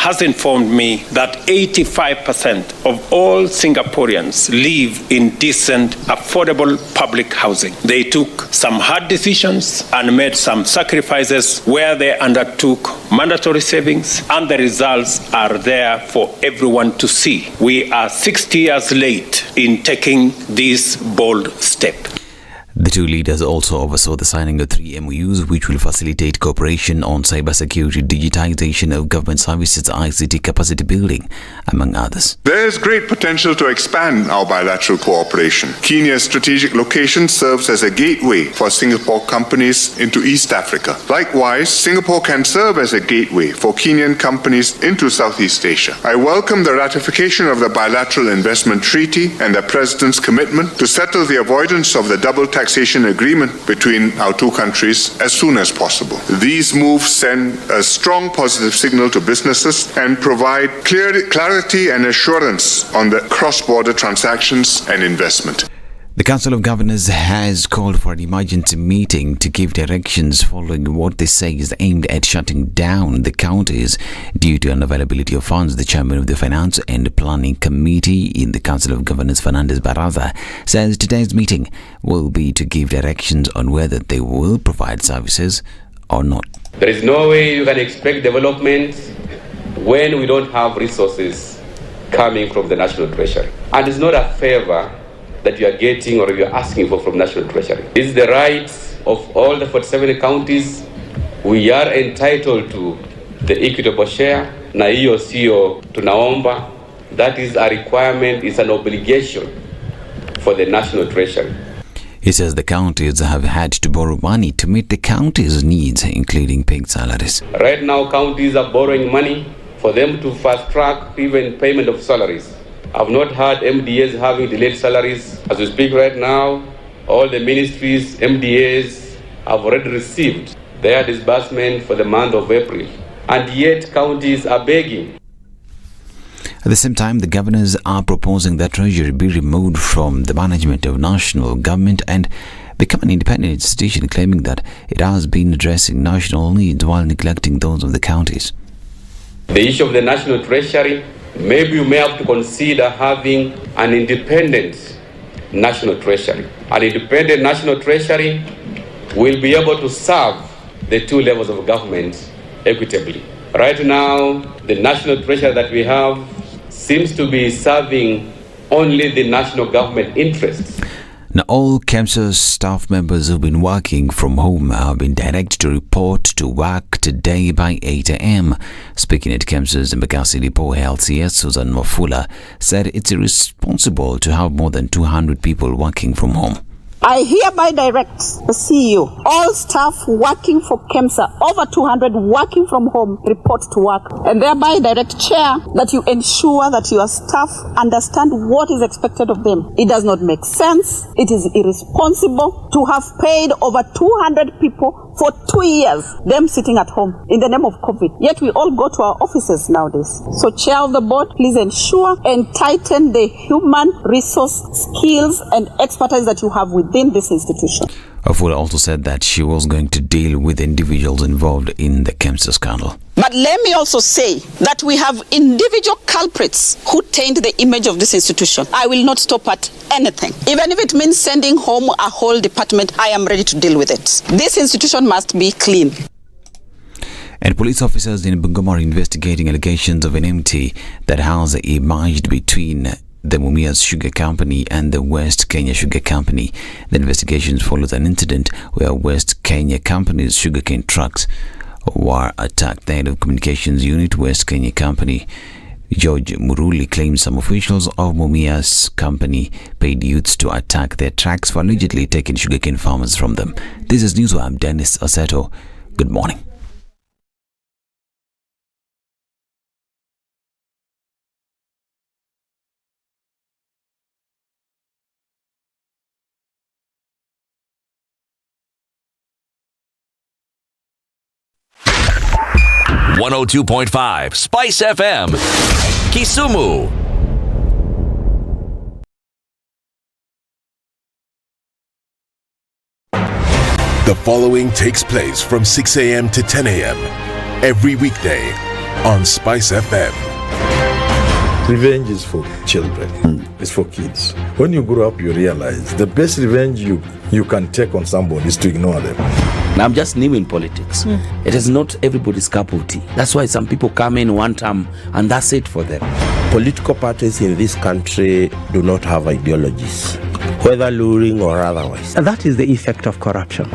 has informed me that 85% of all Singaporeans live in decent, affordable public housing. They took some hard decisions and made some sacrifices where they undertook mandatory savings, and the results are there for everyone to see. We are 60 years late in taking this bold step. The two leaders also oversaw the signing of 3 MOUs which will facilitate cooperation on cybersecurity, digitization of government services, ICT capacity building, among others. There is great potential to expand our bilateral cooperation. Kenya's strategic location serves as a gateway for Singapore companies into East Africa. Likewise, Singapore can serve as a gateway for Kenyan companies into Southeast Asia. I welcome the ratification of the Bilateral Investment Treaty and the President's commitment to settle the avoidance of the double taxation agreement between our two countries as soon as possible. These moves send a strong positive signal to businesses and provide clarity and assurance on the cross-border transactions and investment. The Council of Governors has called for an emergency meeting to give directions following what they say is aimed at shutting down the counties due to unavailability of funds. The chairman of the Finance and Planning Committee in the Council of Governors, Fernandez Baraza, says today's meeting will be to give directions on whether they will provide services or not. There is no way you can expect development when we don't have resources coming from the National Treasury. And it's not a favor that you are getting or you are asking for from National Treasury. This is the right of all the 47 counties. We are entitled to the equitable share. Na hiyo sio tunaomba. That is a requirement, it's an obligation for the National Treasury. He says the counties have had to borrow money to meet the counties' needs, including paid salaries. Right now, counties are borrowing money for them to fast track even payment of salaries. I've not heard MDAs having delayed salaries. As we speak right now, all the ministries, MDAs, have already received their disbursement for the month of April. And yet counties are begging. At the same time, the governors are proposing that Treasury be removed from the management of national government and become an independent institution, claiming that it has been addressing national needs while neglecting those of the counties. The issue of the National Treasury, maybe you may have to consider having an independent National Treasury. An independent National Treasury will be able to serve the two levels of government equitably. Right now, the National Treasury that we have seems to be serving only the national government interests. Now, all KEMSA's staff members who've been working from home have been directed to report to work today by 8 a.m. Speaking at KEMSA's Embakasi Depot, LCS Susan Mafula said it's irresponsible to have more than 200 people working from home. I hereby direct the CEO, all staff working for KEMSA, over 200 working from home, report to work. And thereby direct Chair that you ensure that your staff understand what is expected of them. It does not make sense. It is irresponsible to have paid over 200 people for 2 years, them sitting at home in the name of COVID. Yet we all go to our offices nowadays. So Chair of the Board, please ensure and tighten the human resource skills and expertise that you have within this institution. Afula also said that she was going to deal with individuals involved in the KEMSA scandal. But let me also say that we have individual culprits who taint the image of this institution. I will not stop at anything. Even if it means sending home a whole department, I am ready to deal with it. This institution must be clean. And police officers in Bungoma are investigating allegations of an MT that has emerged between the Mumias Sugar Company and the West Kenya Sugar Company. The investigations follows an incident where West Kenya Company's sugarcane trucks were attacked. The head of communications unit, West Kenya Company, George Muruli, claims some officials of Mumias Company paid youths to attack their trucks for allegedly taking sugarcane farmers from them. This is News. I'm Dennis Aseto. Good morning. .5 Spice FM, Kisumu. The following takes place from 6 a.m. to 10 a.m. every weekday on Spice FM. Revenge is for children. It's for kids. When you grow up, you realize the best revenge you can take on somebody is to ignore them. I'm just new in politics. It is not everybody's cup of tea. That's why some people come in one term and that's it for them. Political parties in this country do not have ideologies, whether luring or otherwise. And that is the effect of corruption.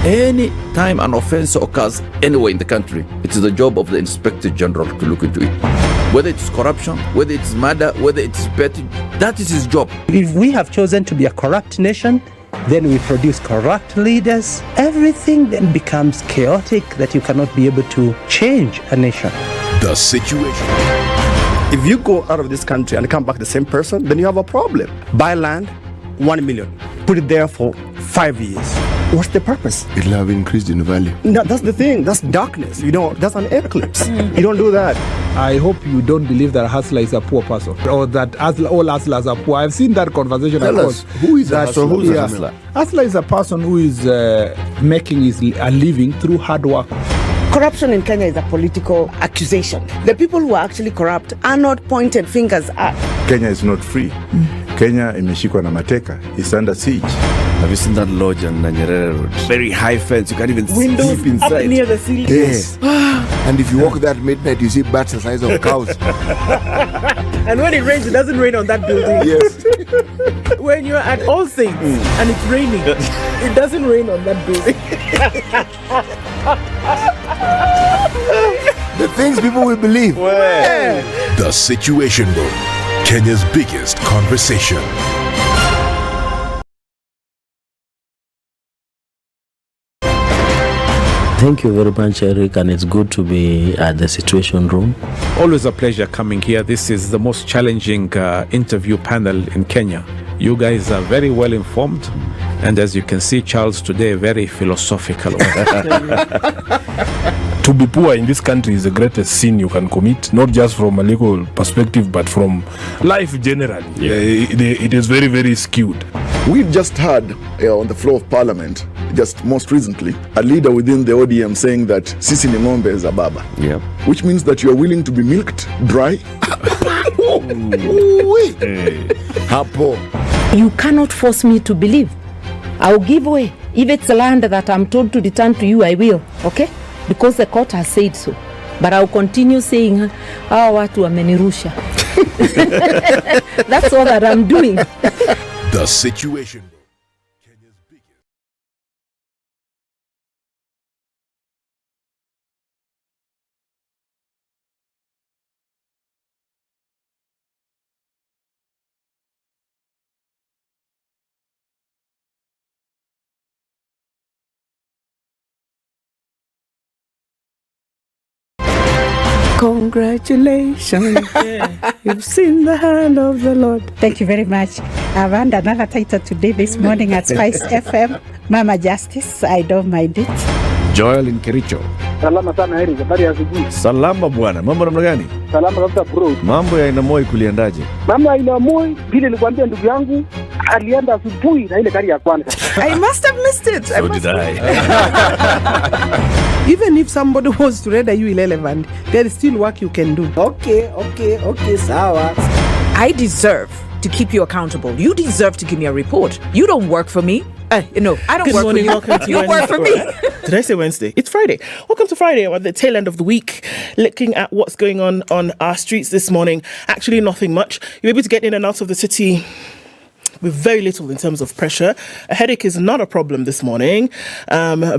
Any time an offense occurs anywhere in the country, it is the job of the Inspector General to look into it. Whether it's corruption, whether it's murder, whether it's petty, that is his job. If we have chosen to be a corrupt nation, then we produce corrupt leaders. Everything then becomes chaotic that you cannot be able to change a nation. The situation. If you go out of this country and come back the same person, then you have a problem. Buy land, 1 million. Put it there for 5 years. What's the purpose? It'll have increased in value. No, that's the thing. That's darkness. That's an eclipse. You don't do that. I hope you don't believe that a hustler is a poor person or that all hustlers are poor. I've seen that conversation. Tell us, who is a hustler? So who's a hustler? Hustler is a person who is making a living through hard work. Corruption in Kenya is a political accusation. The people who are actually corrupt are not pointed fingers at. Kenya is not free. Kenya imeshikwa na mateka. It's under siege. Have you seen that lodge on Nyeri Road? Very high fence. You can't even Windows sleep inside. Up near the ceiling. Yes. And if you walk there at midnight, you see bats the size of cows. And when it rains, it doesn't rain on that building. Yes. When you're at All Saints and it's raining, it doesn't rain on that building. The things people will believe. The Situation Room, Kenya's biggest conversation. Thank you very much, Eric, and it's good to be at the Situation Room. Always a pleasure coming here. This is the most challenging interview panel in Kenya. You guys are very well informed, and as you can see, Charles today very philosophical. To be poor in this country is the greatest sin you can commit, not just from a legal perspective, but from life generally. It is very, very skewed. We've just heard on the floor of Parliament, just most recently, a leader within the ODM saying that Sisi ni ng'ombe is a baba. Yeah. Which means that you are willing to be milked dry. You cannot force me to believe. I'll give way. If it's land that I'm told to return to you, I will. Okay? Because the court has said so. But I'll continue saying, watu wamenirusha. That's all that I'm doing. The Situation. Congratulations. You've seen the hand of the Lord. Thank you very much. I've earned another title today this morning at Spice FM. Mama Justice, I don't mind it. Joel in Kericho. Salama sana Eric, habari ya asubuhi. Salama bwana, mambo namna gani? Salama kabisa bro. Mambo ya Inamoi kuliendaje? Mambo ya Inamoi, vile nilikwambia ndugu yangu, alienda asubuhi na ile gari ya kwanza. I must have missed it. So did I. Even if somebody was to render you irrelevant, there is still work you can do. Okay, sawa. I deserve to keep you accountable. You deserve to give me a report. You don't work for me. No, I don't Good work morning, for you. welcome to You work for me. Did I say Wednesday? It's Friday. Welcome to Friday. We're at the tail end of the week, looking at what's going on our streets this morning. Actually, nothing much. You're able to get in and out of the city with very little in terms of pressure. A headache is not a problem this morning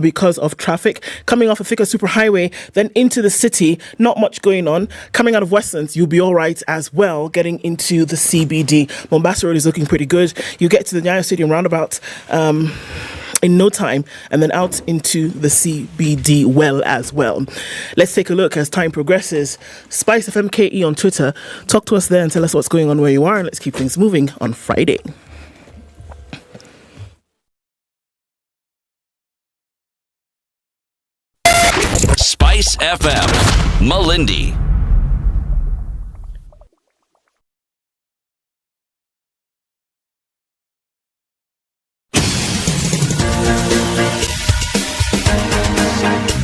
because of traffic. Coming off a thicker superhighway, then into the city, not much going on. Coming out of Westlands, you'll be all right as well, getting into the CBD. Mombasa Road is looking pretty good. You get to the Nyeri Stadium roundabout in no time, and then out into the CBD well as well. Let's take a look as time progresses. Spice FM KE on Twitter. Talk to us there and tell us what's going on where you are, and let's keep things moving on Friday. Spice FM, Malindi.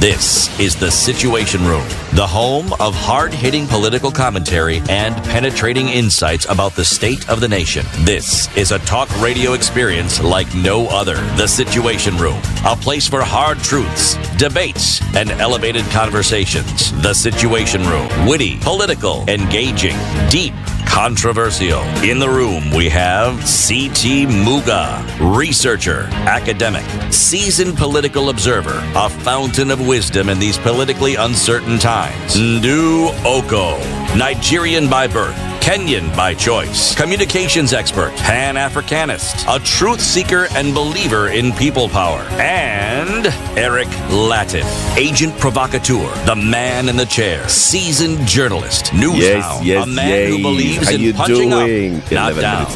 This This is The Situation Room, the home of hard-hitting political commentary and penetrating insights about the state of the nation. This is a talk radio experience like no other. The Situation Room, a place for hard truths, debates, and elevated conversations. The Situation Room, witty, political, engaging, deep, controversial. In the room, we have C.T. Muga, researcher, academic, seasoned political observer, a fountain of wisdom in these politically uncertain times. Ndu Oko, Nigerian by birth, Kenyan by choice, communications expert, Pan-Africanist, a truth seeker and believer in people power, and Eric Latif, agent provocateur, the man in the chair, seasoned journalist, news hound, a man who believes in punching up, not down.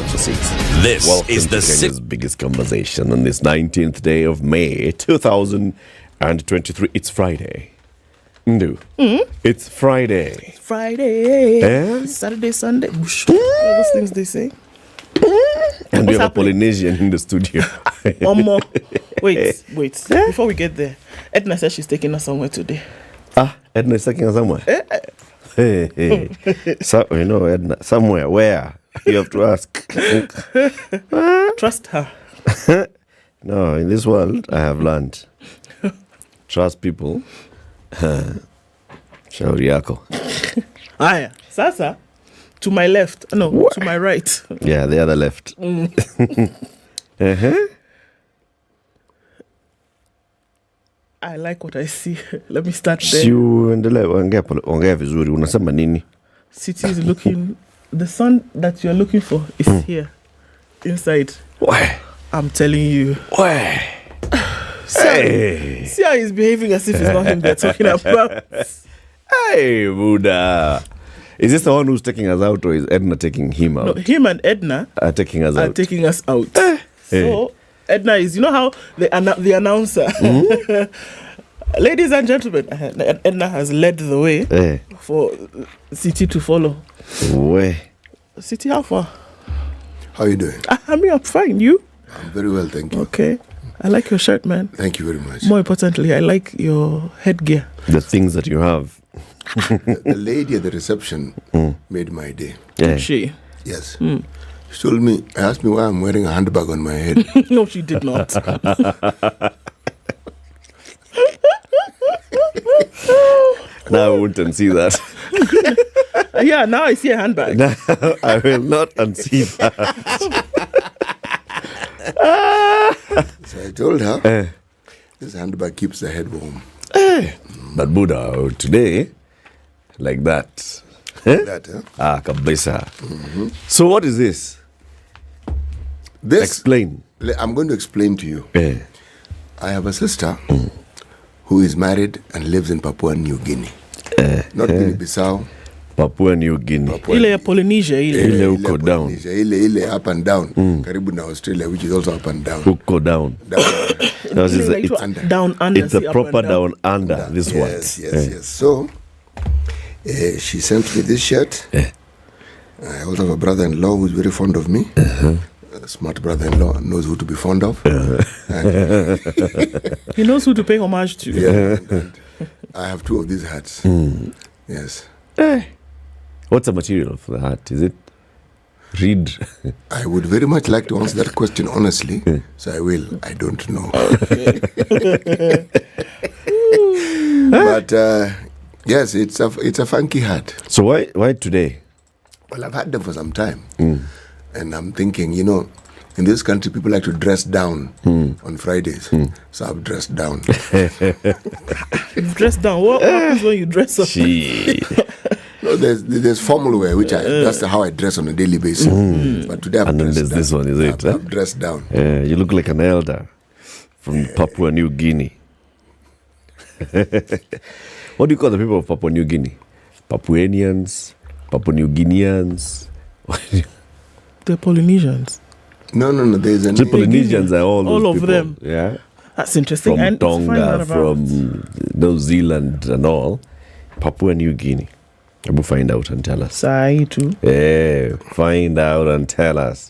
This Welcome is the to Kenya's biggest conversation on this 19th day of May 2023. It's Friday. Ndu. It's Friday. Friday. Eh? Saturday, Sunday. All those things they say. And we have a Polynesian in the studio. One more. Wait. Before we get there, Ednah says she's taking us somewhere today. Ednah is taking us somewhere? Hey. So, Ednah, somewhere. Where? You have to ask. Trust her. No, in this world, I have learned. Trust people. Shauri yako. Aya, sasa, to my left. No, to my right. Yeah, the other left. I like what I see. Let me start there. Ongea vizuri. Unasema nini? City is looking... The sun that you're looking for is here. Inside. Why? I'm telling you. Why? See how he's behaving as if it's not him they're talking about. Hey, Buddha. Is this the one who's taking us out, or is Ednah taking him out? No, him and Ednah are taking us out. So, Ednah is, you know how the announcer, ladies and gentlemen, Ednah has led the way for City to follow. City, how far? How are you doing? I'm fine. You? I'm very well, thank you. Okay. I like your shirt, man. Thank you very much. More importantly, I like your headgear. The things that you have. The lady at the reception made my day. Did she? Yes. She told me, asked me why I'm wearing a handbag on my head. No, she did not. Now I wouldn't see that. Yeah, now I see a handbag. No, I will not unsee that. So I told her, this handbag keeps the head warm. But Buddha, today, like that. Kabisa. So what is this? Explain. I'm going to explain to you. I have a sister who is married and lives in Papua New Guinea. Not Guinea-Bissau. Papua New Guinea. Ile Polynesia. Ile uko down. Ile up and down. Karibu na Australia, which is also up and down. Uko down. Down under. It's a proper down under. This one. Yes. So, she sent me this shirt. I also have a brother-in-law who's very fond of me. A smart brother-in-law, knows who to be fond of. He knows who to pay homage to. And I have two of these hats. Yes. What's the material for the hat? Is it reed? I would very much like to answer that question honestly, so I will. I don't know. But yes, it's a funky hat. So why today? Well, I've had them for some time, and I'm thinking, in this country, people like to dress down on Fridays, so I've dressed down. You've dressed down. What happens when you dress up? No, there's formal wear, which that's how I dress on a daily basis. But today I've dressed down. This one, is it? I've dressed down. You look like an elder from Papua New Guinea. What do you call the people of Papua New Guinea? Papuanians, Papua New Guineans. The Polynesians. No. There's the Polynesians are all those of people. them. Yeah, that's interesting. From and Tonga, from New Zealand, and all. Papua New Guinea. We'll find out and tell us. Sai too. Find out and tell us.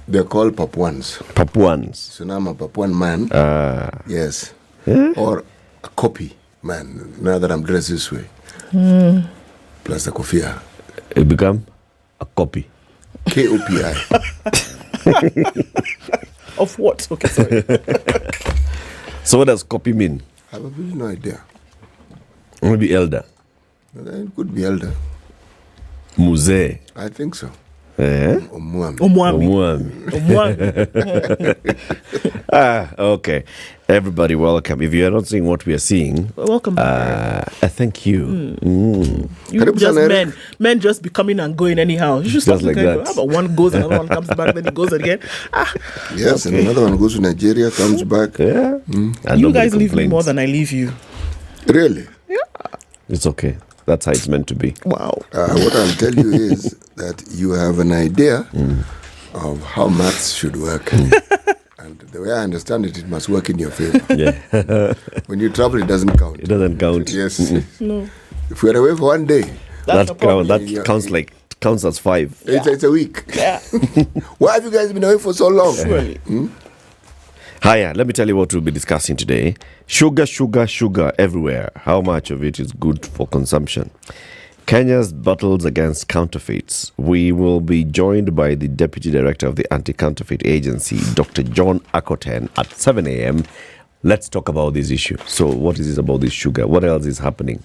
They're called Papuans. Papuans. So now I'm a Papuan man. Yes. Or a copy man, now that I'm dressed this way. Plus the kofia. You become a copy. K-O-P-I. Of what? Okay, sorry. So what does copy mean? I have really no idea. Maybe elder. It could be elder. Muzee. I think so. Omwami. Okay. Everybody, welcome. If you are not seeing what we are seeing, welcome back. Thank you. You just men just be coming and going anyhow. You should stop like that. How about one goes, another one comes back, then he goes again. Yes, and another one goes to Nigeria, comes back. Yeah. You guys leave me more than I leave you. Really? Yeah. It's okay. That's how it's meant to be. Wow. What I'll tell you is that you have an idea of how maths should work. And the way I understand it, it must work in your favor. Yeah. When you travel, it doesn't count. It doesn't count. Yes. No. If we're away for one day, that counts as 5. It's a week. Yeah. Why have you guys been away for so long? Surely. Hiya, let me tell you what we'll be discussing today. Sugar everywhere. How much of it is good for consumption? Kenya's battles against counterfeits. We will be joined by the Deputy Director of the Anti-Counterfeit Agency, Dr. John Akoten, at 7 a.m. Let's talk about this issue. So what is this about this sugar? What else is happening?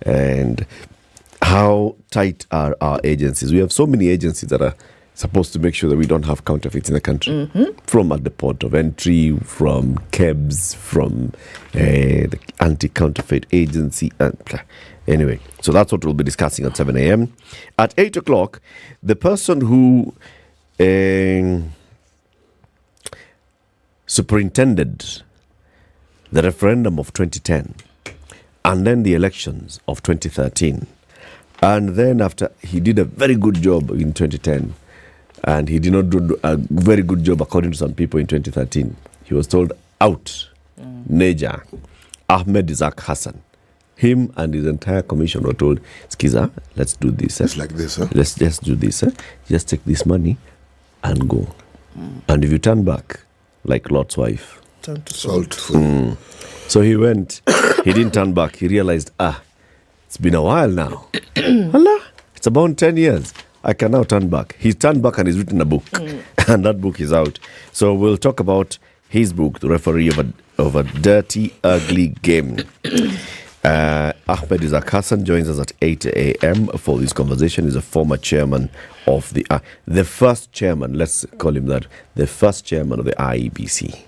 And how tight are our agencies? We have so many agencies that are supposed to make sure that we don't have counterfeits in the country. From at the port of entry, from KEBS, from the Anti-Counterfeit Agency. Anyway, so that's what we'll be discussing at 7 a.m. At 8 o'clock, the person who superintended the referendum of 2010 and then the elections of 2013, and then after he did a very good job in 2010, and he did not do a very good job according to some people in 2013. He was told out. Neja, Ahmed Isaac Hassan. Him and his entire commission were told, Skiza, let's do this. It's like this, huh? Let's just do this. Just take this money and go. And if you turn back, like Lot's wife. Turn to Salt. So he went, he didn't turn back. He realized, it's been a while now. Allah, it's about 10 years. I can now turn back. He's turned back and he's written a book. And that book is out. So we'll talk about his book, The Referee of a Dirty, Ugly Game. Ahmed Isaac Hassan joins us at 8 a.m. for this conversation. He's a former chairman of the first chairman, let's call him that, the first chairman of the IEBC.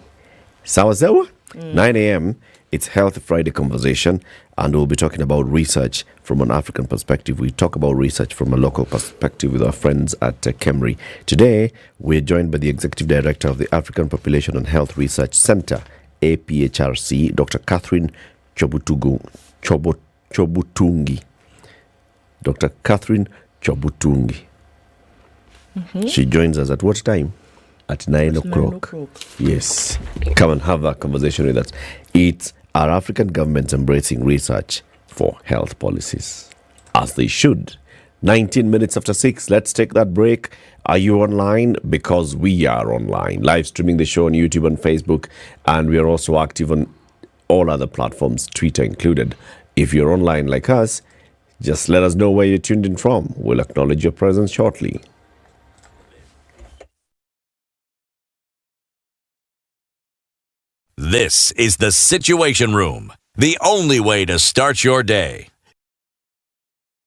Sawa 9 a.m. It's Health Friday conversation, and we'll be talking about research from an African perspective. We talk about research from a local perspective with our friends at Kemri. Today, we're joined by the Executive Director of the African Population and Health Research Center, APHRC, Dr. Catherine Chobutungi. Dr. Catherine Chobutungi. She joins us at what time? At 9 o'clock. Yes. Come and have that conversation with us. It's our African governments embracing research for health policies, as they should. 19 minutes after 6. Let's take that break. Are you online? Because we are online. Live streaming the show on YouTube and Facebook. And we are also active on all other platforms, Twitter included. If you're online like us, just let us know where you're tuned in from. We'll acknowledge your presence shortly. This is the Situation Room, the only way to start your day.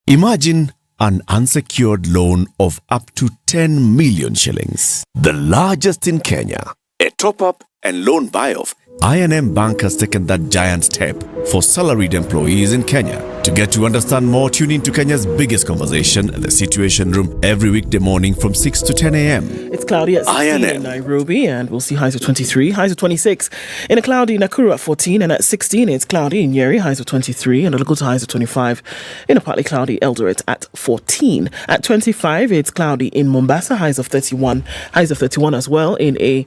Imagine an unsecured loan of up to 10 million shillings, the largest in Kenya. A top-up and loan buy-off. I&M Bank has taken that giant step for salaried employees in Kenya. To get to understand more, tune in to Kenya's biggest conversation, The Situation Room, every weekday morning from 6 to 10 a.m. It's cloudy at 16 in Nairobi, and we'll see highs of 23, highs of 26. In a cloudy Nakuru at 14, and at 16 it's cloudy in Nyeri, highs of 23, and it'll go to highs of 25. In a partly cloudy Eldoret at 14. At 25 it's cloudy in Mombasa, highs of 31. Highs of 31 as well in a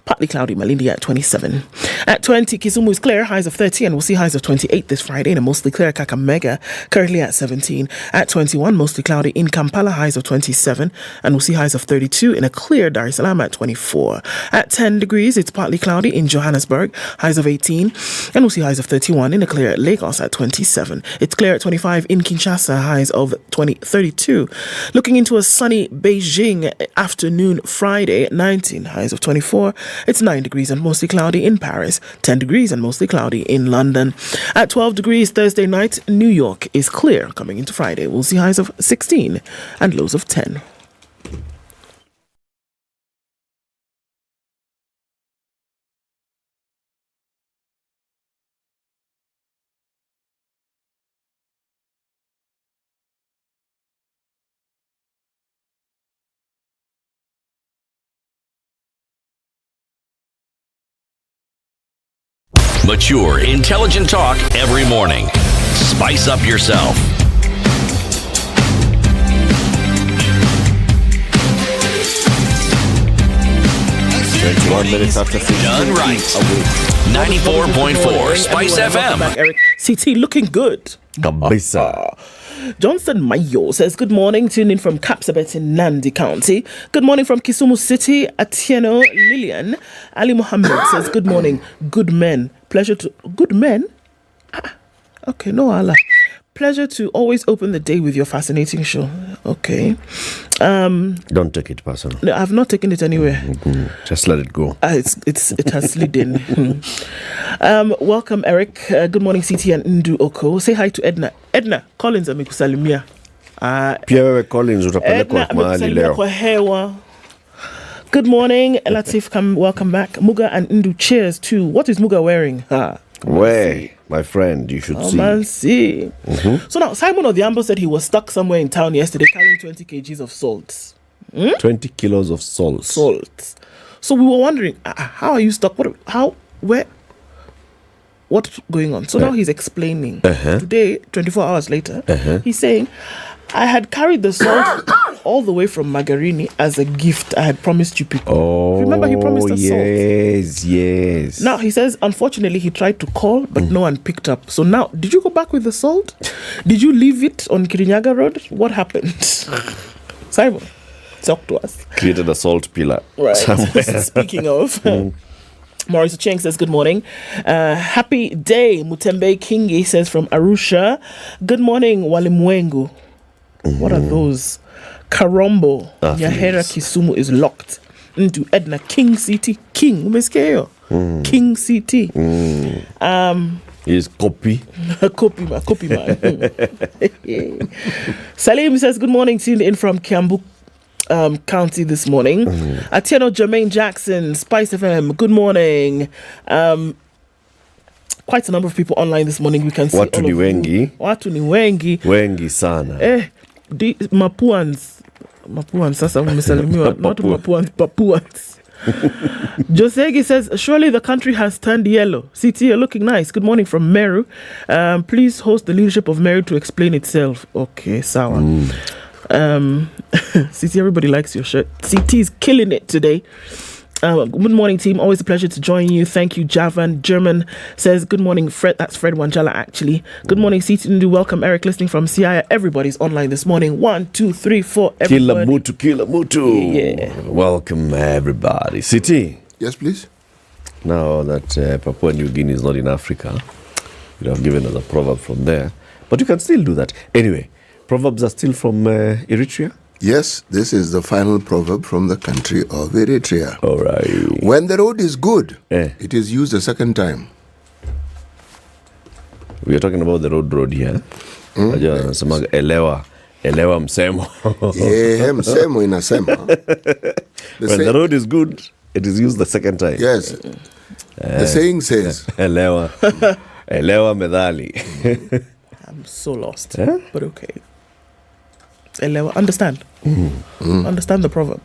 Partly cloudy, Malindi at 27. At 20, Kisumu is clear, highs of 30, and we'll see highs of 28 this Friday in a mostly clear Kakamega, currently at 17. At 21, mostly cloudy in Kampala, highs of 27, and we'll see highs of 32 in a clear Dar es Salaam at 24. At 10 degrees, it's partly cloudy in Johannesburg, highs of 18, and we'll see highs of 31 in a clear Lagos at 27. It's clear at 25 in Kinshasa, highs of 32. Looking into a sunny Beijing afternoon Friday at 19, highs of 24. It's 9 degrees and mostly cloudy in Paris, 10 degrees and mostly cloudy in London. At 12 degrees Thursday night, New York is clear. Coming into Friday, we'll see highs of 16 and lows of 10. Mature, intelligent talk every morning. Spice up yourself. 21 minutes after 6. Done right. 94.4 Spice FM. Back, Eric. CT looking good. Kabisa. Johnson Mayo says, good morning, tuned in from Kapsabet in Nandi County. Good morning from Kisumu City. Atieno Lillian. Ali Mohammed says, good morning, good men. Pleasure to... Good men? Okay, no Allah. Pleasure to always open the day with your fascinating show. Okay. Don't take it personal. No, I've not taken it anywhere. Mm-hmm. Just let it go. It has slid in. Welcome, Eric. Good morning, CT and Ndu Oko. Say hi to Ednah. Ednah, Collins amekusalimia. Pia wewe Collins utapelekwa mahali leo. Kwa hewa. Good morning, Latif. Welcome back. Muga and Ndu, cheers too. What is Muga wearing? Where? My friend, you should see. Man, see. Mm-hmm. So now, Simon Odhiambo said he was stuck somewhere in town yesterday carrying 20 kgs of salt. 20 kilos of salt. So we were wondering, how are you stuck? What's going on? So now he's explaining. Today, 24 hours later, he's saying, I had carried the salt all the way from Magarini as a gift I had promised you people. Oh, remember he promised us salt? Yes. Now he says, unfortunately, he tried to call, but no one picked up. So now, did you go back with the salt? Did you leave it on Kirinyaga Road? What happened? Simon, talk to us. Created a salt pillar. Right. Speaking of... Maurice Cheng says, good morning. Happy day, Mutembe Kingi says from Arusha. Good morning, Walimwengu. What are those? Karombo. Nyahera Kisumu is locked into Ednah King City. King. Umesikia? King City. Is copy. Copy man. Salim says, good morning, tuned in from Kiambu County this morning. Atieno Jermaine Jackson, Spice FM, good morning. Quite a number of people online this morning. We can see watu ni wengi. Watu ni wengi. Wengi sana. Mapuans sasa umesalimiwa. Not Mapuans, Papuans. Josegi says, surely the country has turned yellow. CT, you're looking nice. Good morning from Meru. Please host the leadership of Meru to explain itself. Okay, sawa. CT, everybody likes your shirt. CT is killing it today. Good morning, team. Always a pleasure to join you. Thank you, Javan. German says, good morning, Fred. That's Fred Wanjala, actually. Good morning, CT. Welcome, Eric, listening from Siaya. Everybody's online this morning. 1, 2, 3, 4. Everybody. Kila mutu. Yeah. Welcome, everybody. CT. Yes, please. Now that Papua New Guinea is not in Africa, you have given us a proverb from there. But you can still do that. Anyway, proverbs are still from Eritrea? Yes, this is the final proverb from the country of Eritrea. All right. When the road is good, it is used a second time. We are talking about the road here. Elewa msemo. Msemo inasema. When the road is good, it is used the second time. Yes. The saying says. Elewa medali. I'm so lost, but okay. Understand. Understand the proverb.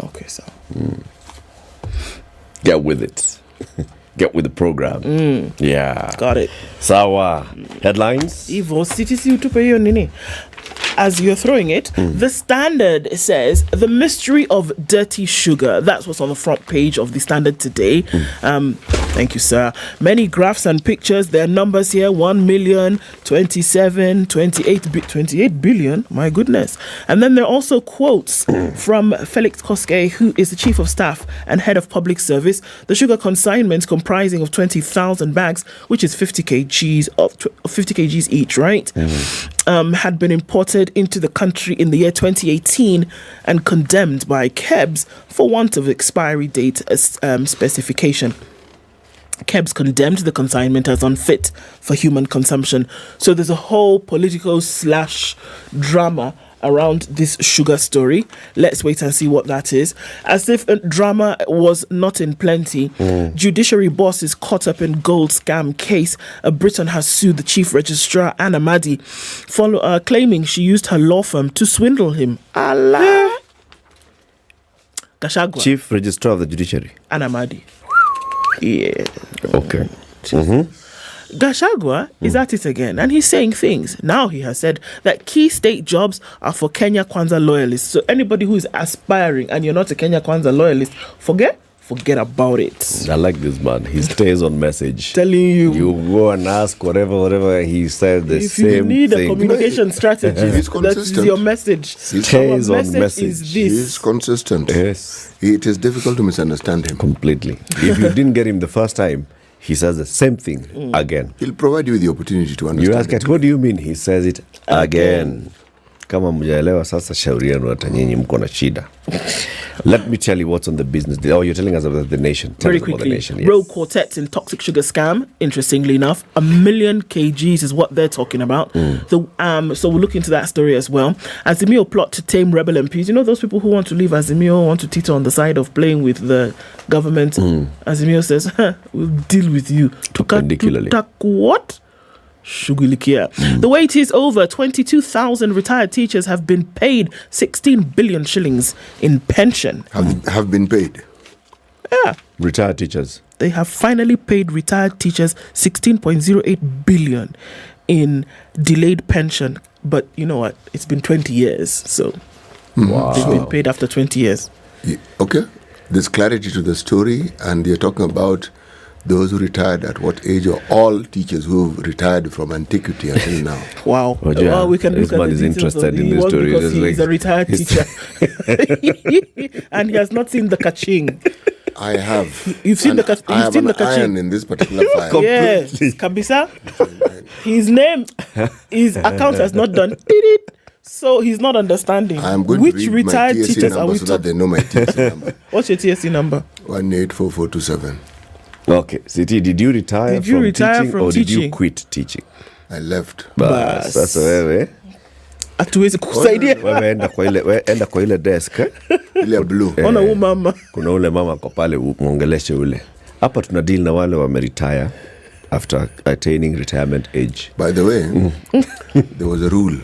Okay, so get with it. Get with the program. Yeah, got it. Sawa. Headlines. Evo CTC utupe hiyo nini? as you're throwing it, the Standard says the mystery of dirty sugar. That's what's on the front page of the Standard today. Thank you, sir. Many graphs and pictures. There are numbers here: 1 million, 27, 28 billion. My goodness. And then there are also quotes from Felix Koske, who is the Chief of Staff and Head of Public Service. The sugar consignment, comprising of 20,000 bags, which is 50 kgs each, right? Had been imported into the country in the year 2018 and condemned by KEBS for want of expiry date specification. KEBS condemned the consignment as unfit for human consumption. So there's a whole political / drama around this sugar story. Let's wait and see what that is. As if drama was not in plenty, Judiciary boss is caught up in gold scam case. Britain has sued the Chief Registrar, Anna Madi, claiming she used her law firm to swindle him. Allah. Gachagua. Chief Registrar of the Judiciary. Anna Madi. Yeah. Okay. Gachagua is at it again, and he's saying things. Now he has said that key state jobs are for Kenya Kwanza loyalists. So anybody who is aspiring and you're not a Kenya Kwanza loyalist, forget about it. I like this man. He stays on message. Telling you. You go and ask whatever he said the if same thing. If you need a communication strategy, that's your message. Stays Our on message. Is this. He is consistent. Yes. It is difficult to misunderstand him. Completely. If you didn't get him the first time, he says the same thing again. He'll provide you with the opportunity to understand. You ask it, what do you mean? He says it again. Kama mjaelewa sasa shauri yenu hata nyinyi mko na shida. Let me tell you what's on the business. Oh, you're telling us about the nation. Tell Very us quickly. about the nation. Yes. Rogue quartets in toxic sugar scam. Interestingly enough, 1 million kgs is what they're talking about. So we'll look into that story as well. Azimio plot to tame rebel MPs. You know those people who want to leave Azimio, want to teeter on the side of playing with the government. Azimio says, we'll deal with you. Perpendicularly. What? Shugulikia. The wait is over. 22,000 retired teachers have been paid 16 billion shillings in pension. Have been paid? Yeah. Retired teachers. They have finally paid retired teachers 16.08 billion in delayed pension. But you know what? It's been 20 years. So they've been paid after 20 years. Yeah, okay. There's clarity to the story, and you're talking about those who retired at what age, or all teachers who retired from antiquity until now? Wow. Oh, yeah. Well, we can This look man at is the details interested of in the this work story. because he's a retired teacher. And he has not seen the kaching. I have. You've seen the I have an kaching iron in this particular file. Yes, Kabisa. His name, his account has not done. So he's not understanding. I'm going Which to read retired my TSC teachers are number we so that they know my TSC number. What's your TSC number? 184427. Okay. City, did you retire Did you from retire teaching from or did you teaching? quit teaching? I left. Bas. Sasa wewe hatuwezi kusaidia. Wewe enda kwa ile desk. Ile blue. Ona huyu mama. Kuna ule mama kwa pale muongeleshe ule. Hapa tuna deal na wale wameretire after attaining retirement age. By the way, there was a rule.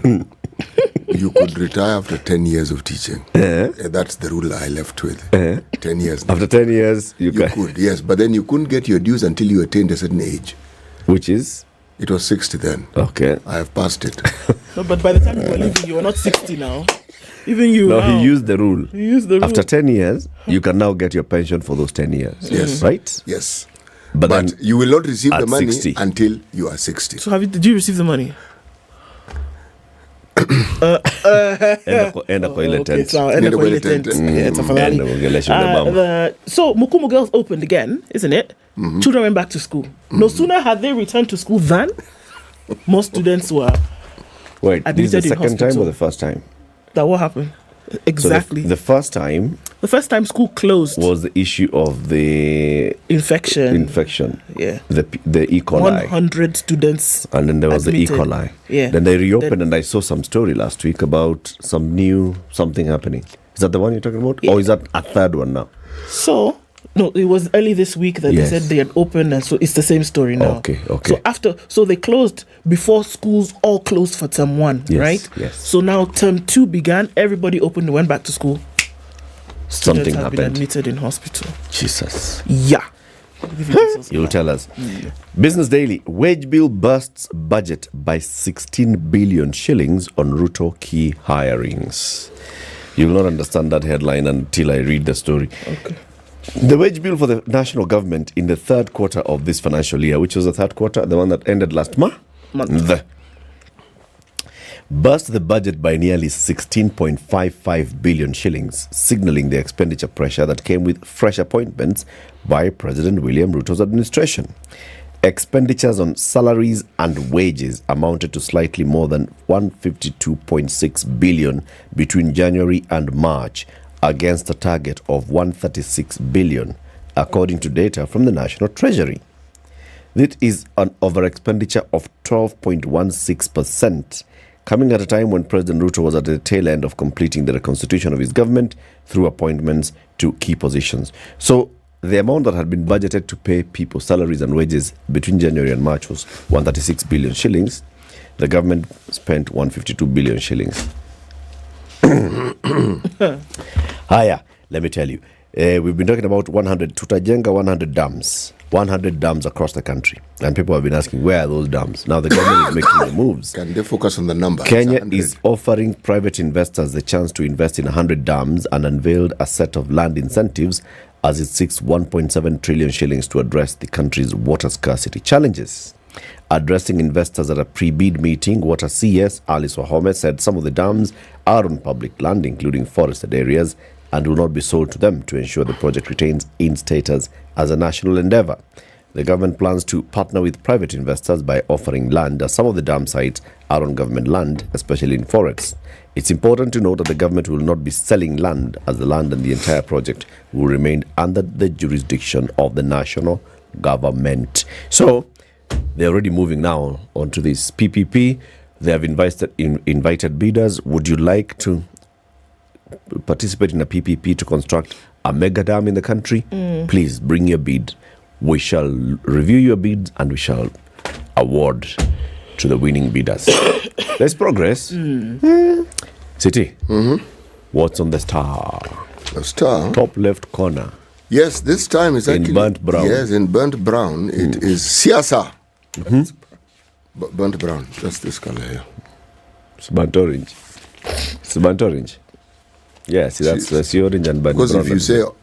You could retire after 10 years of teaching. That's the rule I left with. 10 years. After 10 years, you could, yes. But then you couldn't get your dues until you attained a certain age. Which is? It was 60 then. Okay. I have passed it. No, but by the time you were leaving, you were not 60 now. Even you. No, he used the rule. He used the rule. After 10 years, you can now get your pension for those 10 years. Yes. Right? Yes. But then you will not receive the money 60. until you are 60. So did you receive the money? Enda kwa ile tent. Enda kwa ile tent. Yeah, tafadhali. So Mukumu Girls opened again, isn't it? Children went back to school. No sooner had they returned to school than most students were Wait, this is the admitted in second time hospital. or the first time? That what happened? Exactly. So the first time The first time school closed was the issue of the infection. Yeah. The E. coli. 100 students. And then there was admitted. the E. coli. Yeah. Then they reopened, and I saw some story last week about something happening. Is that the one you're talking about? Yeah. Or is that a third one now? So, no, it was early this week that Yes. they said they had opened, and so it's the same story now. Okay. So they closed before schools all closed for term 1, Yes, right? yes. So now term 2 began, everybody opened and went back to school. Students Something have been happened. admitted in hospital. Jesus. Yeah. You'll tell us. Business Daily. Wage bill bursts budget by 16 billion shillings on Ruto key hirings. You'll not understand that headline until I read the story. Okay. The wage bill for the national government in the third quarter of this financial year, which was the third quarter, the one that ended last month, burst the budget by nearly 16.55 billion shillings, signaling the expenditure pressure that came with fresh appointments by President William Ruto's administration. Expenditures on salaries and wages amounted to slightly more than 152.6 billion between January and March, against a target of 136 billion, according to data from the National Treasury. This is an over-expenditure of 12.16%, coming at a time when President Ruto was at the tail end of completing the reconstitution of his government through appointments to key positions. So the amount that had been budgeted to pay people salaries and wages between January and March was 136 billion shillings. The government spent 152 billion shillings. Higher, let me tell you. We've been talking about 100 dams. 100 dams across the country. And people have been asking, where are those dams? Now the government is making the moves. Can they focus on the number? Kenya is offering private investors the chance to invest in 100 dams and unveiled a set of land incentives as it seeks 1.7 trillion shillings to address the country's water scarcity challenges. Addressing investors at a pre-bid meeting, Water CS Alice Wahome said some of the dams are on public land, including forested areas, and will not be sold to them to ensure the project retains its status as a national endeavor. The government plans to partner with private investors by offering land, as some of the dam sites are on government land, especially in forests. It's important to note that the government will not be selling land, as the land and the entire project will remain under the jurisdiction of the national government. So, they're already moving now onto this PPP. They have invited bidders. Would you like to participate in a PPP to construct a mega dam in the country? Please bring your bid. We shall review your bids and we shall award to the winning bidders. There's progress. City, what's on the star? The star? Top left corner. Yes, this time it's actually... In burnt brown. Yes, in burnt brown. It is Siasa. Burnt brown. That's this color here. It's burnt orange. It's burnt orange. Yes, that's orange and burnt brown. Because if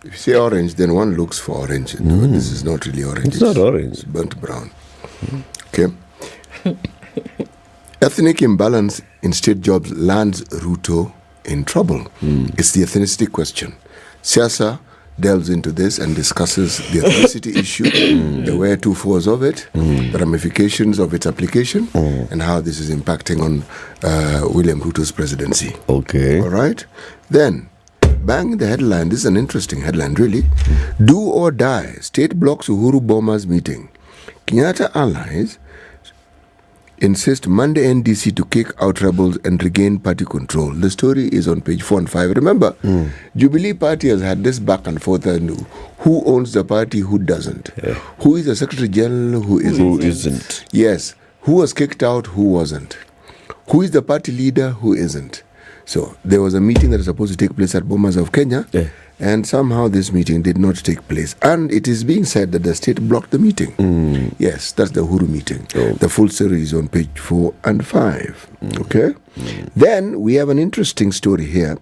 you say orange, then one looks for orange. This is not really orange. It's not orange. It's burnt brown. Okay. Ethnic imbalance in state jobs lands Ruto in trouble. It's the ethnicity question. Siasa delves into this and discusses the ethnicity issue, the wherefores of it, the ramifications of its application, and how this is impacting on William Ruto's presidency. Okay. All right? Then, bang the headline. This is an interesting headline, really. Do or die. State blocks Uhuru Boma's meeting. Kenyatta allies insist Monday NDC to kick out rebels and regain party control. The story is on page 4 and 5. Remember, Jubilee Party has had this back and forth, and who owns the party, who doesn't. Who is the Secretary General, who isn't. Who isn't. Yes. Who was kicked out, who wasn't. Who is the party leader, who isn't. So there was a meeting that was supposed to take place at Bomas of Kenya, and somehow this meeting did not take place. And it is being said that the state blocked the meeting. Yes, that's the Uhuru meeting. The full story is on page 4 and 5. Okay? Then we have an interesting story here.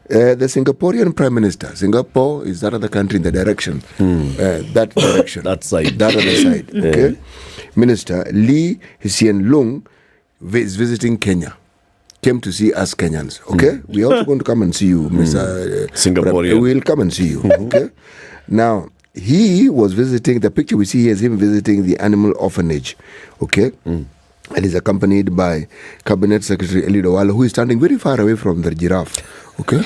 The Singaporean Prime Minister, Singapore is that other country in the direction, that direction. That side. That other side. Okay? Minister Lee Hsien Loong is visiting Kenya. Came to see us Kenyans, okay? We're also going to come and see you, Mr. Singaporean. We'll come and see you, okay? Now, he was visiting, the picture we see here is him visiting the animal orphanage, okay? And he's accompanied by Cabinet Secretary Eliud Owalo, who is standing very far away from the giraffe, okay?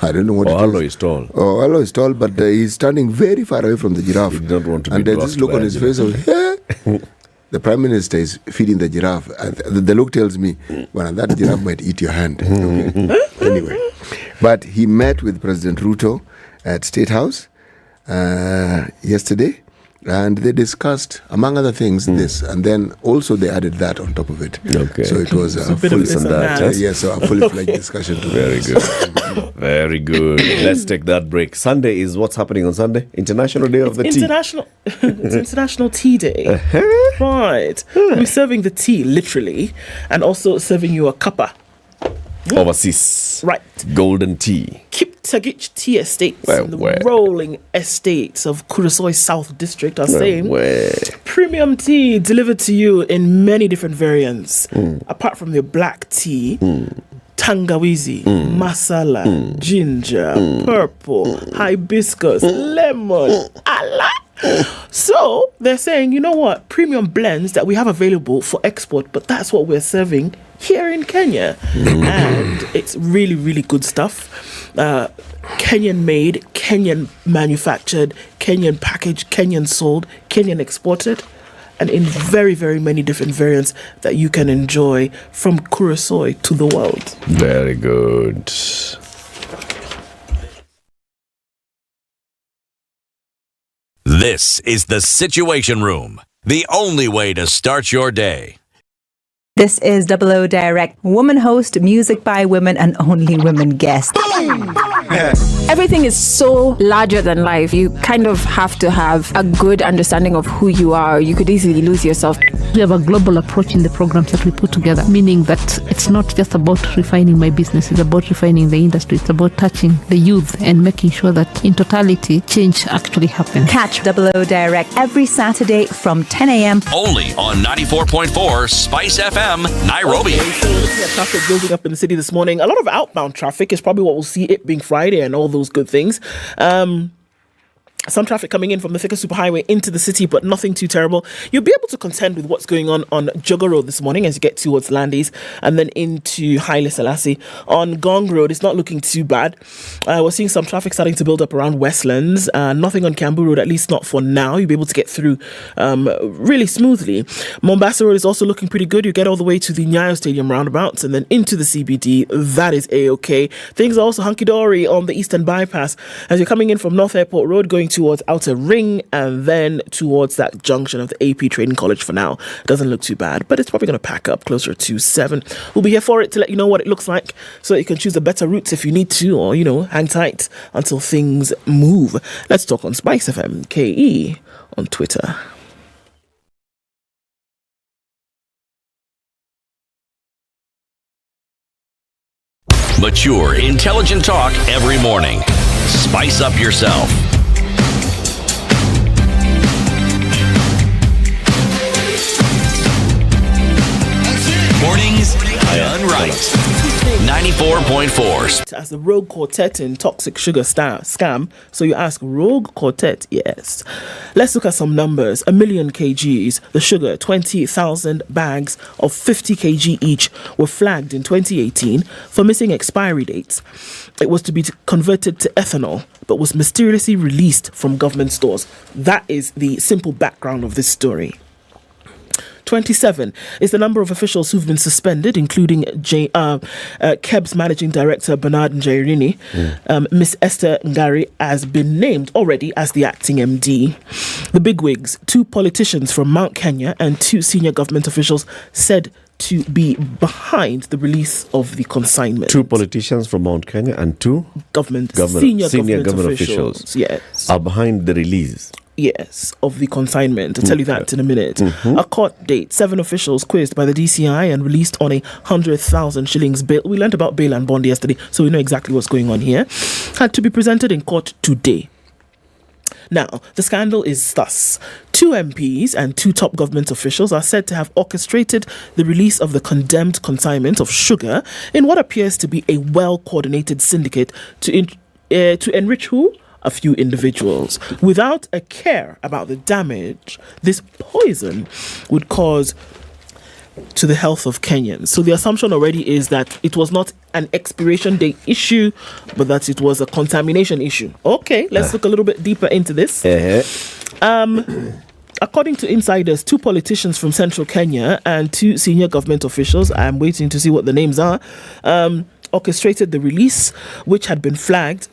I don't know what Owalo is tall. Owalo is tall, but he's standing very far away from the giraffe. He doesn't want to be and there's this look on his face of, the Prime Minister is feeding the giraffe. The look tells me, well, that giraffe might eat your hand. Okay? Anyway. But he met with President Ruto at State House yesterday. And they discussed, among other things, this, and then also they added that on top of it. Okay. So it was a fully fledged discussion. Very good. Very good. Let's take that break. Sunday is what's happening on Sunday? International Day of the Tea. It's International Tea Day. Right. We're serving the tea, literally, and also serving you a cuppa. Overseas. Right. Golden tea. Kiptagich Tea Estates, the rolling estates of Kurosoi South District are saying premium tea delivered to you in many different variants. Apart from your black tea, tangawizi, masala, ginger, purple, hibiscus, lemon, So they're saying, you know what, premium blends that we have available for export, but that's what we're serving here in Kenya. And it's really, really good stuff. Kenyan made, Kenyan manufactured, Kenyan packaged, Kenyan sold, Kenyan exported, and in very, very many different variants that you can enjoy from Kurosoi to the world. Very good. This is the Situation Room, the only way to start your day. This is 00 Direct, woman host, music by women, and only women guest. Everything is so larger than life. You kind of have to have a good understanding of who you are. You could easily lose yourself. We have a global approach in the programs that we put together, meaning that it's not just about refining my business, it's about refining the industry, it's about touching the youth and making sure that in totality, change actually happens. Catch 00 Direct every Saturday from 10 a.m. Only on 94.4 Spice FM, Nairobi. Okay, so looking at traffic building up in the city this morning, a lot of outbound traffic is probably what we'll see, it being Friday and all those good things. Some traffic coming in from the Thika Superhighway into the city, but nothing too terrible. You'll be able to contend with what's going on Jogger Road this morning as you get towards Landis and then into Haile Selassie. On Gong Road, it's not looking too bad. We're seeing some traffic starting to build up around Westlands. Nothing on Kiambu Road, at least not for now. You'll be able to get through really smoothly. Mombasa Road is also looking pretty good. You get all the way to the Nyayo Stadium roundabouts and then into the CBD. That is A-OK. Things are also hunky-dory on the Eastern Bypass as you're coming in from North Airport Road going towards Outer Ring and then towards that junction of the AP Trading College for now. It doesn't look too bad, but it's probably going to pack up closer to 7. We'll be here for it to let you know what it looks like so that you can choose the better routes if you need to, or, hang tight until things move. Let's talk on Spice FM, KE on Twitter. Mature, intelligent talk every morning. Spice up yourself. Mornings done right. 94.4. As the Rogue Quartet in Toxic Sugar Scam. So you ask, Rogue Quartet? Yes. Let's look at some numbers. 1 million kgs. The sugar, 20,000 bags of 50 kg each were flagged in 2018 for missing expiry dates. It was to be converted to ethanol, but was mysteriously released from government stores. That is the simple background of this story. 27 is the number of officials who've been suspended, including KEB's Managing Director Bernard Njerini. Miss Esther Ngari has been named already as the acting MD. The bigwigs, 2 politicians from Mount Kenya and 2 senior government officials said to be behind the release of the consignment. 2 politicians from Mount Kenya and 2 senior government officials yes, are behind the release. Yes, of the consignment. I'll tell you that in a minute. A court date. 7 officials quizzed by the DCI and released on a 100,000 shillings bail. We learned about bail and bond yesterday, so we know exactly what's going on here. Had to be presented in court today. Now, the scandal is thus. 2 MPs and 2 top government officials are said to have orchestrated the release of the condemned consignment of sugar in what appears to be a well-coordinated syndicate to enrich who? A few individuals, without a care about the damage this poison would cause to the health of Kenyans. So the assumption already is that it was not an expiration date issue, but that it was a contamination issue. Okay, let's look a little bit deeper into this. According to insiders, 2 politicians from central Kenya and 2 senior government officials, I'm waiting to see what the names are, orchestrated the release, which had been flagged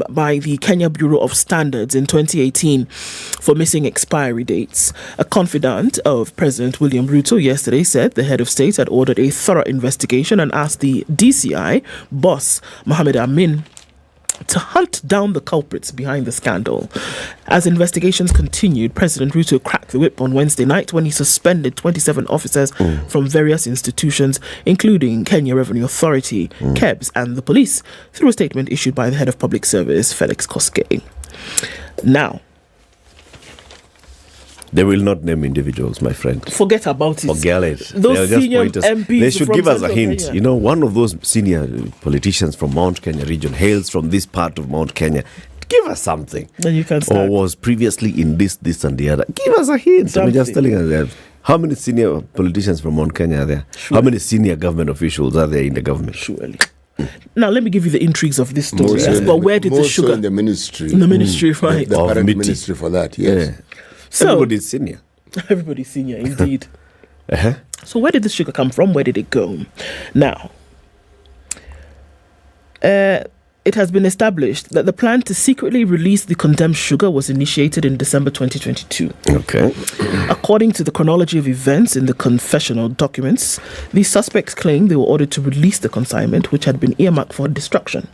by the Kenya Bureau of Standards in 2018 for missing expiry dates. A confidant of President William Ruto yesterday said the head of state had ordered a thorough investigation and asked the DCI boss, Mohammed Amin, to hunt down the culprits behind the scandal. As investigations continued, President Ruto cracked the whip on Wednesday night when he suspended 27 officers from various institutions, including Kenya Revenue Authority, KEBS, and the police, through a statement issued by the head of public service, Felix Koskei. Now, they will not name individuals, my friend. Forget about it. Forget it. Those senior MPs they should give us a Central hint. Kenya. You know, one of those senior politicians from Mount Kenya region hails from this part of Mount Kenya. Give us something. Then you can Or start. was previously in this, and the other. Give us a hint. I'm just telling us that. How many senior politicians from Mount Kenya are there? Surely. How many senior government officials are there in the government? Surely. Now, let me give you the intrigues of this story. More so Yes, in but the- where did the more so sugar? in the ministry. In the ministry, right. The Of current MITI. ministry for that, yes. Yeah. So- Everybody's senior. Everybody's senior, indeed. Uh-huh. So where did this sugar come from? Where did it go? Now, it has been established that the plan to secretly release the condemned sugar was initiated in December 2022. Okay. According to the chronology of events in the confessional documents, the suspects claim they were ordered to release the consignment, which had been earmarked for destruction.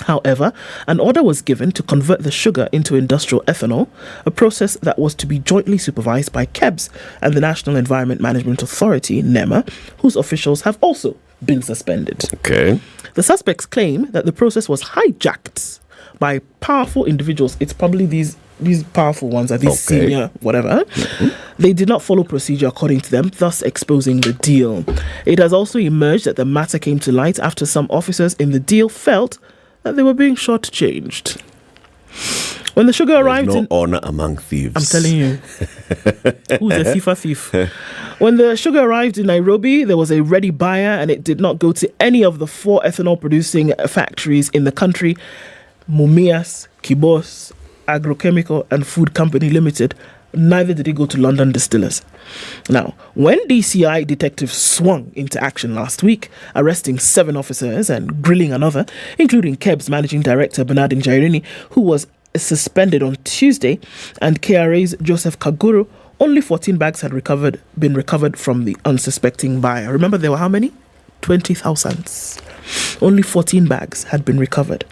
However, an order was given to convert the sugar into industrial ethanol, a process that was to be jointly supervised by KEBS and the National Environment Management Authority, NEMA, whose officials have also been suspended. Okay. The suspects claim that the process was hijacked by powerful individuals. It's probably these powerful ones are these Okay. senior whatever. They did not follow procedure according to them, thus exposing the deal. It has also emerged that the matter came to light after some officers in the deal felt that they were being shortchanged. When the sugar arrived no in... honor among thieves. I'm telling you. Who's a thief? When the sugar arrived in Nairobi, there was a ready buyer and it did not go to any of the 4 ethanol producing factories in the country. Mumias, Kibos, Agrochemical and Food Company Limited. Neither did it go to London distillers. Now, when DCI detectives swung into action last week, arresting 7 officers and grilling another, including KEBS Managing Director Bernard Njairini, who was suspended on Tuesday, and KRA's Joseph Kaguru, only 14 bags had been recovered from the unsuspecting buyer. Remember, there were how many? 20,000. Only 14 bags had been recovered.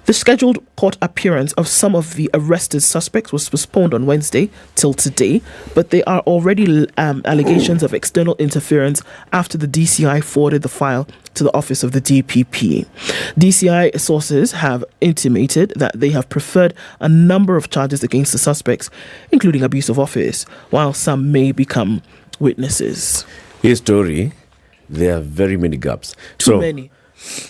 The scheduled court appearance of some of the arrested suspects was postponed on Wednesday till today, but there are already allegations of external interference after the DCI forwarded the file to the office of the DPP. DCI sources have intimated that they have preferred a number of charges against the suspects, including abuse of office, while some may become witnesses. His story, there are very many gaps. Too many.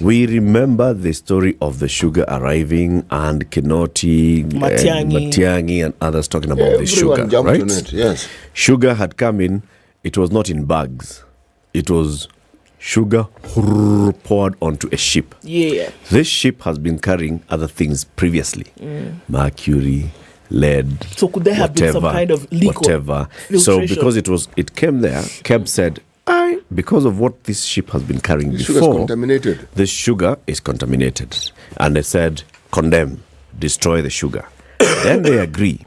We remember the story of the sugar arriving and Kinoti, Matiang'i and others talking about the sugar, jumped right? on it, yes. Sugar had come in, it was not in bags. It was sugar poured onto a ship. Yeah. This ship has been carrying other things previously. Mercury, lead, So could there have been some kind of leak or whatever. So filtration? because it came there, Keb said, because of what this ship has been carrying The sugar's before, contaminated. the sugar is contaminated. And they said, condemn, destroy the sugar. Then they agree.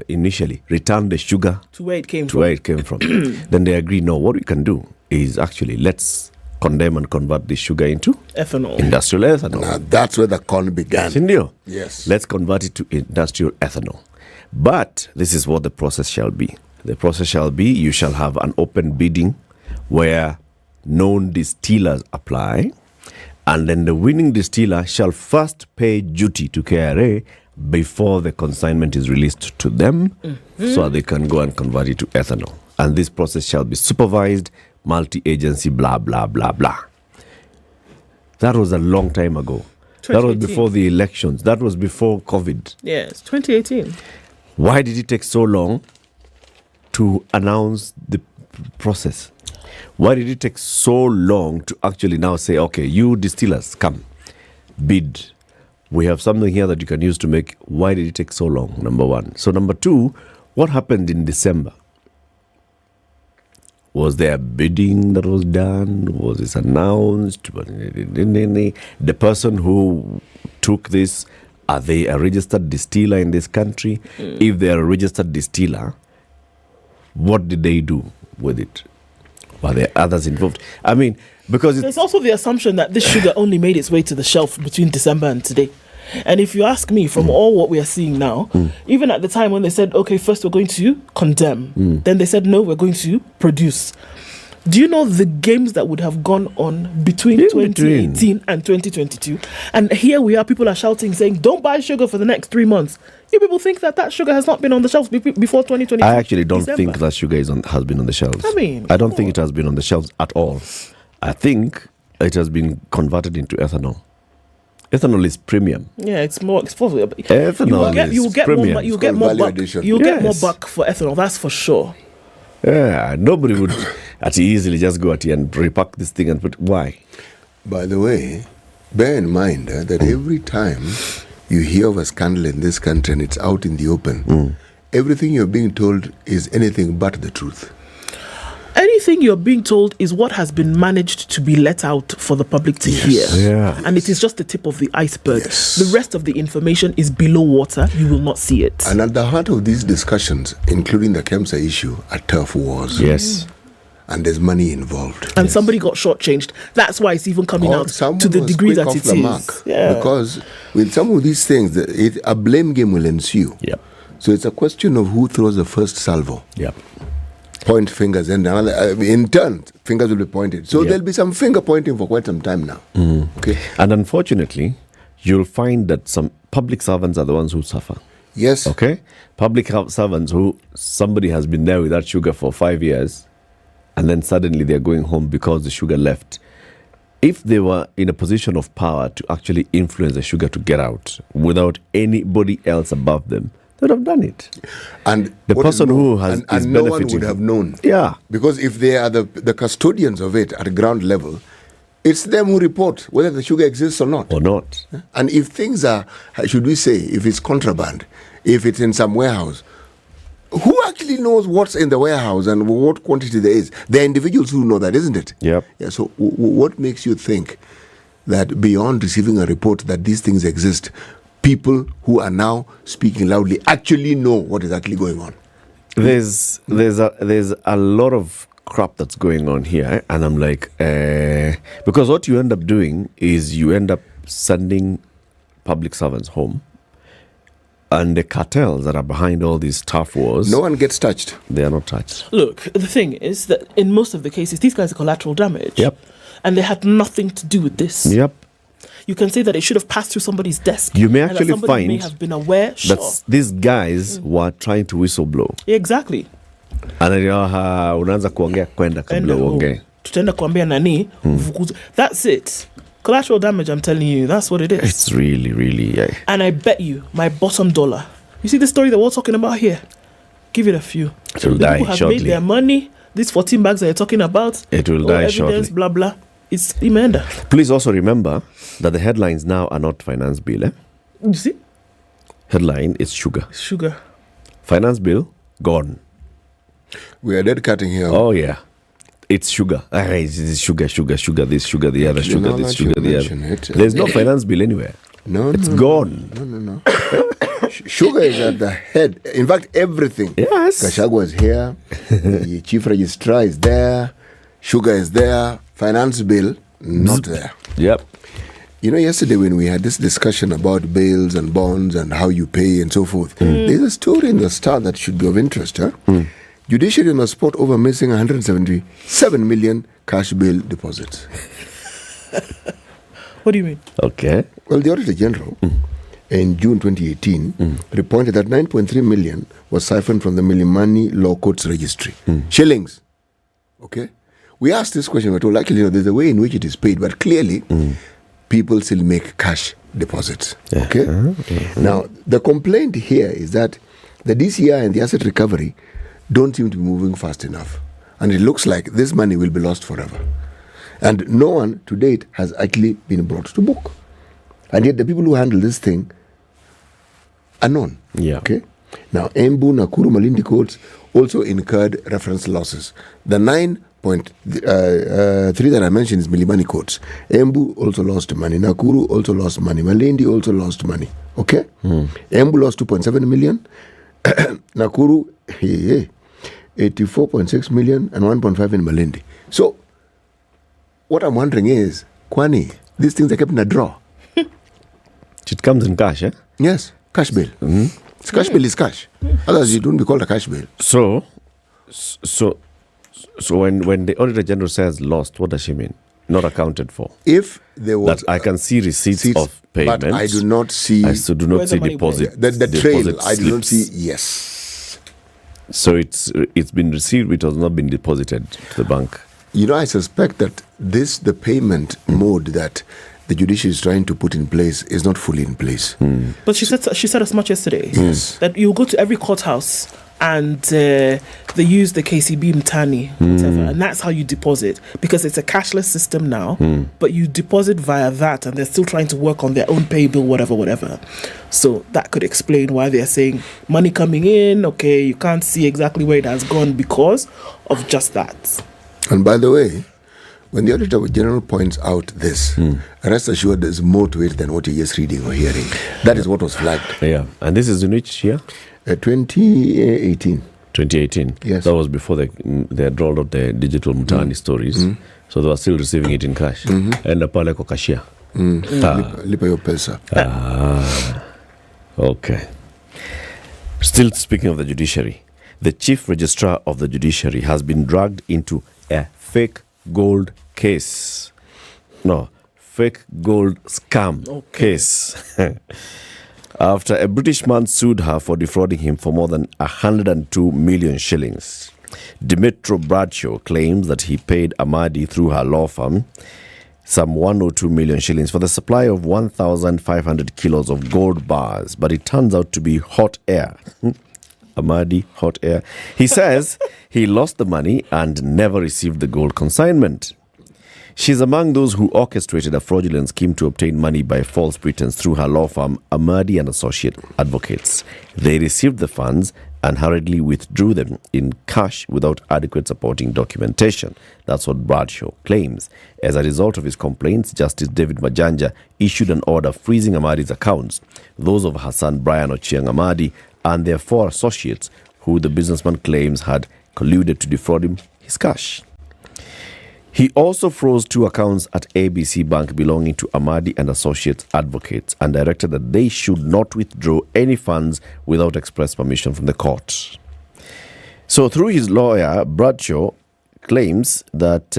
Initially, return the sugar to where it came to from. where it came from. Then they agree, no, what we can do is actually let's condemn and convert this sugar into Ethanol. industrial ethanol. Now, that's where the con began. Sindio? Yes. Let's convert it to industrial ethanol. But this is what the process shall be. The process shall be, you shall have an open bidding where known distillers apply, and then the winning distiller shall first pay duty to KRA before the consignment is released to them, so they can go and convert it to ethanol. And this process shall be supervised, multi-agency, blah, blah, blah, blah. That was a long time ago. That was 2018. before the elections. That was before COVID. Yes, 2018. Why did it take so long to announce the process? Why did it take so long to actually now say, okay, you distillers, come, bid. We have something here that you can use to make. Why did it take so long? Number one. So number two, what happened in December? Was there a bidding that was done? Was this announced? The person who took this, are they a registered distiller in this country? If they are a registered distiller, what did they do with it? Were there others involved? I mean, because there's also the assumption that this sugar only made its way to the shelf between December and today. And if you ask me, from all what we are seeing now, even at the time when they said, okay, first we're going to condemn, then they said, no, we're going to produce. Do you know the games that would have gone on between 2018 and 2022? And here we are, people are shouting, saying, don't buy sugar for the next 3 months. You people think that sugar has not been on the shelves before 2022? I actually don't think that sugar has been on the shelves. I don't think it has been on the shelves at all. I think it has been converted into ethanol. Ethanol is premium. Yeah, it's more expensive. Ethanol you will get premium. more. You get more buck. You get more buck for ethanol. That's for sure. Yeah, nobody would easily just go at you and repack this thing and put. Why? By the way, bear in mind that every time you hear of a scandal in this country and it's out in the open, everything you're being told is anything but the truth. Anything you're being told is what has been managed to be let out for the public to hear. Yeah. And it is just the tip of the iceberg. The rest of the information is below water. You will not see it. And at the heart of these discussions, including the KEMSA issue, are turf wars. Yes. And there's money involved. And somebody got shortchanged. That's why it's even coming out to the degree that it is. Yeah. Because with some of these things, a blame game will ensue. Yep. So it's a question of who throws the first salvo. Yep. Point fingers, and in turn, fingers will be pointed. So there'll be some finger pointing for quite some time now. Okay. And unfortunately, you'll find that some public servants are the ones who suffer. Yes. Okay. Public servants who somebody has been there with that sugar for 5 years, and then suddenly they're going home because the sugar left. If they were in a position of power to actually influence the sugar to get out without anybody else above them, they would have done it. And the person who has and no one would have known. Yeah. Because if they are the custodians of it at ground level, it's them who report whether the sugar exists or not. And if things are, should we say, if it's contraband, if it's in some warehouse, who actually knows what's in the warehouse and what quantity there is? There are individuals who know that, isn't it? Yep. Yeah. So what makes you think that beyond receiving a report that these things exist, people who are now speaking loudly actually know what is actually going on? There's a lot of crap that's going on here, and I'm like, because what you end up doing is you end up sending public servants home, and the cartels that are behind all these tough wars, no one gets touched. They are not touched. Look, the thing is that in most of the cases, these guys are collateral damage. Yep. And they had nothing to do with this. Yep. You can say that it should have passed through somebody's desk. You may and actually that somebody find may have been aware. that these guys were trying to whistleblow. Exactly. And unaanza kuongea kwenda kabla uongee. Tutaenda kuambia nani. That's it. Collateral damage, I'm telling you, that's what it is. It's really, yeah. And I bet you, my bottom dollar. You see the story that we're talking about here? Give it a few. It will die people have shortly. made their money. These 14 bags that you're talking about. It will die evidence, shortly. Blah, blah. It's imenda. Please also remember that the headlines now are not finance bill. You see? Headline is sugar. Sugar. Finance bill, gone. We are dead cutting here. Oh, yeah. It's sugar. It's sugar, this, sugar, the other, sugar, this, sugar, the other. There's no finance bill anywhere. It's gone. No. Sugar is at the head. In fact, everything. Yes. Gachagua is here. The chief registrar is there. Sugar is there. Finance bill, not there. Yep. You know, yesterday when we had this discussion about bails and bonds and how you pay and so forth, there's a story in the Star that should be of interest. Judiciary on the spot over missing 177 million cash bail deposits. What do you mean? Okay. Well, the Auditor General in June 2018 reported that 9.3 million was siphoned from the Milimani Law Courts Registry. Shillings. Okay? We asked this question, we're told, actually, there's a way in which it is paid, but clearly, people still make cash deposits. Yeah. Okay? Now, the complaint here is that the DCI and the asset recovery don't seem to be moving fast enough. And it looks like this money will be lost forever. And no one to date has actually been brought to book. And yet the people who handle this thing are known. Yeah. Okay? Now, Embu, Nakuru, Malindi courts also incurred reference losses. The 9.3 that I mentioned is Milimani courts. Embu also lost money. Nakuru also lost money. Malindi also lost money. Okay? Embu lost 2.7 million. Nakuru, 84.6 million and 1.5 in Malindi. So, what I'm wondering is, Kwani, these things are kept in a drawer. It comes in cash, eh? Yes, cash bill. Cash bill is cash. Otherwise, it wouldn't be called a cash bill. So when the Auditor General says lost, what does she mean? Not accounted for. If there was, that I can see receipts of payments, but I do not see. I do not see deposit. The trail, I do not slips. see. Yes. So it's been received, it has not been deposited to the bank. You know, I suspect that the payment mode that the judiciary is trying to put in place is not fully in place. But she said as much yesterday. Yes. That you go to every courthouse and they use the KCB Mtani, whatever, and that's how you deposit, because it's a cashless system now, but you deposit via that, and they're still trying to work on their own pay bill, whatever. So that could explain why they're saying money coming in, okay, you can't see exactly where it has gone because of just that. And by the way, when the Auditor General points out this, rest assured there's more to it than what you're just reading or hearing. That is what was flagged. Yeah. And this is in which year? 2018. 2018. Yes. That was before they had rolled out the digital Mutani stories. So they were still receiving it in cash. And pale kwa kashia. Lipa yo pesa. Okay. Still speaking of the judiciary, the chief registrar of the judiciary has been dragged into a fake gold case. No, fake gold scam case. After a British man sued her for defrauding him for more than 102 million shillings. Dimitro Bradshaw claims that he paid Amadi through her law firm some 102 million shillings for the supply of 1,500 kilos of gold bars, but it turns out to be hot air. Amadi, hot air. He says he lost the money and never received the gold consignment. She's among those who orchestrated a fraudulent scheme to obtain money by false pretense through her law firm, Amadi and Associate Advocates. They received the funds and hurriedly withdrew them in cash without adequate supporting documentation. That's what Bradshaw claims. As a result of his complaints, Justice David Majanja issued an order freezing Amadi's accounts, those of Hassan Brian Ochieng Amadi and their 4 associates, who the businessman claims had colluded to defraud him his cash. He also froze 2 accounts at ABC Bank belonging to Amadi and Associates Advocates and directed that they should not withdraw any funds without express permission from the court. So through his lawyer, Bradshaw claims that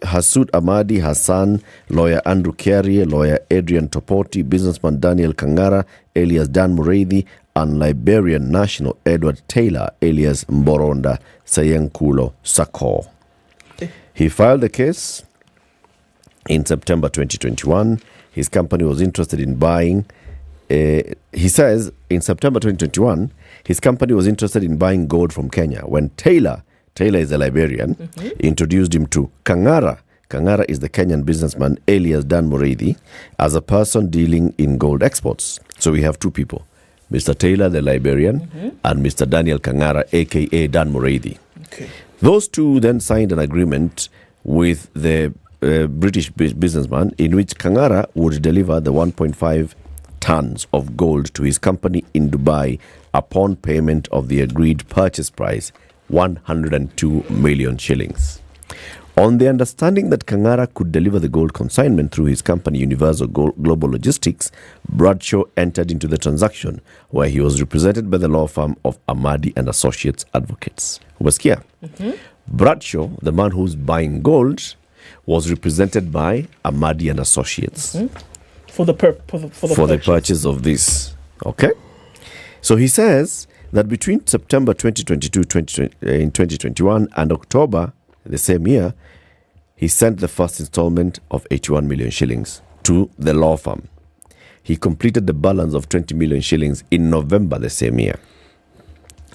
has sued Amadi, Hassan, lawyer Andrew Carey, lawyer Adrian Topoti, businessman Daniel Kangara, alias Dan Mureithi, and Liberian national Edward Taylor, alias Mboronda Sayenkulo Sako. He filed the case in September 2021. His company was interested in buying, he says, in September 2021, his company was interested in buying gold from Kenya when Taylor is a Liberian, introduced him to Kangara. Kangara is the Kenyan businessman, alias Dan Mureithi, as a person dealing in gold exports. So we have 2 people, Mr. Taylor, the Liberian, and Mr. Daniel Kangara, a.k.a. Dan Mureithi. Those 2 then signed an agreement with the British businessman in which Kangara would deliver the 1.5 tons of gold to his company in Dubai upon payment of the agreed purchase price, 102 million shillings. On the understanding that Kangara could deliver the gold consignment through his company Universal Global Logistics, Bradshaw entered into the transaction where he was represented by the law firm of Amadi and Associates Advocates. Umesikia? Bradshaw, the man who's buying gold, was represented by Amadi and Associates for the purchase of this. Okay? So he says that between September 2021 and October the same year, he sent the first installment of 81 million shillings to the law firm. He completed the balance of 20 million shillings in November the same year.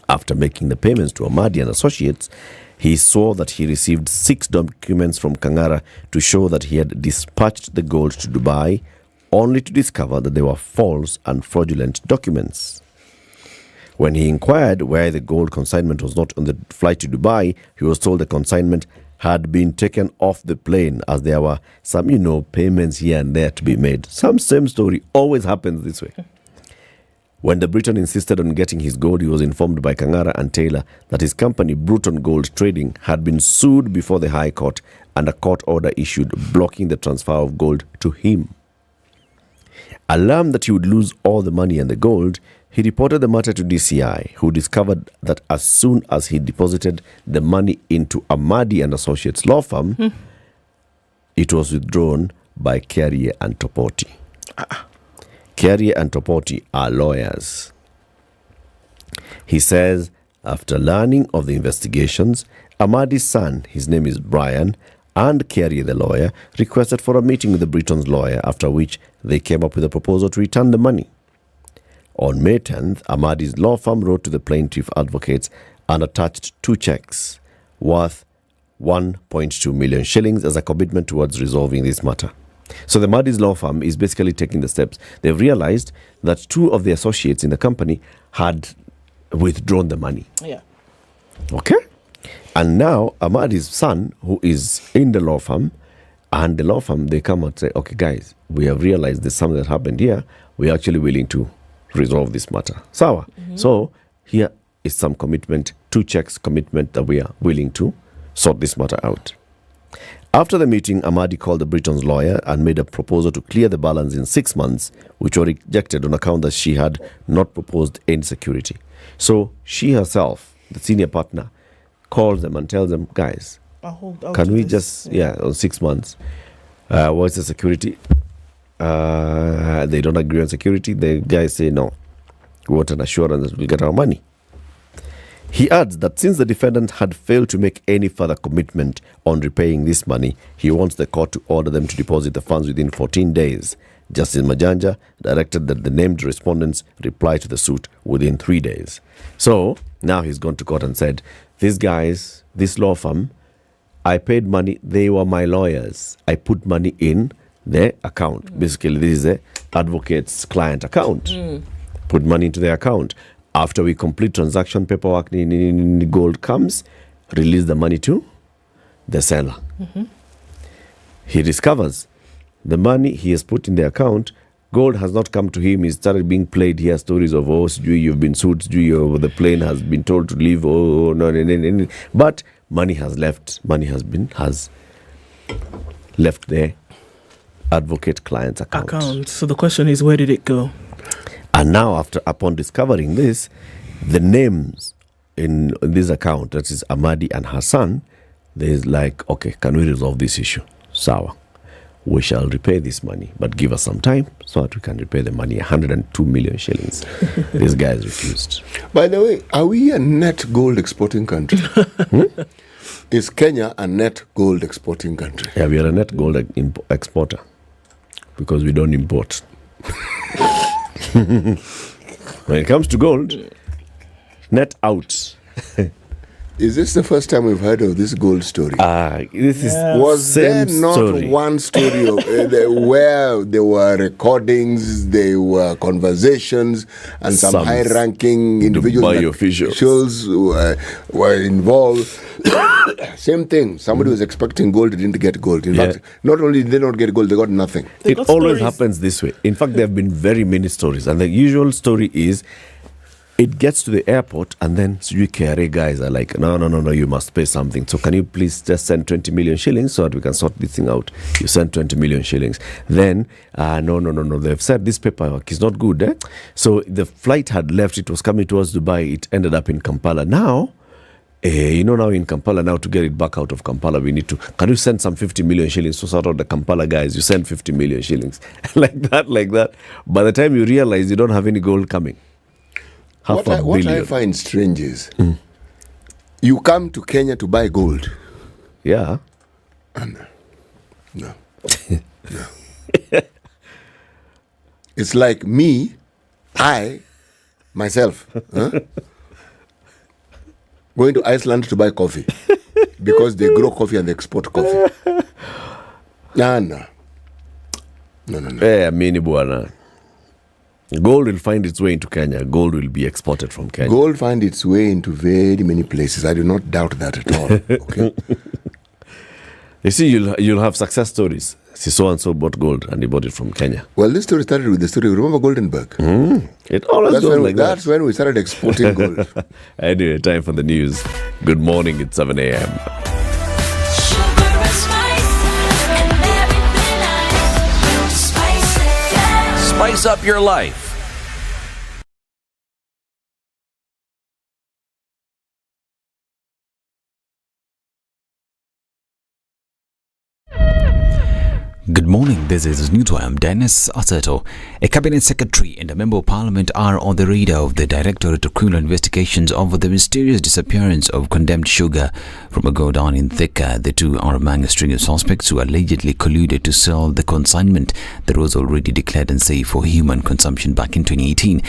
After making the payments to Amadi and Associates, he saw that he received 6 documents from Kangara to show that he had dispatched the gold to Dubai, only to discover that they were false and fraudulent documents. When he inquired why the gold consignment was not on the flight to Dubai, he was told the consignment had been taken off the plane as there were some, payments here and there to be made. Same story always happens this way. When the Briton insisted on getting his gold, he was informed by Kangara and Taylor that his company, Bruton Gold Trading, had been sued before the High Court and a court order issued blocking the transfer of gold to him. Alarmed that he would lose all the money and the gold, he reported the matter to DCI, who discovered that as soon as he deposited the money into Amadi and Associates law firm, it was withdrawn by Carrier and Topoti. Carrier and Topoti are lawyers. He says, after learning of the investigations, Amadi's son, his name is Brian, and Carrier the lawyer, requested for a meeting with the Britons' lawyer, after which they came up with a proposal to return the money. On May 10th, Amadi's law firm wrote to the plaintiff advocates and attached 2 checks worth 1.2 million shillings as a commitment towards resolving this matter. So the Amadi's law firm is basically taking the steps. They've realized that 2 of the associates in the company had withdrawn the money. Yeah. Okay? And now Amadi's son, who is in the law firm, and the law firm, they come and say, okay, guys, we have realized there's something that happened here. We're actually willing to resolve this matter. Sawa. So here is some commitment, 2 checks commitment that we are willing to sort this matter out. After the meeting, Amadi called the Britons' lawyer and made a proposal to clear the balance in 6 months, which were rejected on account that she had not proposed any security. So she herself, the senior partner, calls them and tells them, guys, can we just, on 6 months, what's the security? They don't agree on security. The guys say no. We want an assurance that we'll get our money. He adds that since the defendant had failed to make any further commitment on repaying this money, he wants the court to order them to deposit the funds within 14 days. Justice Majanja directed that the named respondents reply to the suit within 3 days. So now he's gone to court and said, these guys, this law firm, I paid money. They were my lawyers. I put money in their account. Basically, this is the advocate's client account. Put money into their account. After we complete transaction paperwork, gold comes, release the money to the seller. He discovers the money he has put in the account, gold has not come to him. He started being played here stories of, you've been sued, the plane has been told to leave, no. But money has left. Money has left the advocate client's account. So the question is, where did it go? And now, upon discovering this, the names in this account, that is Amadi and her son, there's like, okay, can we resolve this issue? Sawa. We shall repay this money, but give us some time so that we can repay the money, 102 million shillings. These guys refused. By the way, are we a net gold exporting country? Is Kenya a net gold exporting country? Yeah, we are a net gold exporter because we don't import. When it comes to gold, net out. Is this the first time we've heard of this gold story? Was there not one story of, where there were recordings, there were conversations, and some high-ranking individuals officials were involved? Same thing. Somebody was expecting gold, didn't get gold. In fact, not only did they not get gold, they got nothing. It always happens this way. In fact, there have been very many stories, and the usual story is, it gets to the airport and then KRA guys are like, no, you must pay something. So can you please just send 20 million shillings so that we can sort this thing out? You send 20 million shillings. Then, no, they've said this paperwork is not good. So the flight had left, it was coming towards Dubai, it ended up in Kampala. Now, now in Kampala, now to get it back out of Kampala, we need to, can you send some 50 million shillings to sort out the Kampala guys? You send 50 million shillings. like that. By the time you realize you don't have any gold coming. What I find strange is you come to Kenya to buy gold. Yeah. No. It's like myself, going to Iceland to buy coffee because they grow coffee and they export coffee. No. Mini buana. Gold will find its way into Kenya. Gold will be exported from Kenya. Gold find its way into very many places. I do not doubt that at all. Okay. You see, you'll have success stories. See, so-and-so bought gold and he bought it from Kenya. Well, this story started with the story. Remember Goldenberg? It always goes like that. That's when we started exporting gold. Anyway, time for the news. Good morning. It's 7 a.m. Spice up your life. Good morning, this is Newswire. I'm Dennis Aseto. A cabinet secretary and a member of parliament are on the radar of the Directorate of Criminal Investigations over the mysterious disappearance of condemned sugar from a godown in Thika. The two are among a string of suspects who allegedly colluded to sell the consignment that was already declared unsafe for human consumption back in 2018.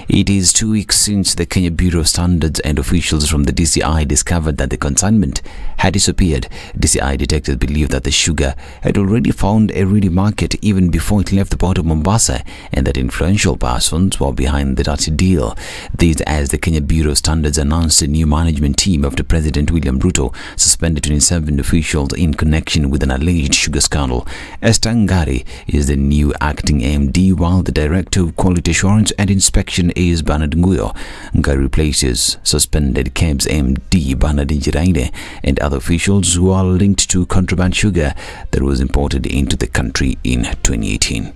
It is 2 weeks since the Kenya Bureau of Standards and officials from the DCI discovered that the consignment had disappeared. DCI detectives believe that the sugar had already found a ready market even before it left the port of Mombasa, and that influential persons were behind the dirty deal. This as the Kenya Bureau of Standards announced a new management team after President William Ruto suspended 27 officials in connection with an alleged sugar scandal. Esther Ngari is the new acting MD, while the Director of Quality Assurance and Inspection is Bernard Nguyo. Ngari replaces suspended KEBS MD Bernard Njiraine and other officials who are linked to contraband sugar that was imported into the country in 2018.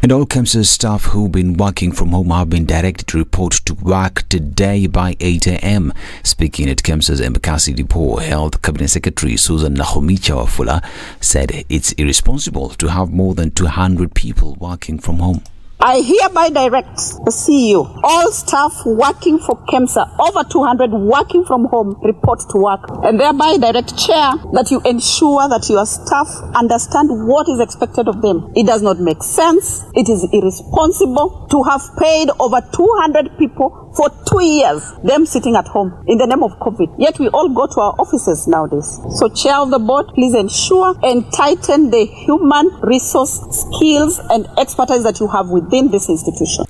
And all KEMSA staff who've been working from home have been directed to report to work today by 8 a.m. Speaking at KEMSA's Embakasi Depot, Health Cabinet Secretary Susan Nahomicha Wafula said it's irresponsible to have more than 200 people working from home. I hereby direct the CEO, all staff working for KEMSA, over 200 working from home, report to work, and thereby direct Chair that you ensure that your staff understand what is expected of them. It does not make sense. It is irresponsible to have paid over 200 people for 2 years, them sitting at home in the name of COVID. Yet we all go to our offices nowadays. So Chair of the Board, please ensure and tighten the human resource skills and expertise that you have within this institution.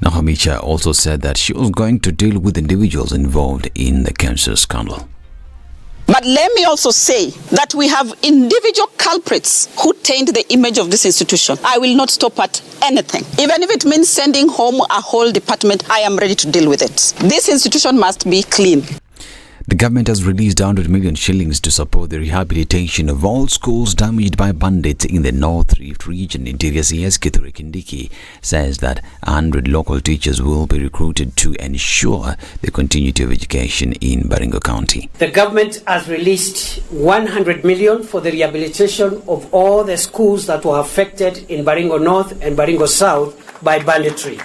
Nahomicha also said that she was going to deal with individuals involved in the cancer scandal. But let me also say that we have individual culprits who taint the image of this institution. I will not stop at anything. Even if it means sending home a whole department, I am ready to deal with it. This institution must be clean. The government has released 100 million shillings to support the rehabilitation of all schools damaged by bandits in the North Rift region. Interior CS Kithure Kindiki says that 100 local teachers will be recruited to ensure the continuity of education in Baringo County. The government has released 100 million for the rehabilitation of all the schools that were affected in Baringo North and Baringo South by banditry.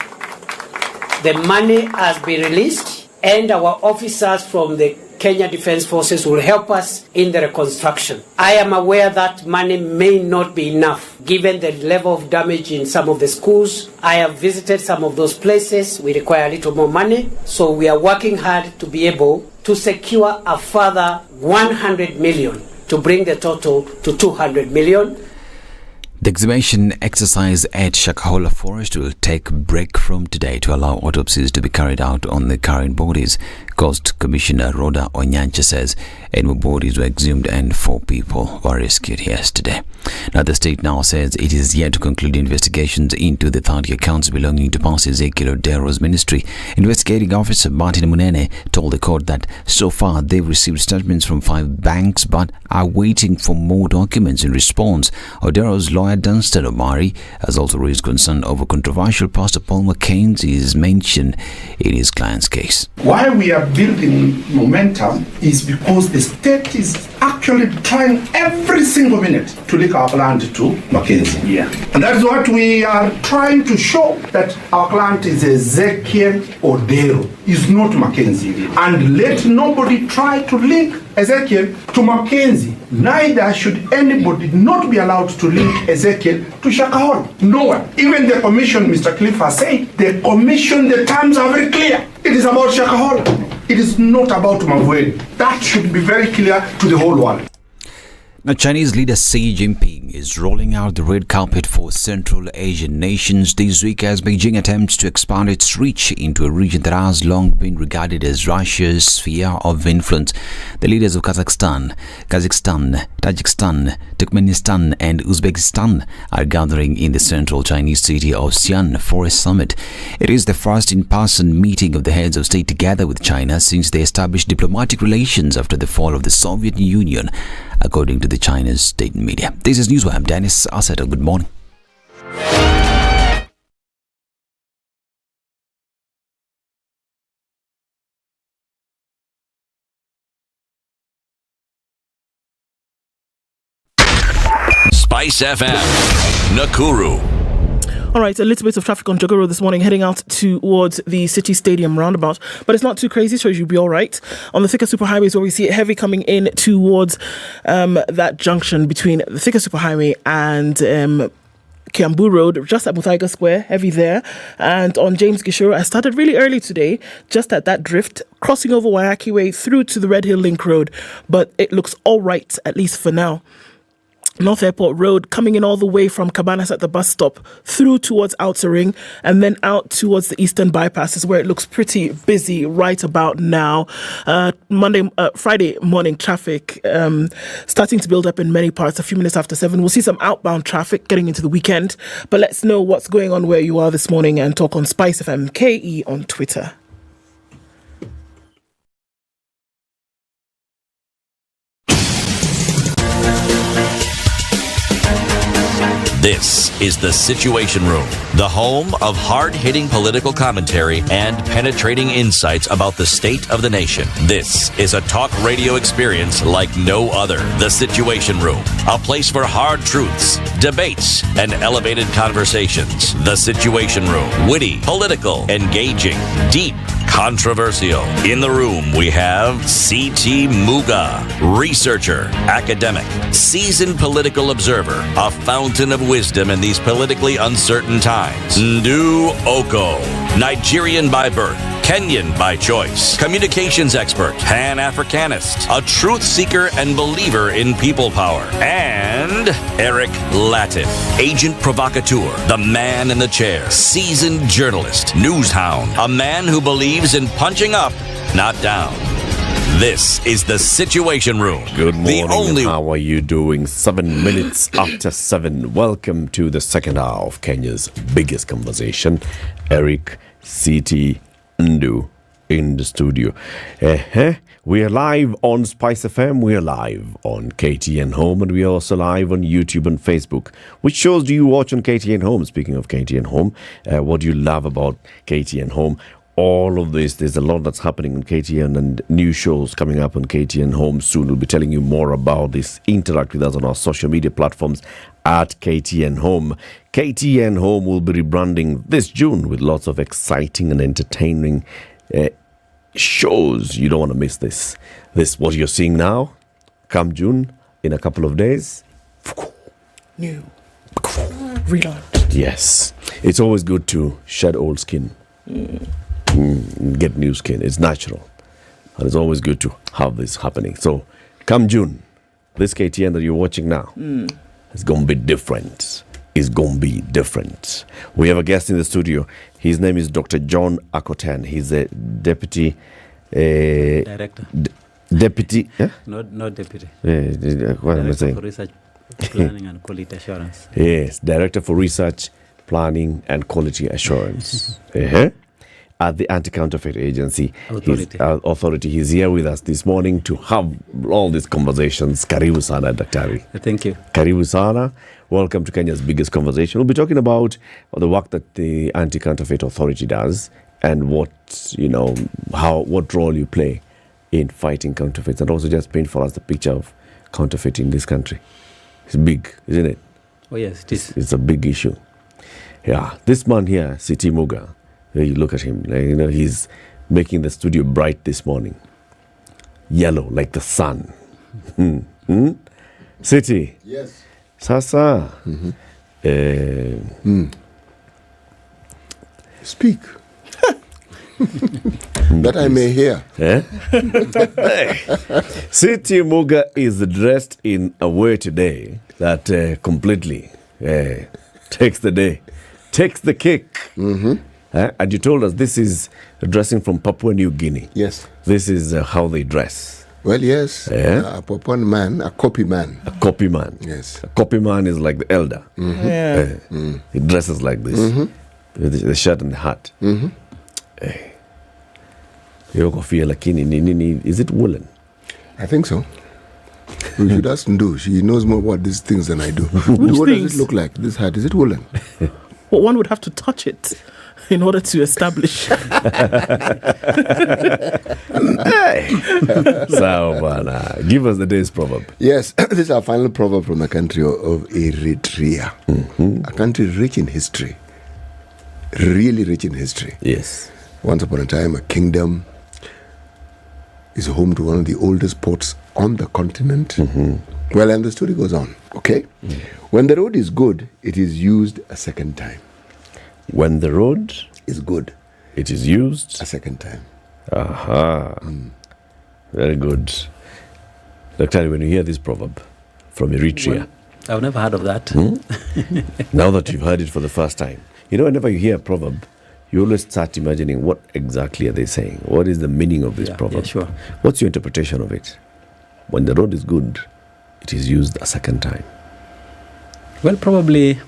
The money has been released, and our officers from the Kenya Defence Forces will help us in the reconstruction. I am aware that money may not be enough given the level of damage in some of the schools. I have visited some of those places. We require a little more money, so we are working hard to be able to secure a further 100 million to bring the total to 200 million. The exhumation exercise at Shakahola Forest will take a break from today to allow autopsies to be carried out on the current bodies. Coast Commissioner Rhoda Onyancha says 8 more bodies were exhumed and 4 people were rescued yesterday. Now, the state now says it is yet to conclude investigations into the 30 accounts belonging to Pastor Ezekiel Odero's ministry. Investigating officer Martin Munene told the court that so far they've received statements from 5 banks but are waiting for more documents in response. Odero's lawyer Dunstan Omari has also raised concern over controversial Pastor Paul Mackenzie's mention in his client's case. Why we are building momentum is because the state is actually trying every single minute to link our client to Mackenzie. Yeah. And that's what we are trying to show, that our client is Ezekiel Odero, is not Mackenzie. And let nobody try to link Ezekiel to Mackenzie. Neither should anybody not be allowed to link Ezekiel to Shakahola. No one. Even the commission, Mr. Cliff has said, the commission, the terms are very clear. It is about Shakahola. It is not about Mavueni. That should be very clear to the whole world. Now, Chinese leader Xi Jinping is rolling out the red carpet for Central Asian nations this week as Beijing attempts to expand its reach into a region that has long been regarded as Russia's sphere of influence. The leaders of Kazakhstan, Tajikistan, Turkmenistan and Uzbekistan are gathering in the central Chinese city of Xi'an for a summit. It is the first in-person meeting of the heads of state together with China since they established diplomatic relations after the fall of the Soviet Union, according to the China's state media. This is Newswire. I'm Dennis Assetto. Good morning. Spice FM, Nakuru. All right, a little bit of traffic on Jogger Road this morning, heading out towards the City Stadium roundabout, but it's not too crazy, so you'll be all right. On the thicker superhighways, where we see it heavy coming in towards that junction between the thicker superhighway and Kiambu Road, just at Muthaiga Square, heavy there. And on James Gishuru, I started really early today, just at that drift, crossing over Waiaki Way through to the Red Hill Link Road, but it looks all right, at least for now. North Airport Road, coming in all the way from Cabanas at the bus stop through towards Outer Ring and then out towards the Eastern Bypass is where it looks pretty busy right about now. Friday morning traffic starting to build up in many parts a few minutes after 7. We'll see some outbound traffic getting into the weekend, but let's know what's going on where you are this morning and talk on Spice FM KE on Twitter. This is The Situation Room, the home of hard-hitting political commentary and penetrating insights about the state of the nation. This is a talk radio experience like no other. The Situation Room, a place for hard truths, debates, and elevated conversations. The Situation Room, witty, political, engaging, deep, controversial. In the room, we have C.T. Muga, researcher, academic, seasoned political observer, a fountain of wisdom in these politically uncertain times. Ndu Oko, Nigerian by birth, Kenyan by choice, communications expert, Pan-Africanist, a truth seeker and believer in people power, and Eric Latif, agent provocateur, the man in the chair, seasoned journalist, news hound, a man who believes in punching up, not down. This is The Situation Room. Good morning. How are you doing? 7 minutes after 7. Welcome to the second hour of Kenya's biggest conversation. Eric, CT, Ndu in the studio. We are live on Spice FM. We are live on KTN Home. And we are also live on YouTube and Facebook. Which shows do you watch on KTN Home? Speaking of KTN Home, what do you love about KTN Home? All of this, there's a lot that's happening on KTN and new shows coming up on KTN Home soon. We'll be telling you more about this. Interact with us on our social media platforms at KTN Home. KTN Home will be rebranding this June with lots of exciting and entertaining shows. You don't want to miss this. This, what you're seeing now, come June, in a couple of days. New. Relaunch. Yes. It's always good to shed old skin. Get new skin. It's natural, and it's always good to have this happening. So come June, this KTN that you're watching now is going to be different. It's going to be different. We have a guest in the studio. His name is Dr. John Akoten. He's a deputy director. Deputy? Yeah? Not deputy. What am I saying? For research, planning and quality assurance. Yes, director for research, planning and quality assurance. At the Anti-Counterfeit Agency Authority. He's here with us this morning to have all these conversations. Karibu sana, Daktari. Thank you. Karibu sana. Welcome to Kenya's biggest conversation. We'll be talking about the work that the Anti-Counterfeit Authority does and what role you play in fighting counterfeits, and also just paint for us the picture of counterfeit in this country. It's big, isn't it? Oh yes, it is. It's a big issue. Yeah, this man here, CT Muga, you look at him, he's making the studio bright this morning. Yellow, like the sun. City. Yes. Sasa. Speak. That I may hear. City Muga is dressed in a way today. that completely takes the day, takes the cake. And you told us this is dressing from Papua New Guinea. Yes. This is how they dress. Well, yes. A Papuan man, a copy man. A copy man. Yes. A copy man is like the elder. He dresses like this. With the shirt and the hat. Hiyo kofia lakini nini, is it woolen? I think so. We should ask Ndu. She knows more about these things than I do. What does it look like? This hat, is it woolen? Well, one would have to touch it in order to establish. So, give us the day's proverb. Yes, this is our final proverb from the country of Eritrea. A country rich in history. Really rich in history. Yes. Once upon a time, a kingdom is home to one of the oldest ports on the continent. Well, and the story goes on, okay? When the road is good, it is used a second time. When the road is good, it is used a second time. Very good. Dr. When you hear this proverb from Eritrea, Well, I've never heard of that. Now that you've heard it for the first time, you know, whenever you hear a proverb, you always start imagining what exactly are they saying? What is the meaning of this proverb? Yeah, sure. What's your interpretation of it? When the road is good, it is used a second time. Well, probably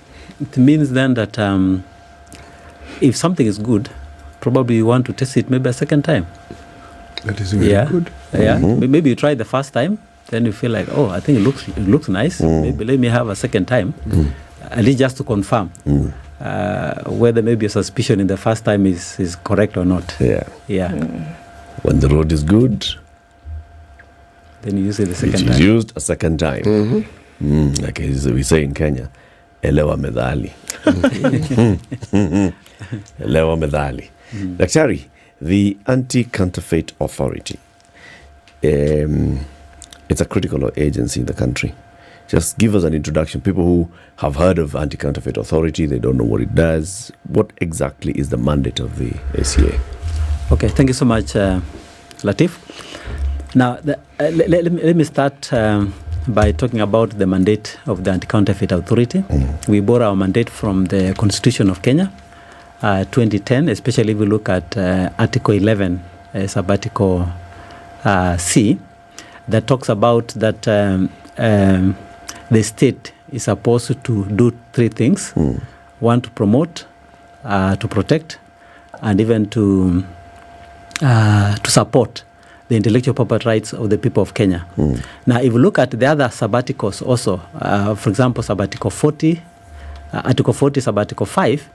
it means then that if something is good, probably you want to test it maybe a second time. That is very good. Yeah. Maybe you try the first time, then you feel like, oh, I think it looks nice. Maybe let me have a second time, at least just to confirm whether maybe your suspicion in the first time is correct or not. Yeah. When the road is good, then you use it the second time. It is used a second time. Like we say in Kenya, elewa medali. Elewa medali. Daktari, the Anti-Counterfeit Authority, it's a critical agency in the country. Just give us an introduction. People who have heard of Anti-Counterfeit Authority, they don't know what it does. What exactly is the mandate of the ACA? Okay, thank you so much, Latif. Now, let me start by talking about the mandate of the Anti-Counterfeit Authority. We borrow our mandate from the Constitution of Kenya, 2010, especially if we look at Article 11, Sabbatical C, that talks about that the state is supposed to do three things. One, to promote, to protect, and even to support the intellectual property rights of the people of Kenya. Now, if you look at the other sabbaticals also, for example, Sabbatical 40, Article 40, Sabbatical 5,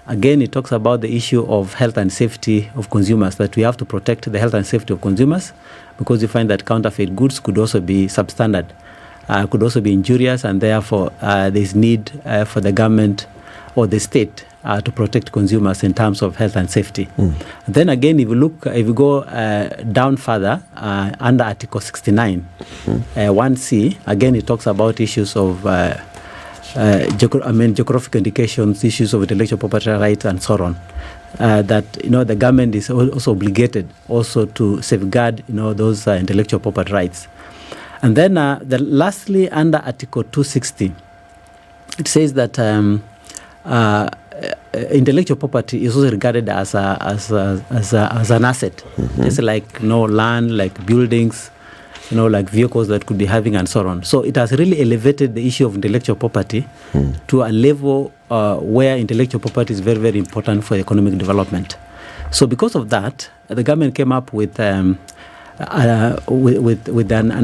again, it talks about the issue of health and safety of consumers, that we have to protect the health and safety of consumers, because you find that counterfeit goods could also be substandard, could also be injurious, and therefore there's need for the government or the state to protect consumers in terms of health and safety. Then again, if you go down further, under Article 69, 1C, again, it talks about issues of geographical indications, issues of intellectual property rights, and so on. That the government is also obligated also to safeguard those intellectual property rights. And then lastly, under Article 260, it says that intellectual property is also regarded as an asset, just like land, like buildings, like vehicles that could be having, and so on. So it has really elevated the issue of intellectual property to a level where intellectual property is very, very important for economic development. So because of that, the government came up with an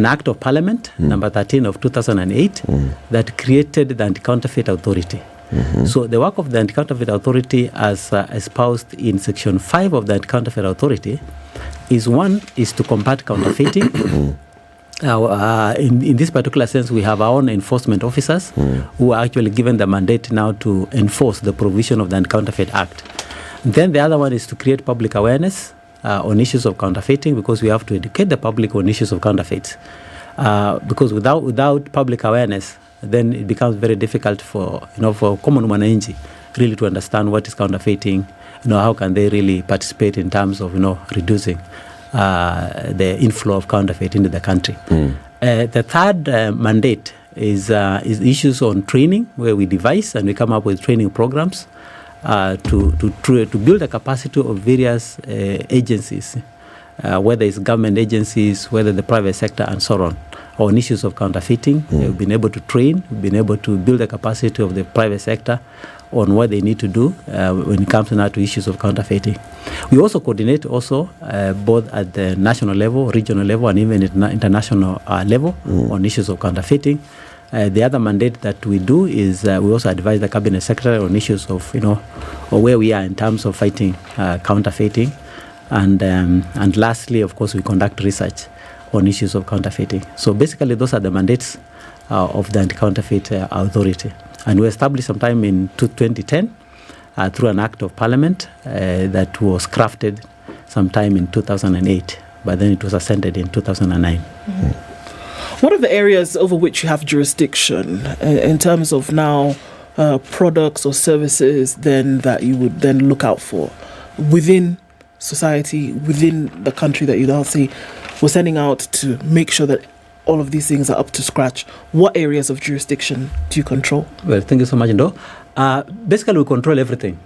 Act of Parliament, number 13 of 2008, that created the Anti-Counterfeit Authority. So the work of the Anti-Counterfeit Authority, as espoused in Section 5 of the Anti-Counterfeit Authority, is to combat counterfeiting. In this particular sense, we have our own enforcement officers who are actually given the mandate now to enforce the provision of the Anti-Counterfeit Act. Then the other one is to create public awareness on issues of counterfeiting, because we have to educate the public on issues of counterfeits. Because without public awareness, then it becomes very difficult for common mwananchi really to understand what is counterfeiting. How can they really participate in terms of reducing the inflow of counterfeit into the country. The third mandate is issues on training, where we devise and we come up with training programs to build the capacity of various agencies, whether it's government agencies, whether the private sector, and so on issues of counterfeiting. We've been able to train, we've been able to build the capacity of the private sector on what they need to do when it comes now to issues of counterfeiting. We also coordinate both at the national level, regional level, and even international level on issues of counterfeiting. The other mandate that we do is we also advise the cabinet secretary on issues of where we are in terms of fighting counterfeiting, and lastly, of course, we conduct research on issues of counterfeiting. So basically, those are the mandates of the Anti-Counterfeit Authority. And we established sometime in 2010 through an act of parliament that was crafted sometime in 2008, but then it was ascended in 2009. What are the areas over which you have jurisdiction in terms of now products or services then that you would then look out for within society, within the country that you now see we're sending out to make sure that all of these things are up to scratch? What areas of jurisdiction do you control? Well, thank you so much, Ndo. Basically, we control everything.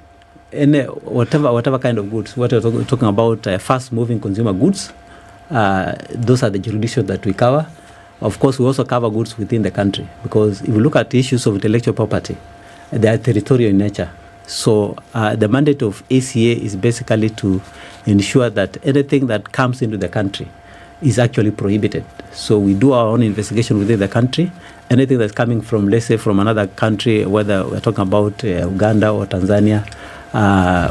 And whatever kind of goods. What we're talking about, fast-moving consumer goods, those are the jurisdictions that we cover. Of course, we also cover goods within the country, because if you look at issues of intellectual property, they are territorial in nature. So the mandate of ACA is basically to ensure that anything that comes into the country is actually prohibited. So we do our own investigation within the country. Anything that's coming from, let's say, from another country, whether we're talking about Uganda or Tanzania,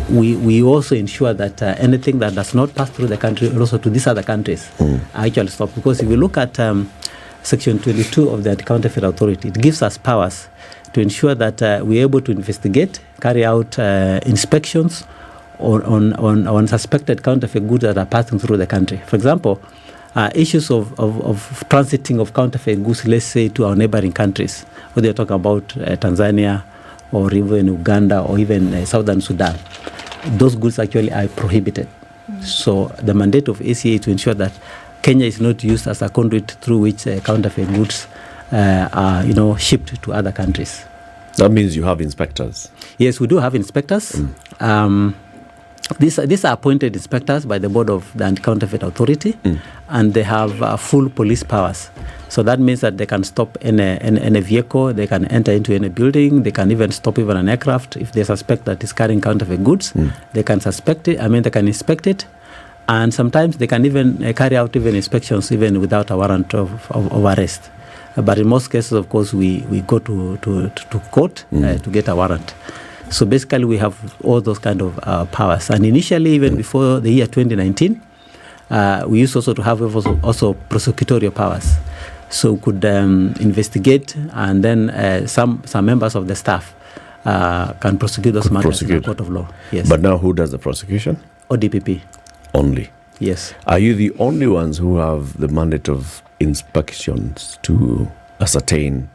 we also ensure that anything that does not pass through the country, also to these other countries, actually stop. Because if you look at Section 22 of the Counterfeit Authority, it gives us powers to ensure that we're able to investigate, carry out inspections on suspected counterfeit goods that are passing through the country. For example, issues of transiting of counterfeit goods, let's say, to our neighboring countries, whether you're talking about Tanzania or even Uganda or even Southern Sudan, those goods actually are prohibited. So the mandate of ACA is to ensure that Kenya is not used as a conduit through which counterfeit goods are shipped to other countries. That means you have inspectors? Yes, we do have inspectors. These are appointed inspectors by the board of the Anti-Counterfeit Authority, and they have full police powers. So that means that they can stop any vehicle, they can enter into any building, they can even stop even an aircraft if they suspect that it's carrying counterfeit goods. They can they can inspect it, and sometimes they can even carry out even inspections even without a warrant of arrest. But in most cases, of course, we go to court to get a warrant. So basically, we have all those kind of powers. And initially, even before the year 2019, we used also to have also prosecutorial powers. So we could investigate, and then some members of the staff can prosecute those matters in the court of law. Yes. But now who does the prosecution? ODPP. Only? Yes. Are you the only ones who have the mandate of inspections to ascertain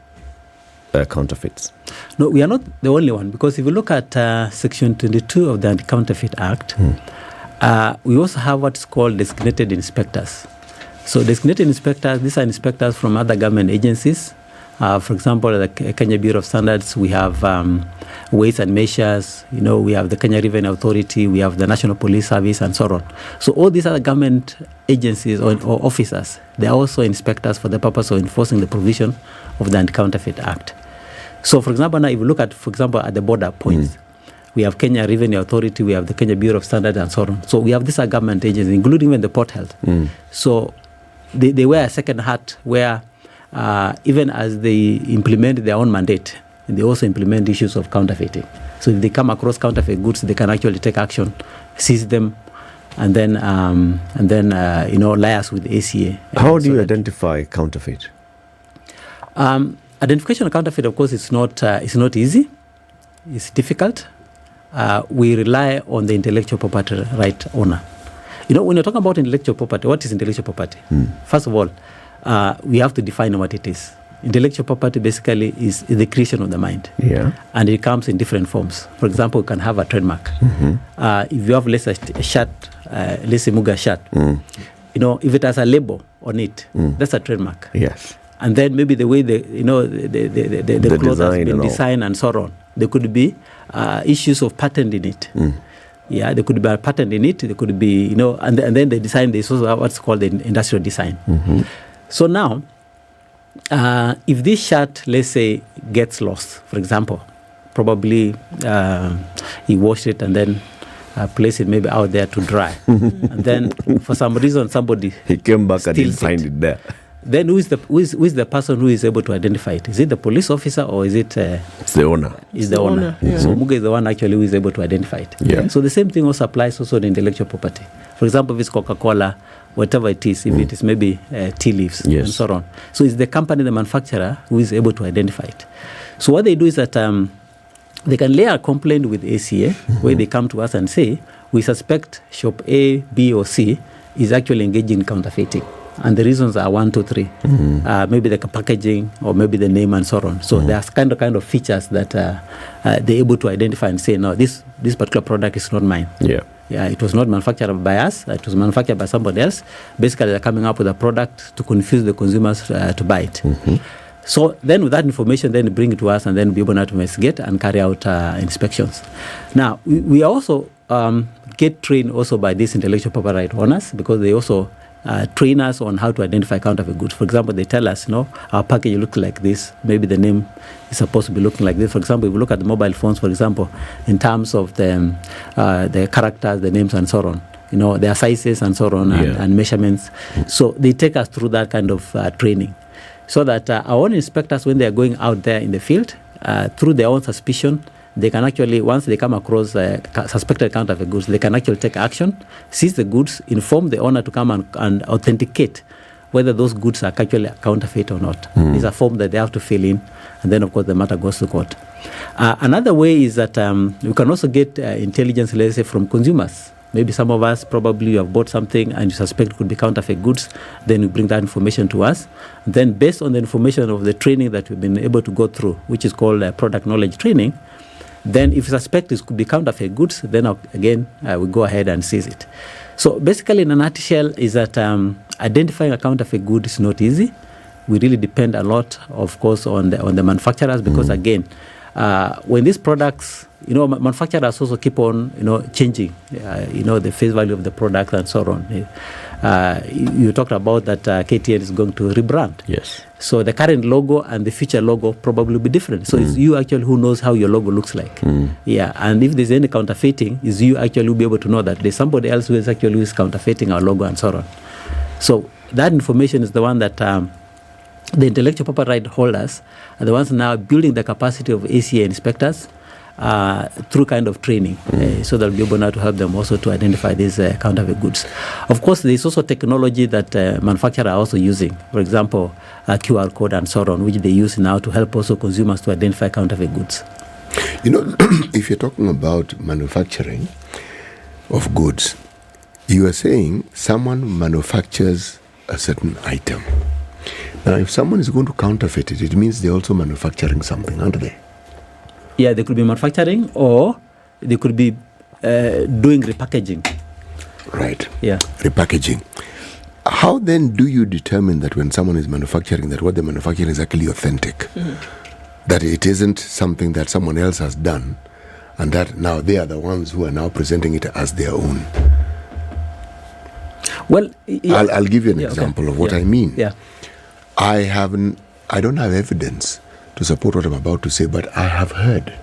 counterfeits? No, we are not the only one, because if you look at Section 22 of the Anti-Counterfeit Act, we also have what's called designated inspectors. So designated inspectors, these are inspectors from other government agencies. For example, the Kenya Bureau of Standards, we have Weights and Measures, we have the Kenya Revenue Authority, we have the National Police Service, and so on. So all these other government agencies or officers, they are also inspectors for the purpose of enforcing the provision of the Anti-Counterfeit Act. So, for example, now if you look at, at the border points, we have Kenya Revenue Authority, we have the Kenya Bureau of Standards, and so on. So we have these are government agencies, including even the Port Health. So they wear a second hat where even as they implement their own mandate, they also implement issues of counterfeiting. So if they come across counterfeit goods, they can actually take action, seize them, and then liaise with ACA. How do you identify counterfeit? Identification of counterfeit, of course, it's not easy. It's difficult. We rely on the intellectual property right owner. When you're talking about intellectual property, what is intellectual property? First of all, we have to define what it is. Intellectual property basically is the creation of the mind. Yeah. And it comes in different forms. For example, you can have a trademark. If you have, let's say, a shirt, let's say Muga shirt, if it has a label on it, that's a trademark. Yes. and then maybe the way the cloth has been designed and so on. There could be issues of patent in it. Yeah, there could be a patent in it. There could be, and then the design, there's also what's called the industrial design. So now, if this shirt, let's say, gets lost, for example, probably he washed it and then placed it maybe out there to dry. And then for some reason, somebody he came back and didn't find it there. Then who is the person who is able to identify it? Is it the police officer or is it? It's the owner. It's the owner. Yeah. So Muga is the one actually who is able to identify it. Yeah. So the same thing also applies also to intellectual property. For example, if it's Coca-Cola, whatever it is, if it is maybe tea leaves and so on. So it's the company, the manufacturer, who is able to identify it. So what they do is that they can lay a complaint with ACA, where they come to us and say, we suspect shop A, B, or C is actually engaging in counterfeiting. And the reasons are 1, 2, 3. Maybe the packaging or maybe the name and so on. So there's kind of features that they're able to identify and say, no, this particular product is not mine. Yeah, it was not manufactured by us. It was manufactured by somebody else. Basically, they're coming up with a product to confuse the consumers to buy it. So then with that information, then bring it to us and then be able to investigate and carry out inspections. Now, we also get trained also by these intellectual property right owners because they also train us on how to identify counterfeit goods. For example, they tell us, our package looks like this. Maybe the name is supposed to be looking like this. For example, if we look at the mobile phones, for example, in terms of the characters, the names, and so on, their sizes and so on, and measurements. So they take us through that kind of training, so that our own inspectors, when they are going out there in the field, through their own suspicion, they can actually, once they come across suspected counterfeit goods, they can actually take action, seize the goods, inform the owner to come and authenticate whether those goods are actually counterfeit or not. It's a form that they have to fill in, and then, of course, the matter goes to court. Another way is that we can also get intelligence, let's say, from consumers. Maybe some of us probably have bought something and you suspect it could be counterfeit goods. Then you bring that information to us. Then based on the information of the training that we've been able to go through, which is called product knowledge training, then if you suspect it could be counterfeit goods, then again, we go ahead and seize it. So basically, in a nutshell, is that identifying a counterfeit good is not easy. We really depend a lot, of course, on the manufacturers because, again, when these products, manufacturers also keep on, changing, the face value of the product and so on. You talked about that KTN is going to rebrand. Yes. So the current logo and the future logo probably will be different. So it's you actually who knows how your logo looks like. Yeah, and if there's any counterfeiting, is you actually will be able to know that there's somebody else who is counterfeiting our logo and so on. So that information is the one that the intellectual property right holders are the ones now building the capacity of ACA inspectors through kind of training, so they'll be able now to help them also to identify these counterfeit goods. Of course, there's also technology that manufacturers are also using. For example, QR code and so on, which they use now to help also consumers to identify counterfeit goods. If you're talking about manufacturing of goods, you are saying someone manufactures a certain item. Now, if someone is going to counterfeit it, it means they're also manufacturing something, aren't they? Yeah, they could be manufacturing or they could be doing repackaging. Right. Yeah. Repackaging. How then do you determine that when someone is manufacturing, that what they're manufacturing is actually authentic? That it isn't something that someone else has done, and that now they are the ones who are now presenting it as their own? Well, I'll give you an example of what I mean. Yeah. I don't have evidence to support what I'm about to say, but I have heard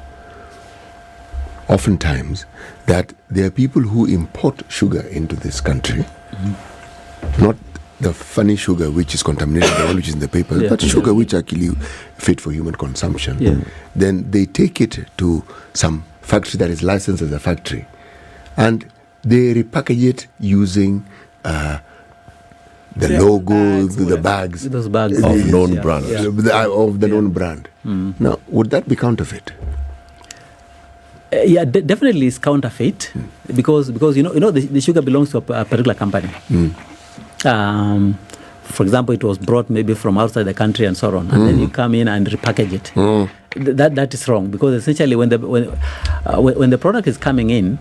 oftentimes that there are people who import sugar into this country, not the funny sugar which is contaminated, the one which is in the paper, but sugar which actually fit for human consumption. Then they take it to some factory that is licensed as a factory, and they repackage it using the logo, the bags, those bags of known brand, of the known brand. Now, would that be counterfeit? Definitely it's counterfeit because the sugar belongs to a particular company. For example, it was brought maybe from outside the country and so on, and then you come in and repackage it. That is wrong because essentially when the product is coming in,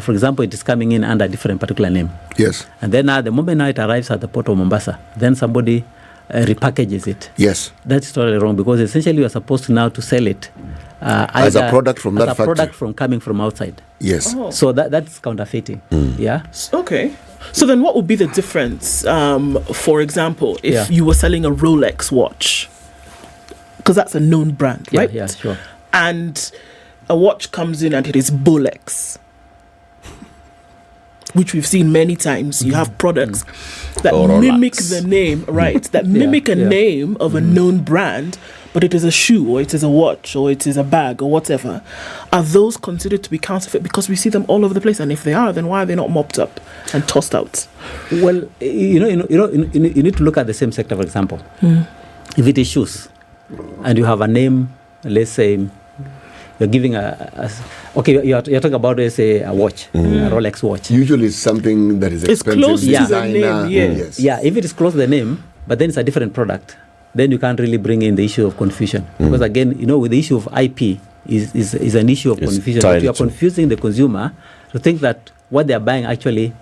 for example, it is coming in under a different particular name. Yes. And then the moment now it arrives at the port of Mombasa, then somebody repackages it. Yes. That's totally wrong, because essentially you are supposed to now to sell it as a product from that factory. As a product from coming from outside. Yes. Oh. So that's counterfeiting. Yeah. Okay. So then what would be the difference, for example, if you were selling a Rolex watch? Because that's a known brand, right? Yeah, sure. And a watch comes in and it is Bolex, which we've seen many times. You have products that mimic the name, right? That mimic a name of a known brand, but it is a shoe, or it is a watch, or it is a bag, or whatever. Are those considered to be counterfeit? Because we see them all over the place, and if they are, then why are they not mopped up and tossed out? Well, you need to look at the same sector, for example. If it is shoes, and you have a name, let's say, you're giving you're talking about, let's say, a watch, a Rolex watch. Usually it's something that is expensive. It's close to the name, yes. Yeah, if it is close to the name, but then it's a different product, then you can't really bring in the issue of confusion. Because again, with the issue of IP is an issue of confusion. But you are confusing the consumer to think that what they are buying actually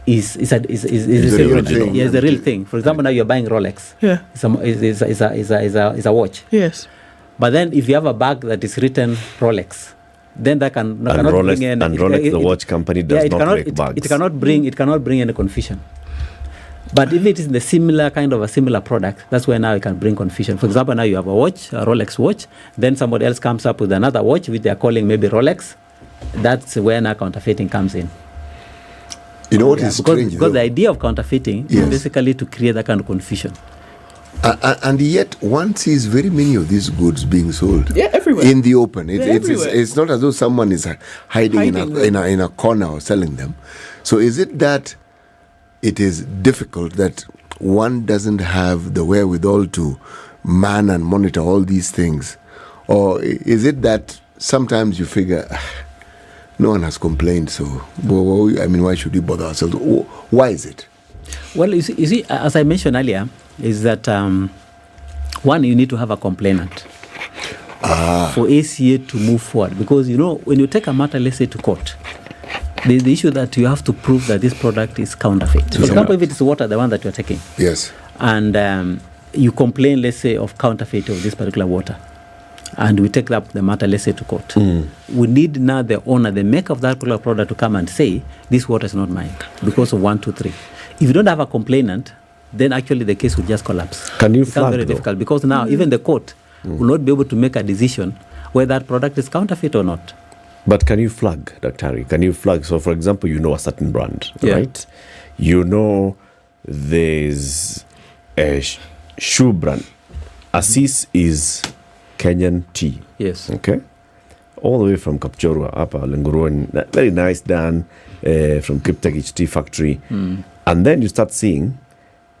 is the real thing. For example, now you're buying Rolex. Yeah. It's a watch. Yes. But then if you have a bag that is written Rolex, then that cannot Rolex, bring in... And Rolex, the watch company, does not make bags. It cannot bring any confusion. But if it is the similar product, that's where now it can bring confusion. For example, now you have a watch, a Rolex watch, then somebody else comes up with another watch which they are calling maybe Rolex. That's where now counterfeiting comes in. You know what is strange? Because the idea of counterfeiting is basically to create that kind of confusion. And yet, one sees very many of these goods being sold. Yeah, everywhere. In the open. Everywhere. It's not as though someone is hiding in a corner or selling them. So is it that it is difficult that one doesn't have the wherewithal to man and monitor all these things? Or is it that sometimes you figure, no one has complained, so why should we bother ourselves? Why is it? Well, you see, as I mentioned earlier, is that one, you need to have a complainant for ACA to move forward. Because, when you take a matter, let's say, to court, there's the issue that you have to prove that this product is counterfeit. For example, if it is water, the one that you're taking. Yes. And you complain, let's say, of counterfeit of this particular water. And we take up the matter, let's say, to court. We need now the owner, the maker of that particular product, to come and say, this water is not mine because of 1, 2, 3. If you don't have a complainant, then actually the case will just collapse. Can you It's flag, very difficult, because now even the court will not be able to make a decision whether that product is counterfeit or not. But can you flag, Dr. Harry? Can you flag? So, for example, a certain brand, right? There's a shoe brand. Assis is Kenyan tea. Yes. Okay. All the way from Kapchorwa, Upper Lenguruan, very nice done from Kiptegich Tea Factory. And then you start seeing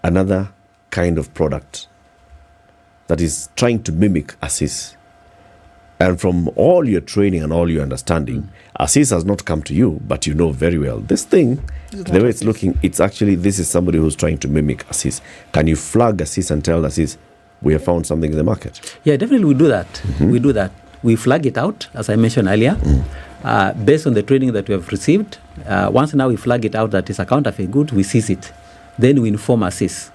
another kind of product that is trying to mimic Assis. And from all your training and all your understanding, Assis has not come to you, but you know very well this thing, the way it's looking, it's actually, this is somebody who's trying to mimic Assis. Can you flag Assis and tell Assis, we have found something in the market? Yeah, definitely we do that. We do that. We flag it out, as I mentioned earlier, based on the training that we have received. Once now we flag it out that it's a counterfeit good, we seize it. Then we inform Assis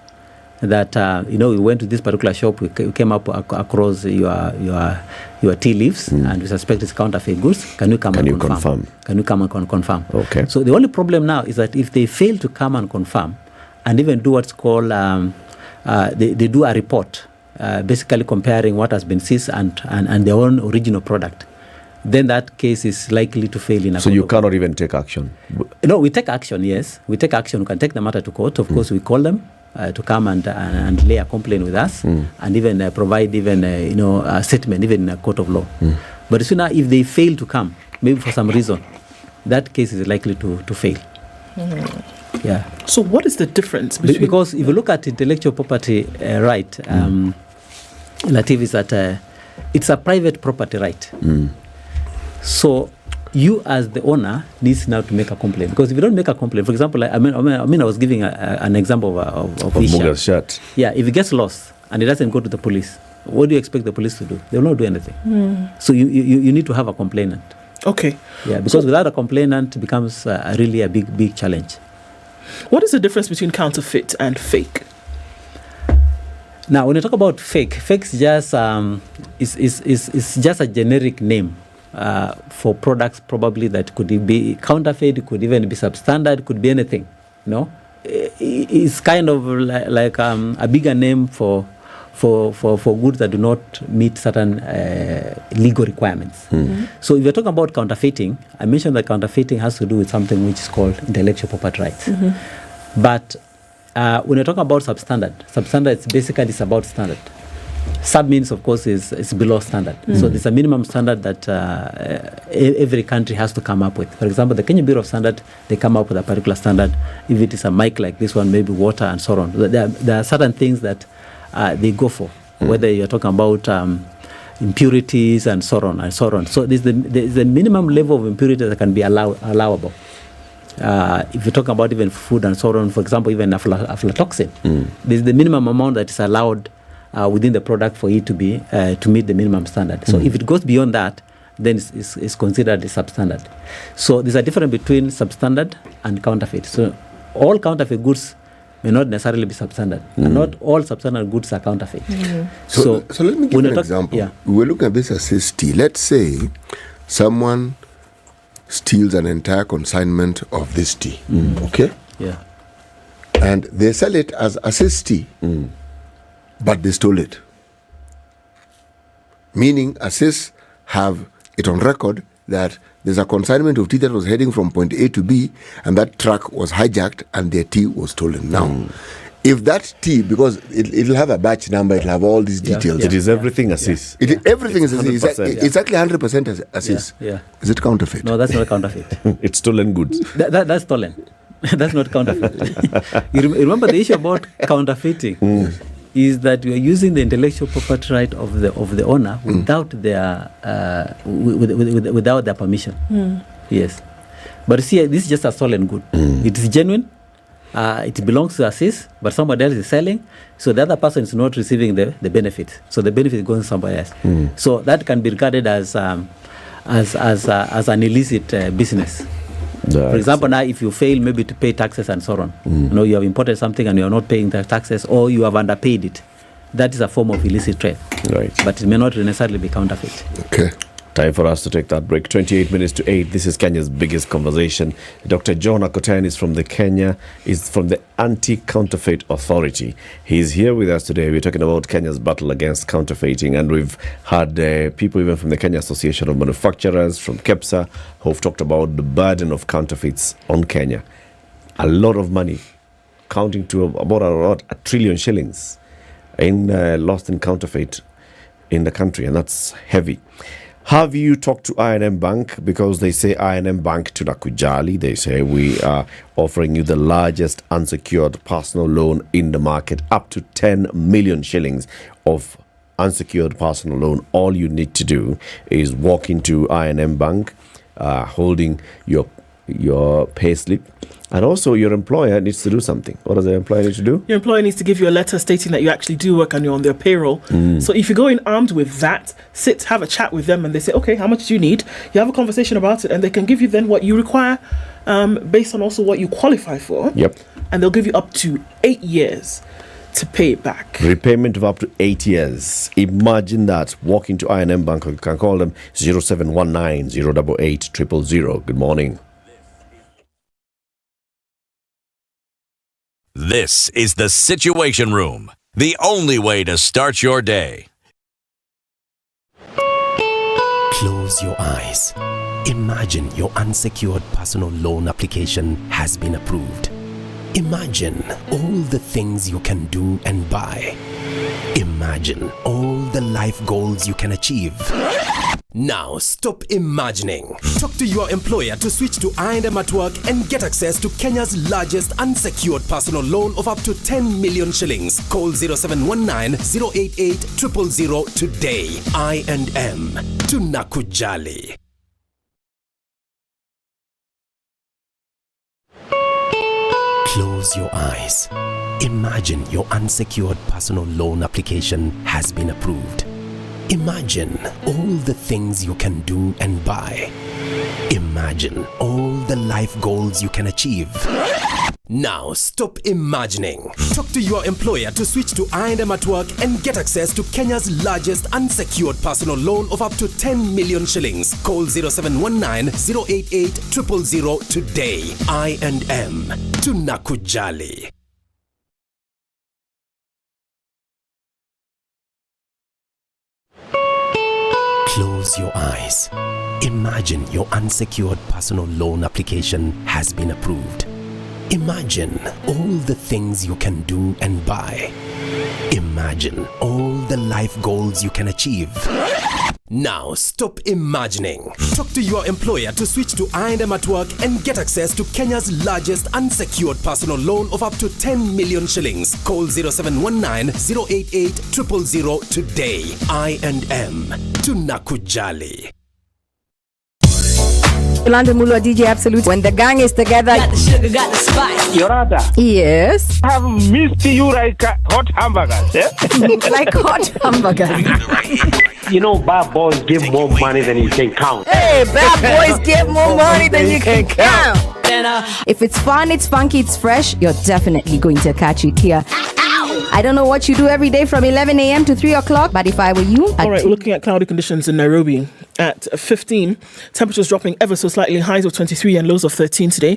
that we went to this particular shop, we came up across your tea leaves, and we suspect it's counterfeit goods. Can you come and confirm? Can you come and confirm? Okay. So the only problem now is that if they fail to come and confirm, and even do what's called they do a report, basically comparing what has been seized and their own original product, then that case is likely to fail in a So you cannot even take action? No, we take action, yes. We take action. We can take the matter to court. Of course, we call them to come and lay a complaint with us, and even provide a statement, even in a court of law. But sooner, if they fail to come, maybe for some reason, that case is likely to fail. Yeah. So what is the difference between... Because if you look at intellectual property right, Latif, is that it's a private property right. So you as the owner needs now to make a complaint. Because if you don't make a complaint, for example, I was giving an example of Muga's shirt. Yeah, if it gets lost and it doesn't go to the police, what do you expect the police to do? They will not do anything. So you need to have a complainant. Okay. Yeah, because without a complainant, it becomes really a big, challenge. Big challenge. What is the difference between counterfeit and fake? Now, when you talk about fake is just is just a generic name for products probably that could be counterfeit, could even be substandard, could be anything. It's kind of like a bigger name for goods that do not meet certain legal requirements. So if you're talking about counterfeiting, I mentioned that counterfeiting has to do with something which is called intellectual property rights. But when you're talking about substandard it's basically it's about standard. Sub means, of course, is below standard. So there's a minimum standard that every country has to come up with. For example, the Kenya Bureau of Standard, they come up with a particular standard. If it is a mic like this one, maybe water and so on. There are certain things that they go for, whether you're talking about impurities and so on and so on. So there's the minimum level of impurity that can be allowable. If you're talking about even food and so on, for example, even aflatoxin, there's the minimum amount that is allowed within the product for it to be to meet the minimum standard. So if it goes beyond that, then it's considered a substandard. So there's a difference between substandard and counterfeit. So all counterfeit goods may not necessarily be substandard, and not all substandard goods are counterfeit. So let me give you an example. We're looking at this as T. Let's say someone steals an entire consignment of this tea, okay? Yeah. And they sell it as assist tea, but they stole it. Meaning assist have it on record that there's a consignment of tea that was heading from point A to B, and that truck was hijacked and their tea was stolen. Now, if that tea, because it'll have a batch number, it'll have all these details. It is everything assist. Everything is assist. It's actually 100% assist. Is it counterfeit? No, that's not counterfeit. It's stolen goods. That's stolen. That's not counterfeit. You remember the issue about counterfeiting is that we are using the intellectual property right of the owner without their without their permission. Yes, but see, this is just a stolen good. It is genuine. It belongs to assist, but somebody else is selling, so the other person is not receiving the benefit. So the benefit goes to somebody else. So that can be regarded as an illicit business. For example, now if you fail maybe to pay taxes and so on, you have imported something and you are not paying the taxes, or you have underpaid it, that is a form of illicit trade. Right. But it may not necessarily be counterfeit. Okay. Time for us to take that break. 28 minutes to 8. This is Kenya's biggest conversation. Dr. John Akoten is from the Anti-Counterfeit Authority. He's here with us today. We're talking about Kenya's battle against counterfeiting, and we've had people even from the Kenya Association of Manufacturers, from KEPSA, who've talked about the burden of counterfeits on Kenya. A lot of money, counting to about a trillion shillings lost in counterfeit in the country, and that's heavy. Have you talked to I&M Bank? Because they say I&M Bank to Nakujali. They say we are offering you the largest unsecured personal loan in the market, up to 10 million shillings of unsecured personal loan. All you need to do is walk into I&M Bank, holding your payslip. And also, your employer needs to do something. What does the employer need to do? Your employer needs to give you a letter stating that you actually do work and you're on their payroll. So if you go in armed with that, have a chat with them, and they say, okay, how much do you need? You have a conversation about it, and they can give you then what you require based on also what you qualify for. Yep. And they'll give you up to 8 years to pay it back. Repayment of up to 8 years. Imagine that. Walk into I&M Bank, or you can call them 0719 088 000. Good morning. This is the Situation Room, the only way to start your day. Close your eyes. Imagine your unsecured personal loan application has been approved. Imagine all the things you can do and buy. Imagine all the life goals you can achieve. Now stop imagining. Talk to your employer to switch to I&M at Work and get access to Kenya's largest unsecured personal loan of up to 10 million shillings. Call 0719 088 000 today. I&M to Nakujali. Close your eyes. Imagine your unsecured personal loan application has been approved. Imagine all the things you can do and buy. Imagine all the life goals you can achieve. Now stop imagining. Talk to your employer to switch to I&M at Work and get access to Kenya's largest unsecured personal loan of up to 10 million shillings. Call 0719 088 000 today. I&M. Tunakujali. Close your eyes. Imagine your unsecured personal loan application has been approved. Imagine all the things you can do and buy. Imagine all the life goals you can achieve. Now stop imagining. Talk to your employer to switch to I&M at Work and get access to Kenya's largest unsecured personal loan of up to 10 million shillings. Call 0719 088 000 today. I&M. Tunakujali. London Mulwa DJ Absolute. When the gang is together, got the sugar, got the spice. Yorada. Yes. I have missed you like hot hamburgers. Eh? Like hot hamburgers. You know, bad boys give more money than you can count. Hey, bad boys give more money than you can count. If it's fun, it's funky, it's fresh, you're definitely going to catch it here. I don't know what you do every day from 11 a.m. to 3 o'clock, but if I were you... All right, we're looking at cloudy conditions in Nairobi at 15. Temperatures dropping ever so slightly, highs of 23 and lows of 13 today.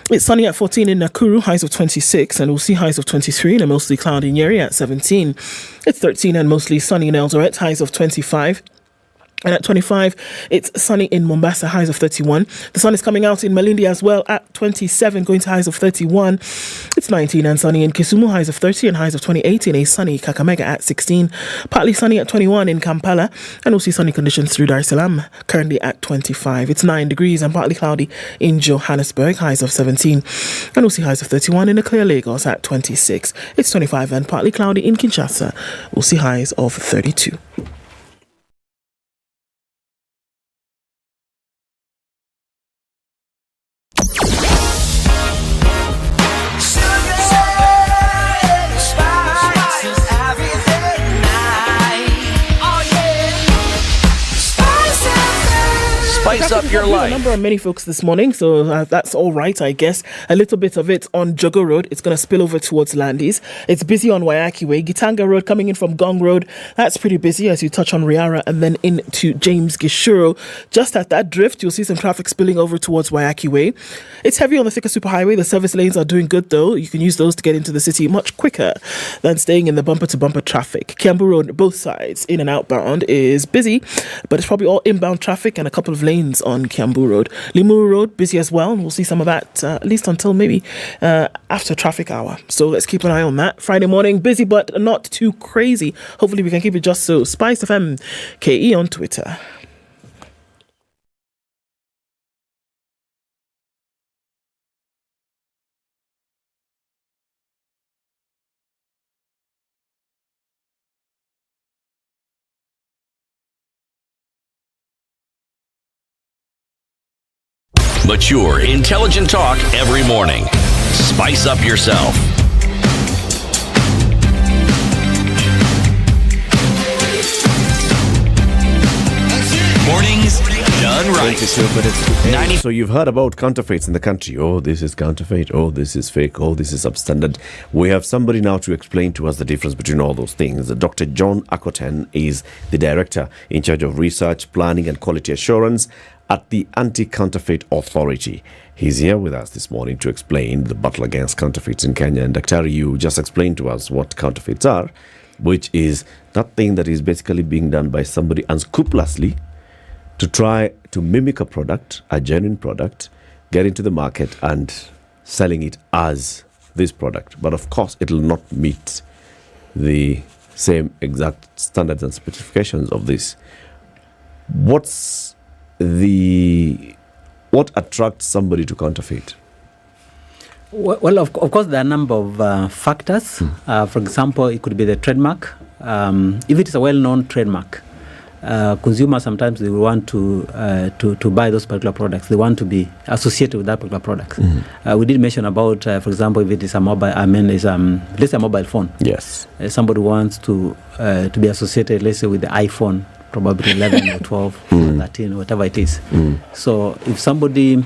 It's sunny at 14 in Nakuru, highs of 26, and we'll see highs of 23 in a mostly cloudy Nyeri at 17. It's 13 and mostly sunny in Eldoret, highs of 25. And at 25, it's sunny in Mombasa, highs of 31. The sun is coming out in Malindi as well at 27, going to highs of 31. It's 19 and sunny in Kisumu, highs of 30 and highs of 28 in a sunny Kakamega at 16. Partly sunny at 21 in Kampala, and we'll see sunny conditions through Dar es Salaam, currently at 25. It's 9 degrees and partly cloudy in Johannesburg, highs of 17. And we'll see highs of 31 in a clear Lagos at 26. It's 25 and partly cloudy in Kinshasa. We'll see highs of 32. Spice up your life. A number of many folks this morning, so that's all right, I guess. A little bit of it on Jogo Road. It's going to spill over towards Landis. It's busy on Wayaki Way. Gitanga Road coming in from Gong Road. That's pretty busy as you touch on Riara and then into James Gishuro. Just at that drift, you'll see some traffic spilling over towards Wayaki Way. It's heavy on the Thika Superhighway. The service lanes are doing good though. You can use those to get into the city much quicker than staying in the bumper-to-bumper traffic. Kiambu Road, both sides, in and outbound, is busy, but it's probably all inbound traffic and a couple of lanes on Kiambu Road. Limuru Road, busy as well, and we'll see some of that at least until maybe after traffic hour. So let's keep an eye on that. Friday morning, busy but not too crazy. Hopefully we can keep it just so. Spice FM KE on Twitter. Mature, intelligent talk every morning. Spice up yourself. Mornings done right. So you've heard about counterfeits in the country. Oh, this is counterfeit. Oh, this is fake. Oh, this is substandard. We have somebody now to explain to us the difference between all those things. Dr. John Akoten is the director in charge of research, planning and quality assurance at the Anti-Counterfeit Authority. He's here with us this morning to explain the battle against counterfeits in Kenya. And Dr. you just explained to us what counterfeits are, which is that thing that is basically being done by somebody unscrupulously to try to mimic a product, a genuine product, get into the market and selling it as this product. But of course, it will not meet the same exact standards and specifications of this. What attracts somebody to counterfeit? Well, of course, there are a number of factors. For example, it could be the trademark. If it is a well-known trademark, consumers sometimes they want to buy those particular products. They want to be associated with that particular product. We did mention about, for example, if it is a mobile, let's say a mobile phone. Yes. Somebody wants to be associated, let's say, with the iPhone, probably 11 or 12 or 13 or whatever it is. So if somebody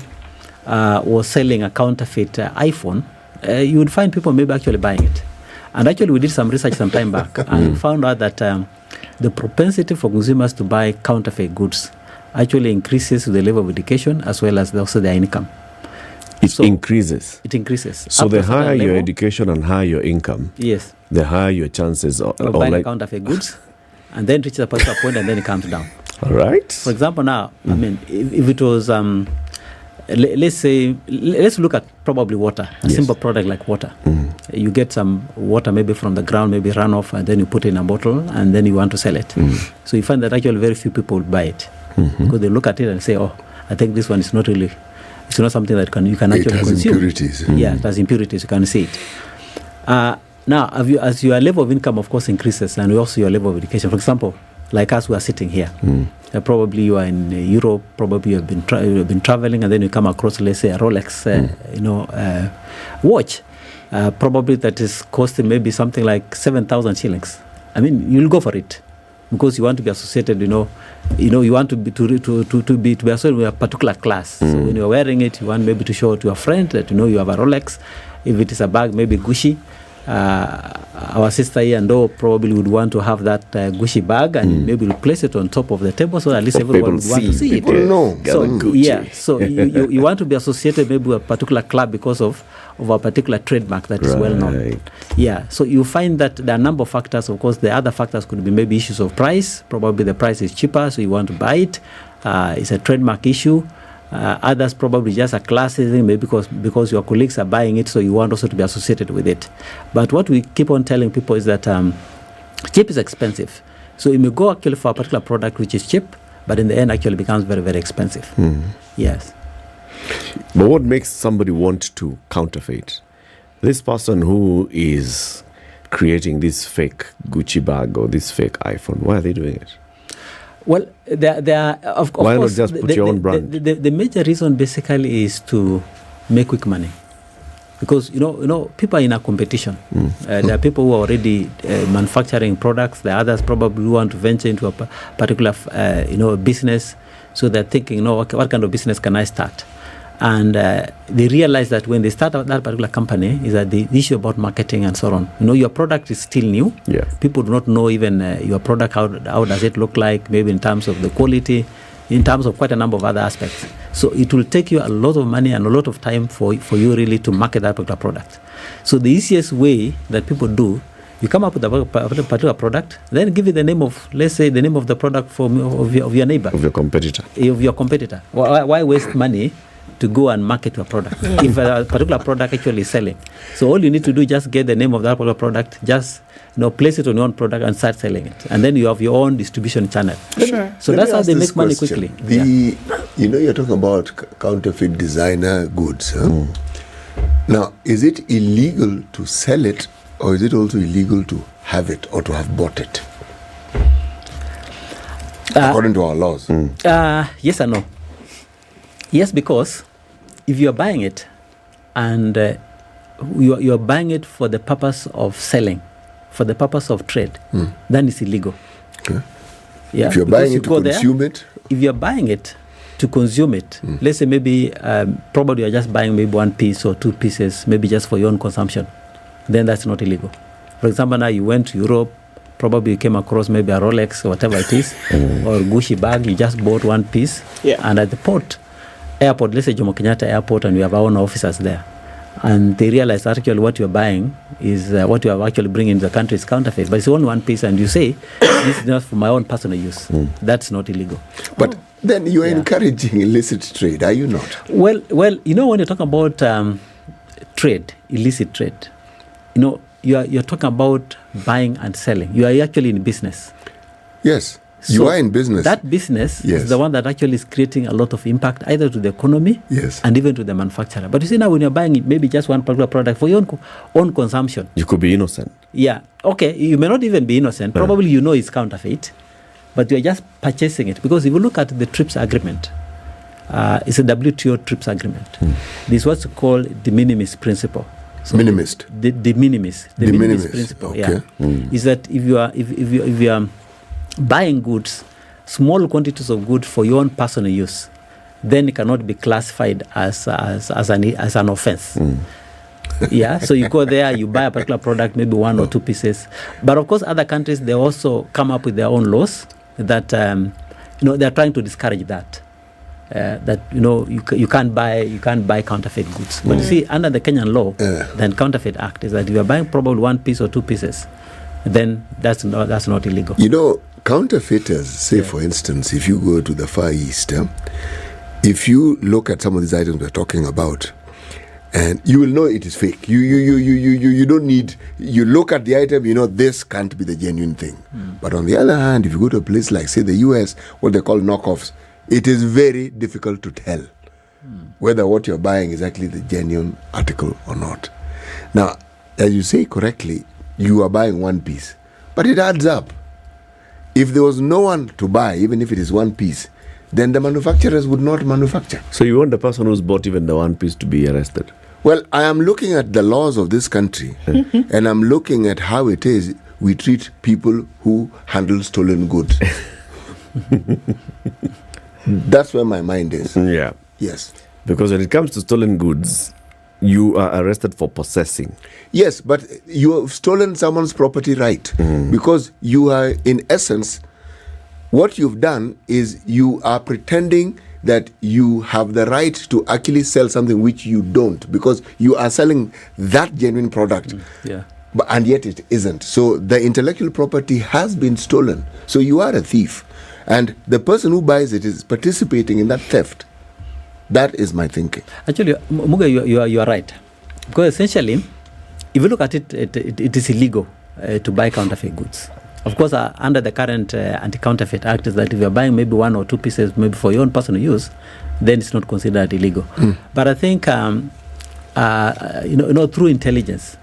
was selling a counterfeit iPhone, you would find people maybe actually buying it. And actually, we did some research some time back and found out that the propensity for consumers to buy counterfeit goods actually increases with the level of education as well as also their income. It increases. It increases. So Up the to a certain higher your level, education and higher your income, yes, the higher your chances of buying counterfeit goods, and then reaches a particular point and then it comes down. All right. For example, now, I mean, if it was, let's look at probably water, a simple product like water. You get some water maybe from the ground, maybe runoff, and then you put it in a bottle, and then you want to sell it. So you find that actually very few people would buy it because they look at it and say, "Oh, I think this one is not really, it's not something that you can actually consume." Impurities. Yeah, it has impurities. You can see it. Now, as your level of income, of course, increases, and also your level of education. For example, like us, we are sitting here. Probably you are in Europe. Probably you have been traveling, and then you come across, let's say, a Rolex, watch. Probably that is costing maybe something like 7,000 shillings. I mean, you'll go for it because you want to be associated. You want to be associated with a particular class. So when you're wearing it, you want maybe to show to your friend that you have a Rolex. If it is a bag, maybe Gucci. Our sister here and probably would want to have that Gucci bag and maybe place it on top of the table so at least everyone would want to see it. So you want to be associated maybe with a particular club because of a particular trademark that is well known. Yeah, so you find that there are a number of factors. Of course, the other factors could be maybe issues of price. Probably the price is cheaper, so you want to buy it. It's a trademark issue. Others probably just a classism, maybe because your colleagues are buying it, so you want also to be associated with it. But what we keep on telling people is that cheap is expensive. So you may go actually for a particular product which is cheap, but in the end actually becomes very, very expensive. Yes. But what makes somebody want to counterfeit? This person who is creating this fake Gucci bag or this fake iPhone, why are they doing it? Well, there are, of why course, not just put your own brand? The major reason basically is to make quick money, because people are in a competition. There are people who are already manufacturing products. There are others probably who want to venture into a particular business. So they're thinking, what kind of business can I start? And they realize that when they start out that particular company is that the issue about marketing and so on. Your product is still new. Yeah. People do not know even your product, how does it look like, maybe in terms of the quality, in terms of quite a number of other aspects. So it will take you a lot of money and a lot of time for you really to market that particular product. So the easiest way that people do, you come up with a particular product, then give it the name of, let's say, the name of the product of your neighbor. Of your competitor. Why waste money to go and market your product if a particular product actually is selling? So all you need to do is just get the name of that particular product, just place it on your own product and start selling it, and then you have your own distribution channel. Sure. So that's how they make money quickly. You're talking about counterfeit designer goods. Huh? Now, is it illegal to sell it, or is it also illegal to have it or to have bought it? According to our laws. Yes and no. Yes, because if you are buying it and you are buying it for the purpose of selling, for the purpose of trade, then it's illegal. Okay. Yeah, if you're buying it to consume it? If you're buying it to consume it, let's say maybe probably you're just buying maybe one piece or two pieces, maybe just for your own consumption, then that's not illegal. For example, now you went to Europe, probably you came across maybe a Rolex or whatever it is, or a Gucci bag, you just bought one piece, and at the airport, let's say Jomo Kenyatta Airport, and we have our own officers there, and they realize that actually what you're buying is what you are actually bringing into the country is counterfeit, but it's only one piece, and you say this is not for my own personal use. That's not illegal. But then you are encouraging illicit trade, are you not? Well, when you talk about trade, illicit trade, you're talking about buying and selling. You are actually in business. Yes. You are in business. That business is the one that actually is creating a lot of impact either to the economy and even to the manufacturer. But you see now when you're buying maybe just one particular product for your own consumption. You could be innocent. Yeah. Okay. You may not even be innocent. Probably it's counterfeit. But you're just purchasing it. Because if you look at the TRIPS agreement, it's a WTO TRIPS agreement. This is what's called de minimis principle. So de minimis principle. Okay. Is that if you are buying goods, small quantities of goods for your own personal use, then it cannot be classified as an offense. Yeah, so you go there, you buy a particular product, maybe 1 or 2 pieces. But of course, other countries, they also come up with their own laws that, they're trying to discourage that. That you can't buy counterfeit goods. But you see, under the Kenyan law, the Counterfeit Act is that if you're buying probably 1 piece or 2 pieces, then that's not illegal. Counterfeiters, say for instance, if you go to the Far East, if you look at some of these items we're talking about, and you will know it is fake. You don't need, you look at the item, this can't be the genuine thing. But on the other hand, if you go to a place like, say, the US, what they call knockoffs, it is very difficult to tell whether what you're buying is actually the genuine article or not. Now, as you say correctly, you are buying 1 piece, but it adds up. If there was no one to buy, even if it is 1 piece, then the manufacturers would not manufacture. So you want the person who's bought even the 1 piece to be arrested? Well, I am looking at the laws of this country, and I'm looking at how it is we treat people who handle stolen goods. That's where my mind is. Yeah. Yes. Because when it comes to stolen goods, you are arrested for possessing. Yes, but you have stolen someone's property right. Because you are, in essence, what you've done is you are pretending that you have the right to actually sell something which you don't, because you are selling that genuine product. And yet it isn't. So the intellectual property has been stolen. So you are a thief. And the person who buys it is participating in that theft. That is my thinking. Actually, Muga, you are right. Because essentially, if you look at it, it is illegal to buy counterfeit goods. Of course, under the current Anti-Counterfeit Act, is that if you're buying maybe 1 or 2 pieces, maybe for your own personal use, then it's not considered illegal. But I think, through intelligence,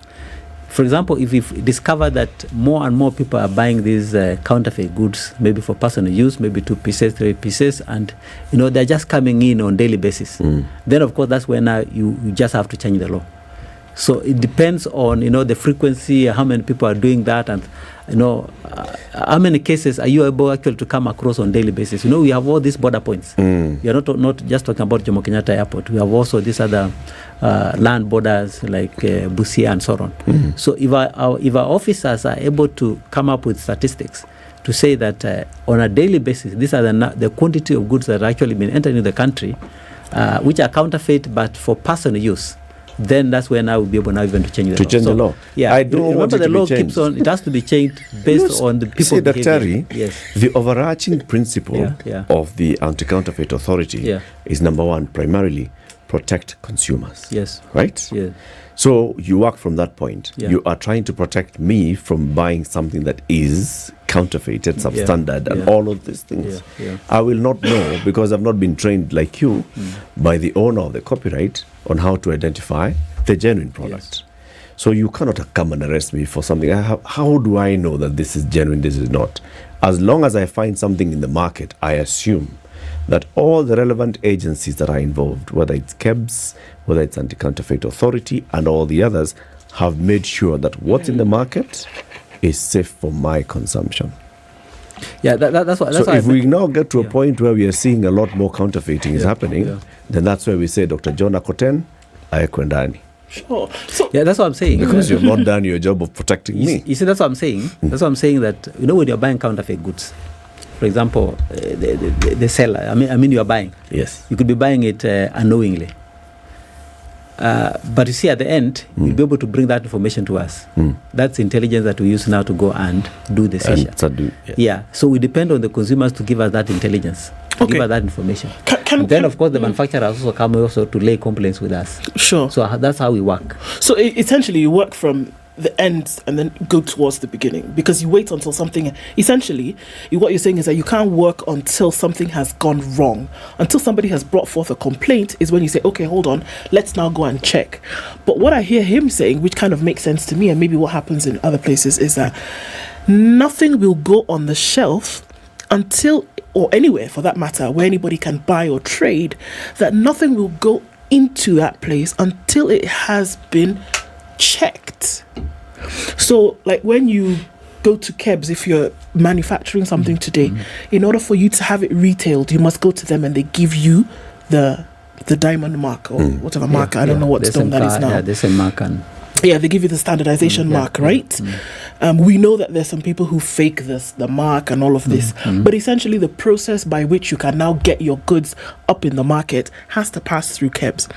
for example, if we've discovered that more and more people are buying these counterfeit goods, maybe for personal use, maybe 2 pieces, 3 pieces, and they're just coming in on daily basis, then of course that's when you just have to change the law. So it depends on the frequency, how many people are doing that, and how many cases are you able actually to come across on daily basis. We have all these border points. You're not just talking about Jomo Kenyatta Airport. We have also these other land borders like Busia and so on. So if our officers are able to come up with statistics to say that on a daily basis, these are the quantity of goods that are actually been entered into the country, which are counterfeit but for personal use, then that's when I will be able now even to change the law. The law. Yeah, I don't want it the to law be changed. keeps on. It has to be changed based on the people. Daktari, yes. The overarching principle of the Anti-Counterfeit Authority is number 1, primarily protect consumers. Yes. Right? Yeah. So you work from that point. You are trying to protect me from buying something that is counterfeited, substandard, and all of these things. I will not know, because I've not been trained like you by the owner of the copyright on how to identify the genuine product. So you cannot come and arrest me for something. How do I know that this is genuine, this is not? As long as I find something in the market, I assume that all the relevant agencies that are involved, whether it's KEBS, whether it's Anti-Counterfeit Authority, and all the others, have made sure that what's in the market is safe for my consumption. Yeah, that's what. So if we now get to a point where we are seeing a lot more counterfeiting is happening, then that's where we say, Dr. John Akoten, aekwendani. Sure. So, that's what I'm saying. Because you've not done your job of protecting me. You see, that's what I'm saying. That's what I'm saying, that when you're buying counterfeit goods, for example, the seller, I mean, you are buying. Yes. You could be buying it unknowingly. But you see, at the end, you'll be able to bring that information to us. That's intelligence that we use now to go and do the seizure. So we depend on the consumers to give us that intelligence, to give us that information. Then, of course, the manufacturers also come also to lay complaints with us. Sure. So that's how we work. So essentially, you work from the end and then go towards the beginning, because you wait until something, essentially what you're saying is that you can't work until something has gone wrong. Until somebody has brought forth a complaint is when you say, okay, hold on, let's now go and check. But what I hear him saying, which kind of makes sense to me, and maybe what happens in other places, is that nothing will go on the shelf until, or anywhere for that matter, where anybody can buy or trade, that nothing will go into that place until it has been checked. So like when you go to KEBS, if you're manufacturing something today, in order for you to have it retailed, you must go to them and they give you the the diamond mark or whatever mark. I don't know what stone that is now. Yeah, the same mark. Yeah, they give you the standardization mark, right? We know that there's some people who fake the mark and all of this, but essentially the process by which you can now get your goods up in the market has to pass through KEBS.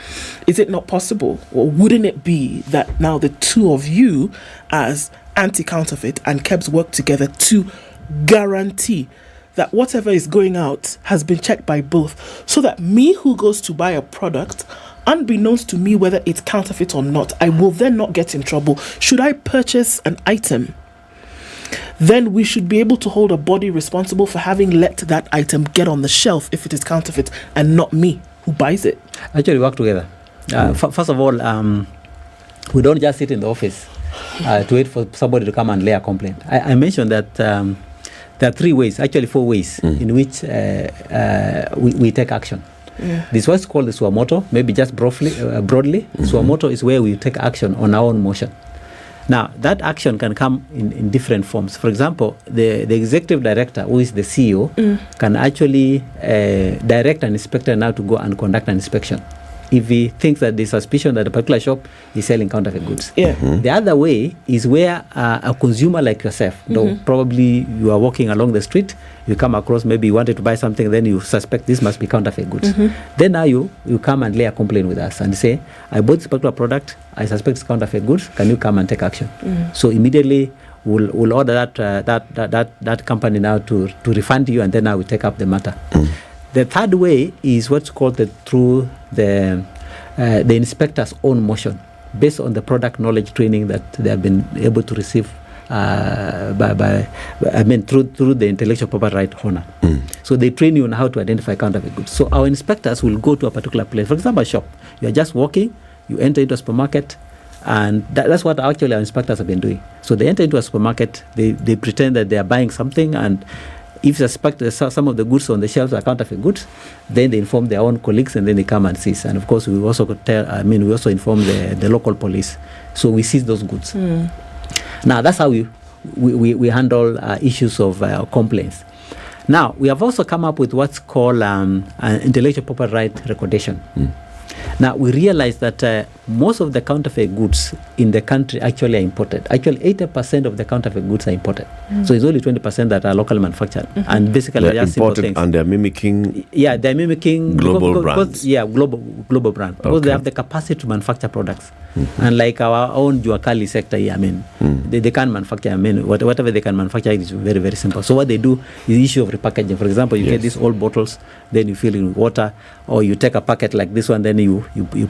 Is it not possible, or wouldn't it be that now the two of you as anti-counterfeit and KEBS work together to guarantee that whatever is going out has been checked by both, so that me who goes to buy a product, unbeknownst to me whether it's counterfeit or not, I will then not get in trouble. Should I purchase an item, then we should be able to hold a body responsible for having let that item get on the shelf if it is counterfeit, and not me who buys it. Actually, work together. First of all, we don't just sit in the office to wait for somebody to come and lay a complaint. I mentioned that there are 3 ways, actually 4 ways, in which we take action. This was called the suamoto, maybe just broadly. Suamoto is where we take action on our own motion. Now, that action can come in different forms. For example, the executive director, who is the CEO, can actually direct an inspector now to go and conduct an inspection if he thinks that there's suspicion that a particular shop is selling counterfeit goods. The other way is where a consumer like yourself, probably you are walking along the street, you come across, maybe you wanted to buy something, then you suspect this must be counterfeit goods. Then now you come and lay a complaint with us and say, I bought this particular product, I suspect it's counterfeit goods, can you come and take action? So immediately we'll order that company now to refund you, and then now we take up the matter. The third way is what's called through the inspector's own motion, based on the product knowledge training that they have been able to receive through the intellectual property right owner. So they train you on how to identify counterfeit goods. So our inspectors will go to a particular place, for example, a shop. You are just walking, you enter into a supermarket, and that's what actually our inspectors have been doing. So they enter into a supermarket, they pretend that they are buying something, and if they suspect that some of the goods on the shelves are counterfeit goods, then they inform their own colleagues, and then they come and seize. And of course, we also inform the local police. So we seize those goods. Now, that's how we handle issues of complaints. Now, we have also come up with what's called an intellectual property right recordation. Now, we realize that most of the counterfeit goods in the country actually are imported. Actually, 80% of the counterfeit goods are imported. So it's only 20% that are locally manufactured. And basically, they're just simple imported things. and they're mimicking... Yeah, they're mimicking... global brands. Global brand. Because they have the capacity to manufacture products. And like our own Juakali sector here, they can manufacture, whatever they can manufacture is very, very simple. So what they do is the issue of repackaging. For example, you get these old bottles, then you fill it with water, or you take a packet like this one, then you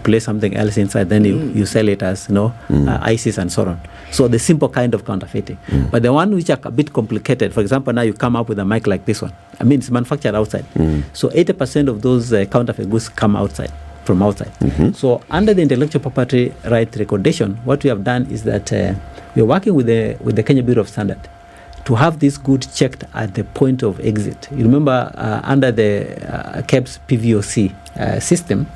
place something else inside, then you sell it as ISIS and so on. So the simple kind of counterfeiting. But the one which are a bit complicated, for example, now you come up with a mic like this one. It's manufactured outside. So 80% of those counterfeit goods come from outside. So under the intellectual property right recordation, what we have done is that we are working with the Kenya Bureau of Standard to have this good checked at the point of exit. You remember under the KEBS PVOC system,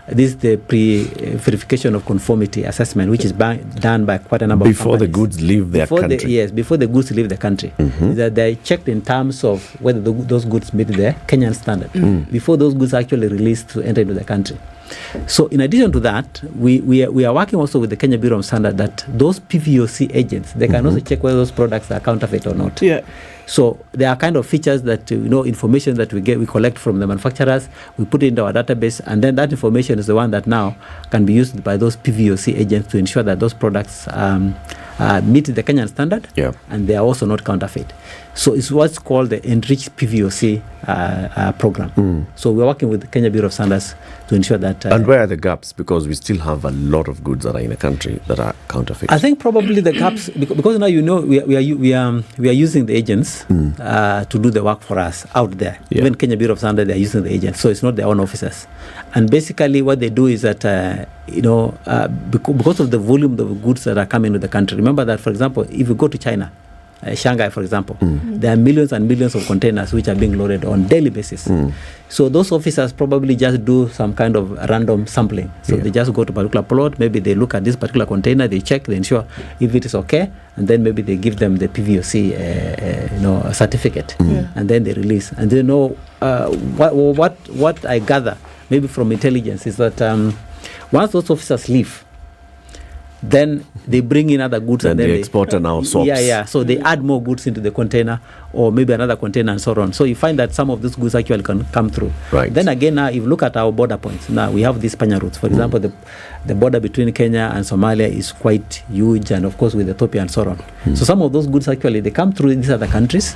this is the pre-verification of conformity assessment, which is done by quite a number of companies. Before the goods leave their country. Before the goods leave the country. That they're checked in terms of whether those goods meet the Kenyan standard before those goods are actually released to enter into the country. So in addition to that, we are working also with the Kenya Bureau of Standard that those PVOC agents, they can also check whether those products are counterfeit or not. So there are kind of features that, information that we collect from the manufacturers, we put it into our database, and then that information is the one that now can be used by those PVOC agents to ensure that those products meet the Kenyan standard, and they are also not counterfeit. So it's what's called the enriched PVOC program. So we're working with the Kenya Bureau of Standards to ensure that... and where are the gaps? Because we still have a lot of goods that are in the country that are counterfeit. I think probably the gaps, because now we are using the agents to do the work for us out there. Even Kenya Bureau of Standards, they're using the agents, so it's not their own officers. And basically what they do is that, because of the volume of goods that are coming to the country, remember that, for example, if you go to China, Shanghai, for example, there are millions and millions of containers which are being loaded on daily basis. So those officers probably just do some kind of random sampling. So they just go to a particular plot, maybe they look at this particular container, they check, they ensure if it is okay, and then maybe they give them the PVOC certificate, and then they release. And they know what I gather maybe from intelligence, is that once those officers leave, then they bring in other goods and then the exporter now swaps. Yeah. So they add more goods into the container, or maybe another container, and so on. So you find that some of these goods actually can come through. Right. Then again, now if you look at our border points, now we have these panya routes. For example, the border between Kenya and Somalia is quite huge, and of course with Ethiopia and so on. So some of those goods actually they come through these other countries,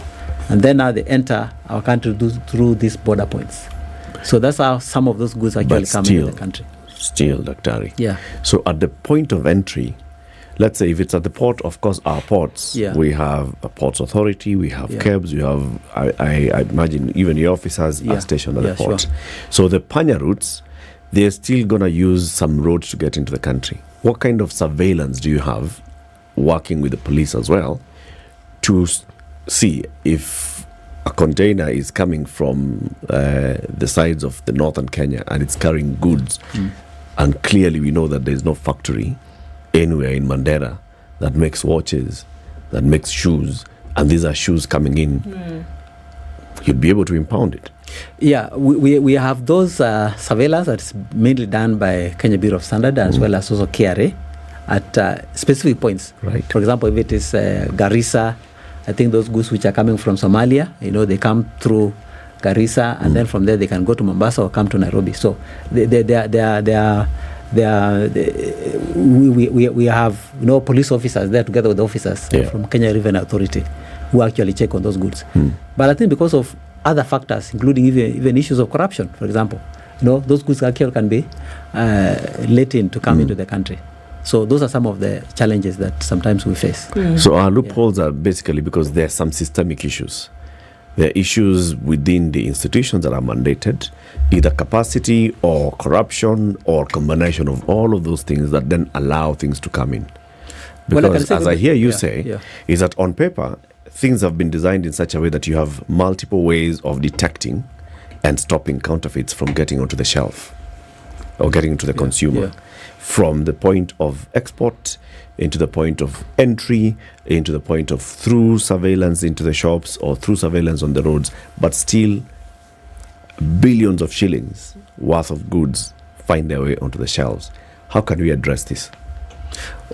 and then now they enter our country through these border points. So that's how some of those goods actually come into the country. Still, Daktari. Yeah. So at the point of entry, let's say if it's at the port, of course, our ports, we have a ports authority, we have cabs, we have, I imagine, even your officers are stationed at the port. Sure. So the panya routes, they're still going to use some roads to get into the country. What kind of surveillance do you have, working with the police as well, to see if a container is coming from the sides of the northern Kenya and it's carrying goods, and clearly we know that there's no factory anywhere in Mandera that makes watches, that makes shoes, and these are shoes coming in, you'd be able to impound it. Yeah, we have those surveillance that's mainly done by Kenya Bureau of Standard as well as also KRA at specific points. Right. For example, if it is Garissa, I think those goods which are coming from Somalia, they come through Garissa, and then from there they can go to Mombasa or come to Nairobi. So we have police officers there together with officers from Kenya Revenue Authority who actually check on those goods. But I think because of other factors, including even issues of corruption, for example, those goods actually can be let in to come into the country. So those are some of the challenges that sometimes we face. So our loopholes are basically because there are some systemic issues. There are issues within the institutions that are mandated, either capacity or corruption or combination of all of those things that then allow things to come in. Because as I hear you say, is that on paper, things have been designed in such a way that you have multiple ways of detecting and stopping counterfeits from getting onto the shelf or getting into the consumer. From the point of export into the point of entry, into the point of through surveillance into the shops or through surveillance on the roads, but still billions of shillings worth of goods find their way onto the shelves. How can we address this?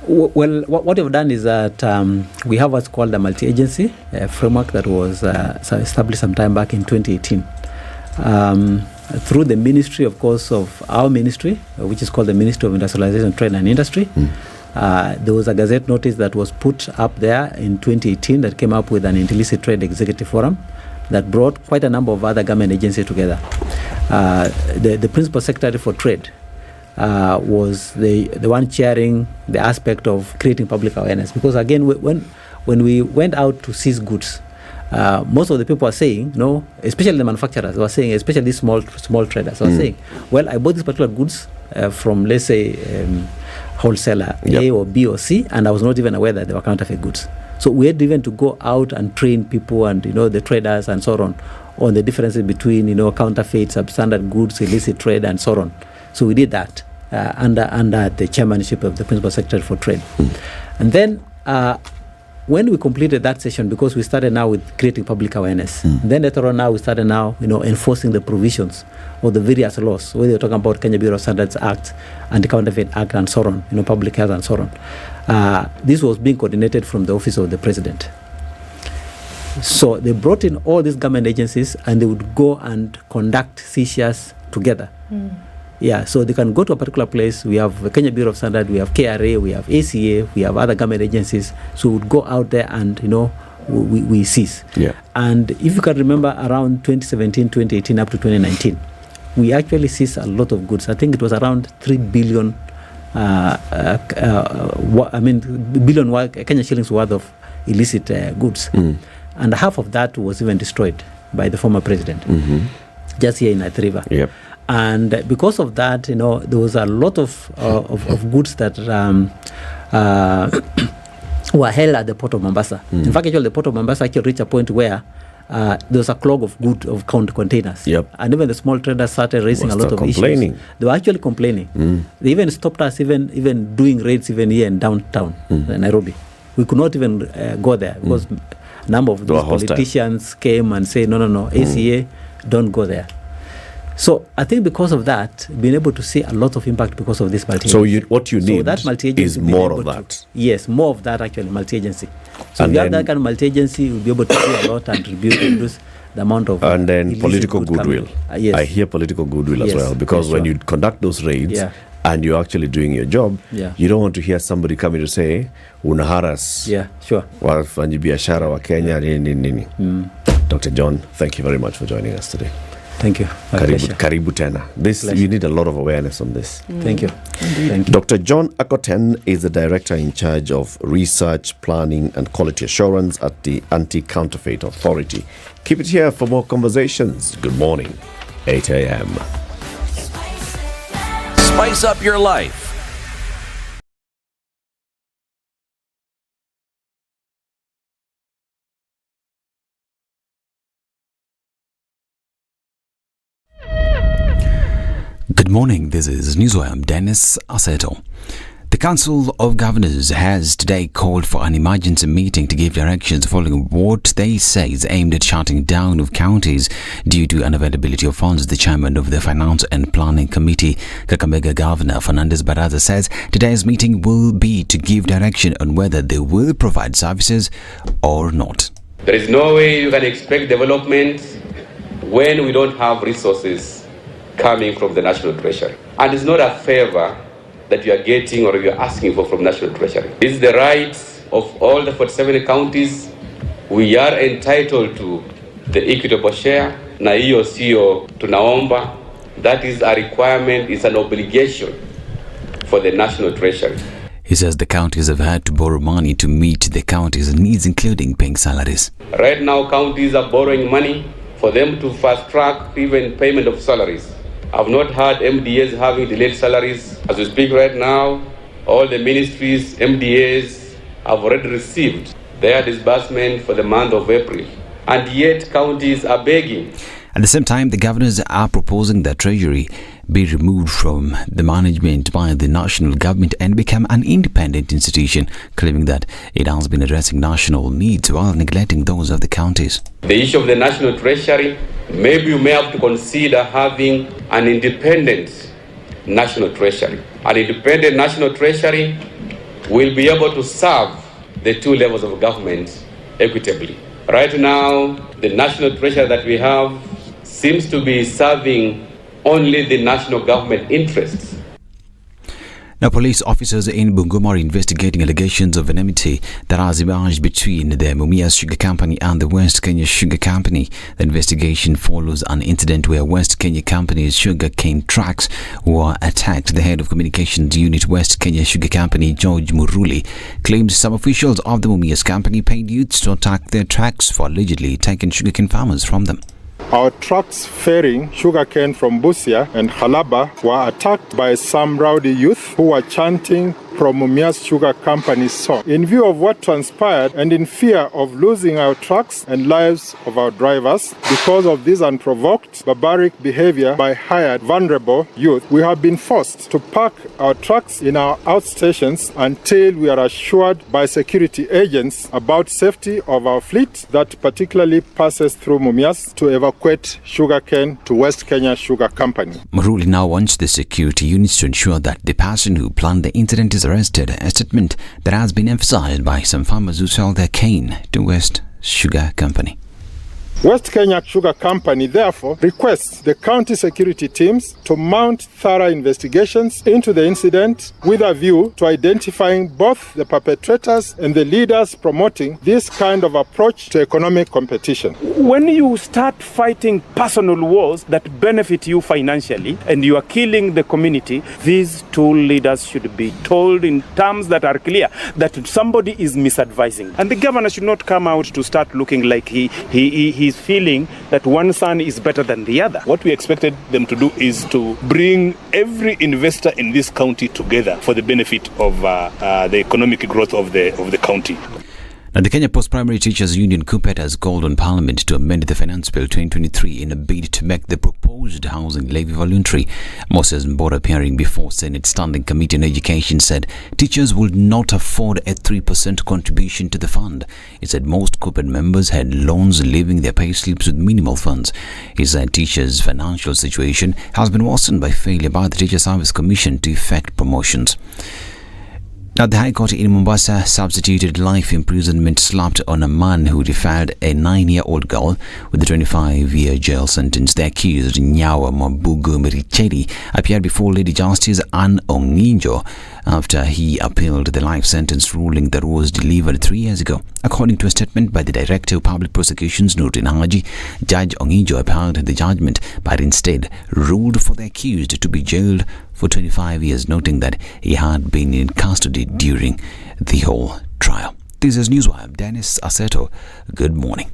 Well, what we've done is that we have what's called a multi-agency framework that was established sometime back in 2018. Through the ministry, of course, of our ministry, which is called the Ministry of Industrialization, Trade and Industry. There was a gazette notice that was put up there in 2018 that came up with an illicit trade executive forum that brought quite a number of other government agencies together. The principal secretary for trade was the one chairing the aspect of creating public awareness, because again, when we went out to seize goods, most of the people are saying, especially the manufacturers were saying, especially these small traders were saying, well, I bought these particular goods from, let's say, wholesaler A or B or C, and I was not even aware that they were counterfeit goods. So we had even to go out and train people and the traders and so on the differences between counterfeit, substandard goods, illicit trade, and so on. So we did that under the chairmanship of the principal secretary for trade, and then. When we completed that session, because we started now with creating public awareness, then later on now we started enforcing the provisions of the various laws, whether you're talking about Kenya Bureau of Standards Act, Anti-Counterfeit Act, and so on, public health and so on. This was being coordinated from the office of the president. So they brought in all these government agencies, and they would go and conduct seizures together. So they can go to a particular place. We have the Kenya Bureau of Standard, we have KRA, we have ACA, we have other government agencies. So we would go out there and, we seize. And if you can remember, around 2017, 2018, up to 2019, we actually seized a lot of goods. I think it was around 3 billion, billion Kenya shillings worth of illicit goods. And half of that was even destroyed by the former president, just here in Athi River. And because of that, there was a lot of goods that were held at the port of Mombasa. In fact, actually, the port of Mombasa actually reached a point where there was a clog of containers. And even the small traders started raising a lot of issues. They were actually complaining. They even stopped us even doing raids even here in downtown Nairobi. We could not even go there because a number of these politicians came and said, no, ACA, don't go there. So I think because of that, being able to see a lot of impact because of this multi-agency. So what you need is more of that. Yes, more of that actually, multi-agency. So if you have that kind of multi-agency, you'll be able to see a lot and reduce the amount of... And then political goodwill. Yes. I hear political goodwill as well, because when you conduct those raids and you're actually doing your job, you don't want to hear somebody coming to say, unaharas. Yeah, sure. Wafanyi biashara wa Kenya, nini. Dr. John, thank you very much for joining us today. Thank you. Karibu tena. You need a lot of awareness on this. Thank you. Thank you. Dr. John Akoten is the Director in charge of Research, Planning and Quality Assurance at the Anti-Counterfeit Authority. Keep it here for more conversations. Good morning, 8 a.m. Spice up your life. Good morning, this is Newswire. I'm Dennis Aseto. The Council of Governors has today called for an emergency meeting to give directions following what they say is aimed at shutting down of counties due to unavailability of funds. The chairman of the Finance and Planning Committee, Kakamega Governor Fernandez Baraza, says today's meeting will be to give direction on whether they will provide services or not. There is no way you can expect development when we don't have resources coming from the National Treasury. And it's not a favor that you are getting or you are asking for from National Treasury. This is the right of all the 47 counties. We are entitled to the equitable share. Na hiyo sio tunaomba. That is a requirement, it's an obligation for the National Treasury. He says the counties have had to borrow money to meet the counties' needs, including paying salaries. Right now, counties are borrowing money for them to fast track even payment of salaries. I've not heard MDAs having delayed salaries. As we speak right now, all the ministries, MDAs, have already received their disbursement for the month of April. And yet counties are begging. At the same time, the governors are proposing that Treasury be removed from the management by the national government and become an independent institution, claiming that it has been addressing national needs while neglecting those of the counties. The issue of the National Treasury, maybe you may have to consider having an independent National Treasury. An independent National Treasury will be able to serve the two levels of government equitably. Right now, the National Treasury that we have seems to be serving only the national government interests. Now, police officers in Bungoma are investigating allegations of enmity that has emerged between the Mumias Sugar Company and the West Kenya Sugar Company. The investigation follows an incident where West Kenya Company's sugar cane trucks were attacked. The head of communications unit, West Kenya Sugar Company, George Muruli, claimed some officials of the Mumias Company paid youths to attack their trucks for allegedly taking sugarcane farmers from them. Our trucks ferrying sugarcane from Busia and Halaba were attacked by some rowdy youth who were chanting Mumias Sugar Company's song. In view of what transpired and in fear of losing our trucks and lives of our drivers because of this unprovoked, barbaric behavior by hired, vulnerable youth, we have been forced to park our trucks in our outstations until we are assured by security agents about safety of our fleet that particularly passes through Mumias to evacuate sugarcane to West Kenya Sugar Company. Muruli now wants the security units to ensure that the person who planned the incident is arrested, a statement that has been emphasized by some farmers who sell their cane to West Sugar Company. West Kenya Sugar Company therefore requests the county security teams to mount thorough investigations into the incident with a view to identifying both the perpetrators and the leaders promoting this kind of approach to economic competition. When you start fighting personal wars that benefit you financially and you are killing the community, these two leaders should be told in terms that are clear that somebody is misadvising. And the governor should not come out to start looking like he's feeling that one son is better than the other. What we expected them to do is to bring every investor in this county together for the benefit of the economic growth of the county. Now, the Kenya Post-Primary Teachers Union CUPET has called on Parliament to amend the Finance Bill 2023 in a bid to make the proposed housing levy voluntary. Moses Mbora, appearing before Senate Standing Committee on Education, said teachers would not afford a 3% contribution to the fund. He said most CUPET members had loans, leaving their pay slips with minimal funds. He said teachers' financial situation has been worsened by failure by the Teacher Service Commission to effect promotions. Now, the High Court in Mombasa substituted life imprisonment slapped on a man who defiled a 9-year-old girl with a 25-year jail sentence. The accused, Nyawa Mabugu Mericheri, appeared before Lady Justice Anne Onginjo after he appealed the life sentence ruling that was delivered 3 years ago. According to a statement by the Director of Public Prosecutions, Nurin Haji, Judge Onginjo upheld the judgment but instead ruled for the accused to be jailed for 25 years, noting that he had been in custody during the whole trial. This is Newswire. I'm Dennis Aseto. Good morning.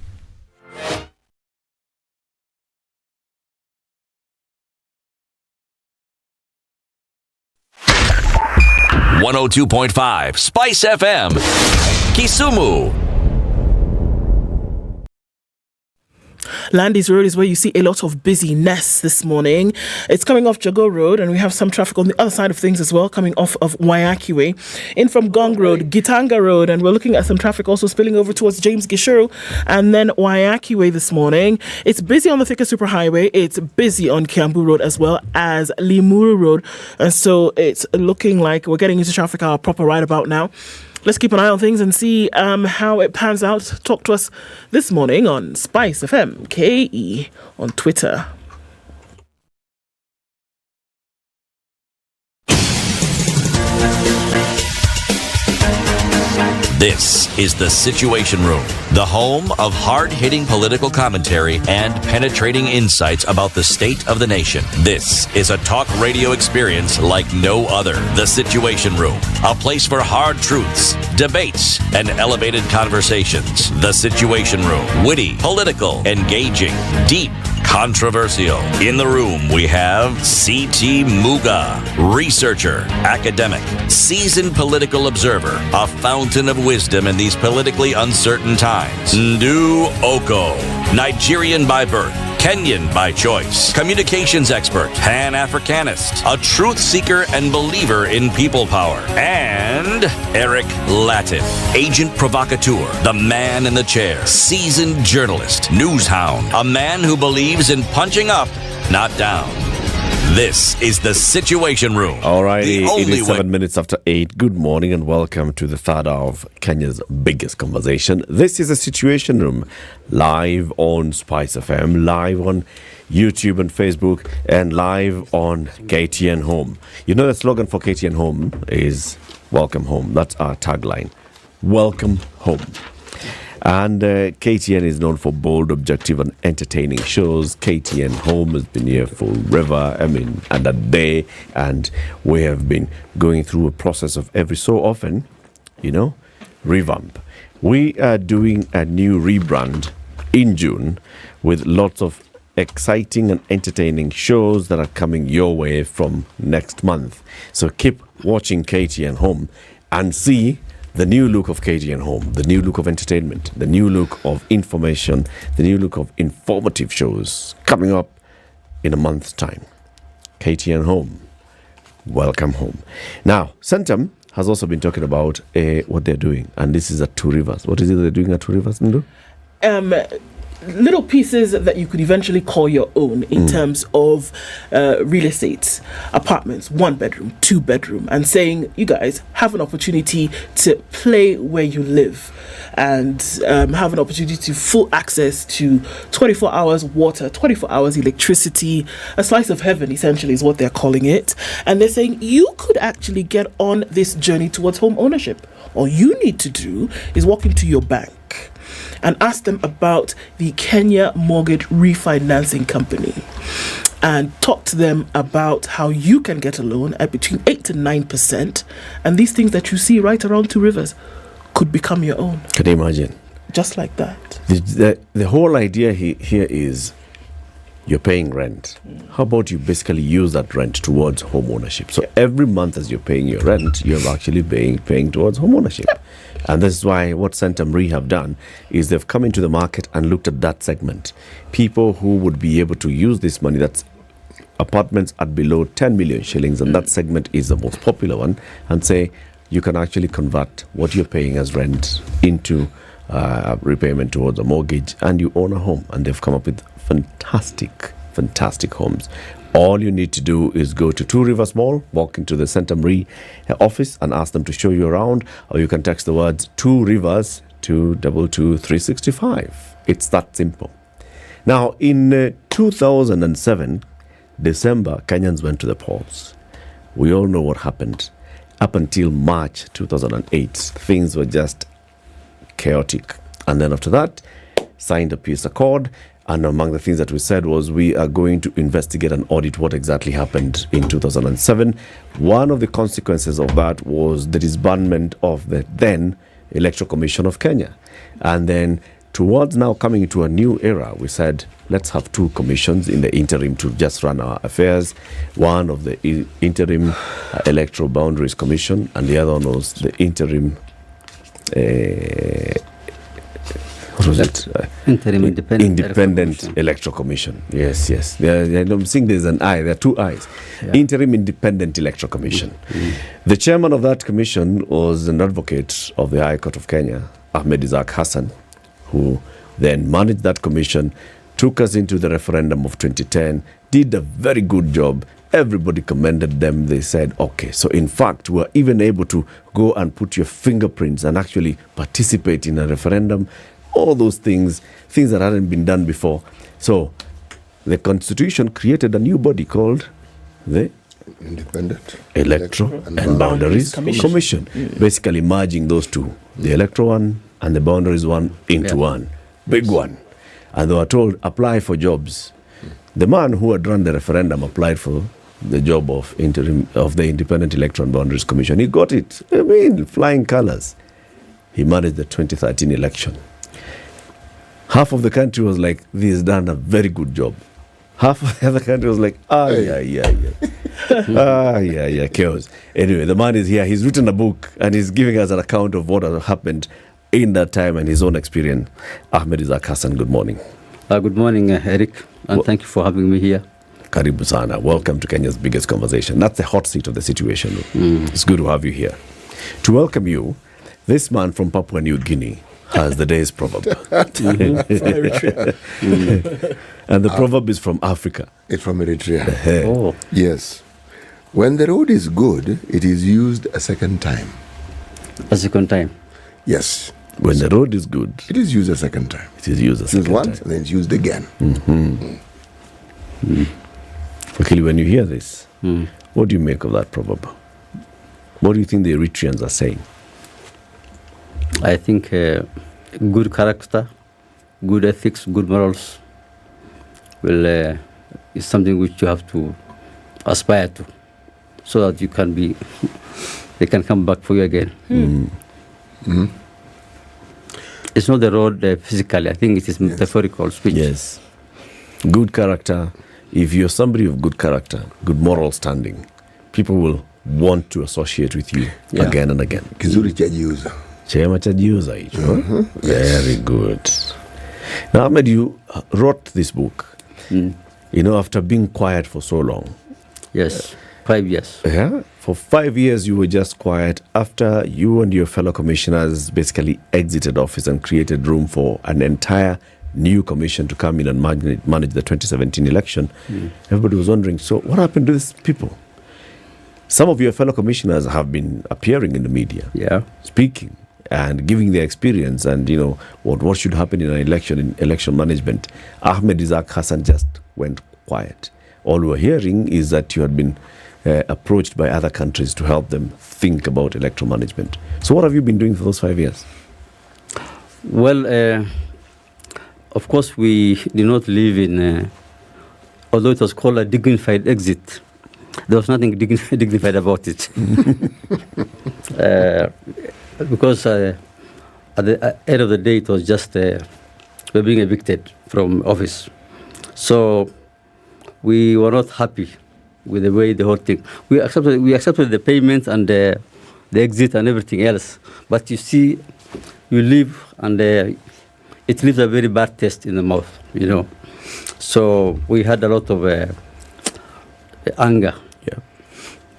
.5 Spice FM, Kisumu. Landis Road is where you see a lot of busyness this morning. It's coming off Jago Road, and we have some traffic on the other side of things as well, coming off of Waiaki Way. In from Gong Road, Gitanga Road, and we're looking at some traffic also spilling over towards James Gishuru and then Waiaki Way this morning. It's busy on the Thika Superhighway. It's busy on Kiambu Road as well as Limuru Road. And so it's looking like we're getting into traffic hour proper right about now. Let's keep an eye on things and see how it pans out. Talk to us this morning on Spice FM KE on Twitter. This is the Situation Room, the home of hard-hitting political commentary and penetrating insights about the state of the nation. This is a talk radio experience like no other. The Situation Room, a place for hard truths, debates, and elevated conversations. The Situation Room, witty, political, engaging, deep, controversial. In the room, we have C.T. Muga, researcher, academic, seasoned political observer, a fountain of wisdom in these politically uncertain times. Ndu Oko, Nigerian by birth, Kenyan by choice, communications expert, Pan-Africanist, a truth seeker and believer in people power, and Eric Latif, agent provocateur, the man in the chair, seasoned journalist, news hound, a man who believes in punching up, not down. This is the Situation Room. Alrighty, it is 7 minutes after 8. Good morning and welcome to the third hour of Kenya's biggest conversation. This is the Situation Room, live on Spice FM, live on YouTube and Facebook, and live on KTN Home. You know the slogan for KTN Home is Welcome Home. That's our tagline. Welcome home. And KTN is known for bold, objective, and entertaining shows. KTN Home has been here forever, and a day. And we have been going through a process of every so often, revamp. We are doing a new rebrand in June with lots of exciting and entertaining shows that are coming your way from next month. So keep watching KTN Home and see the new look of KTN Home, the new look of entertainment, the new look of information, the new look of informative shows coming up in a month's time. KTN Home, welcome home. Now, Centum has also been talking about what they're doing, and this is at Two Rivers. What is it they're doing at Two Rivers, Ndu? Little pieces that you could eventually call your own in terms of real estate, apartments, 1 bedroom, 2 bedroom, and saying you guys have an opportunity to play where you live and have an opportunity to full access to 24 hours water, 24 hours electricity, a slice of heaven essentially is what they're calling it. And they're saying you could actually get on this journey towards home ownership. All you need to do is walk into your bank and ask them about the Kenya Mortgage Refinancing Company and talk to them about how you can get a loan at between 8 to 9%, and these things that you see right around Two Rivers could become your own. Can you imagine? Just like that. The whole idea here is you're paying rent. How about you basically use that rent towards home ownership? So every month as you're paying your rent, you're actually paying towards home ownership. And this is why what Centum Re have done is they've come into the market and looked at that segment. People who would be able to use this money, that's apartments at below 10 million shillings, and that segment is the most popular one, and say you can actually convert what you're paying as rent into repayment towards a mortgage, and you own a home. And they've come up with fantastic homes. All you need to do is go to Two Rivers Mall, walk into the Centum Re office and ask them to show you around, or you can text the words Two Rivers to 222-365. It's that simple. Now, in 2007, December, Kenyans went to the polls. We all know what happened. Up until March 2008, things were just chaotic. And then after that, signed a peace accord. And among the things that we said was we are going to investigate and audit what exactly happened in 2007. One of the consequences of that was the disbandment of the then Electoral Commission of Kenya. And then towards now coming into a new era, we said, let's have two commissions in the interim to just run our affairs. One of the interim Electoral Boundaries Commission, and the other one was the interim what was it? Interim Independent Electoral Commission. Yes. I'm seeing there's an I. There are two I's. Yeah. Interim Independent Electoral Commission. The chairman of that commission was an advocate of the High Court of Kenya, Ahmed Isaac Hassan, who then managed that commission, took us into the referendum of 2010, did a very good job. Everybody commended them. They said, okay, so in fact, we're even able to go and put your fingerprints and actually participate in a referendum. All those things that hadn't been done before. So the Constitution created a new body called the Independent Electoral and Boundaries Commission. Basically merging those two, the electoral one and the boundaries one into one. Big one. And they were told, apply for jobs. The man who had run the referendum applied for the job of the Independent Electoral and Boundaries Commission. He got it. I mean, flying colors. He managed the 2013 election. Half of the country was like, this has done a very good job. Half of the other country was like, chaos. Anyway, the man is here. He's written a book and he's giving us an account of what has happened in that time and his own experience. Ahmed Isaac Hassan, good morning. Good morning, Eric, and thank you for having me here. Karibu sana. Welcome to Kenya's biggest conversation. That's the hot seat of the situation. It's good to have you here. To welcome you, this man from Papua New Guinea has the day's proverb. And the proverb is from Africa. It's from Eritrea. Yes. When the road is good, it is used a second time. A second time? Yes. When the road is good, it is used a second time. It is used a second time. Once and then it's used again. Okay, when you hear this, what do you make of that proverb? What do you think the Eritreans are saying? I think good character, good ethics, good morals is something which you have to aspire to, so that you can be, they can come back for you again. It's not the road physically. I think it is metaphorical speech. Yes. Good character. If you're somebody of good character, good moral standing, people will want to associate with you again and again. Kizuri chajiuza. Chema chajiuza hicho. Very good. Now, Ahmed, you wrote this book, after being quiet for so long. Yes, 5 years. Yeah, for 5 years you were just quiet after you and your fellow commissioners basically exited office and created room for an entire new commission to come in and manage the 2017 election. Everybody was wondering, so what happened to these people? Some of your fellow commissioners have been appearing in the media, speaking and giving their experience and, what should happen in an election, in election management. Ahmed Isaac Hassan just went quiet. All we're hearing is that you had been approached by other countries to help them think about electoral management. So what have you been doing for those 5 years? Well, of course, we did not live in, although it was called a dignified exit, there was nothing dignified about it. Because at the end of the day, it was just we're being evicted from office. So we were not happy with the way the whole thing. We accepted the payment and the exit and everything else. But you see, you leave and it leaves a very bad taste in the mouth, you know. So we had a lot of anger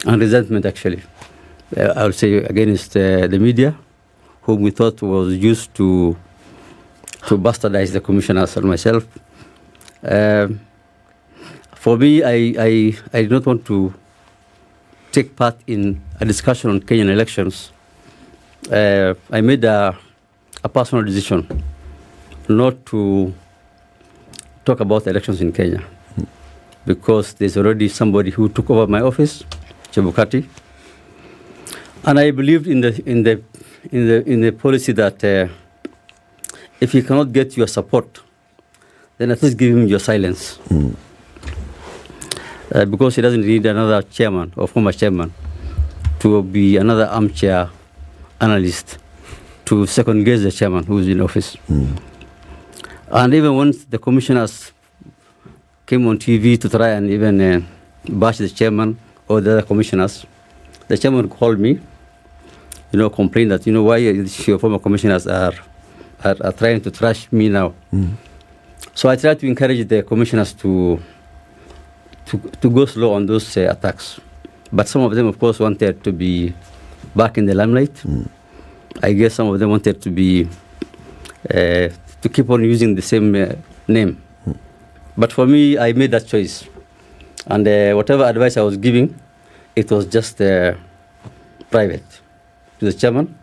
and resentment, actually. I would say against the media, whom we thought was used to bastardize the commissioners and myself. For me, I did not want to take part in a discussion on Kenyan elections. I made a personal decision not to talk about elections in Kenya because there's already somebody who took over my office, Chebukati, and I believed in the policy that if you cannot get your support, then at least give him your silence. Because he doesn't need another chairman or former chairman to be another armchair analyst to second guess the chairman who's in office. And even once the commissioners came on TV to try and even bash the chairman or the other commissioners, the chairman called me, you know, complained that, you know, why your former commissioners are trying to trash me now. So I tried to encourage the commissioners to go slow on those attacks. But some of them, of course, wanted to be back in the limelight. I guess some of them wanted to be to keep on using the same name. But for me, I made that choice. And whatever advice I was giving, it was just private. To the chairman,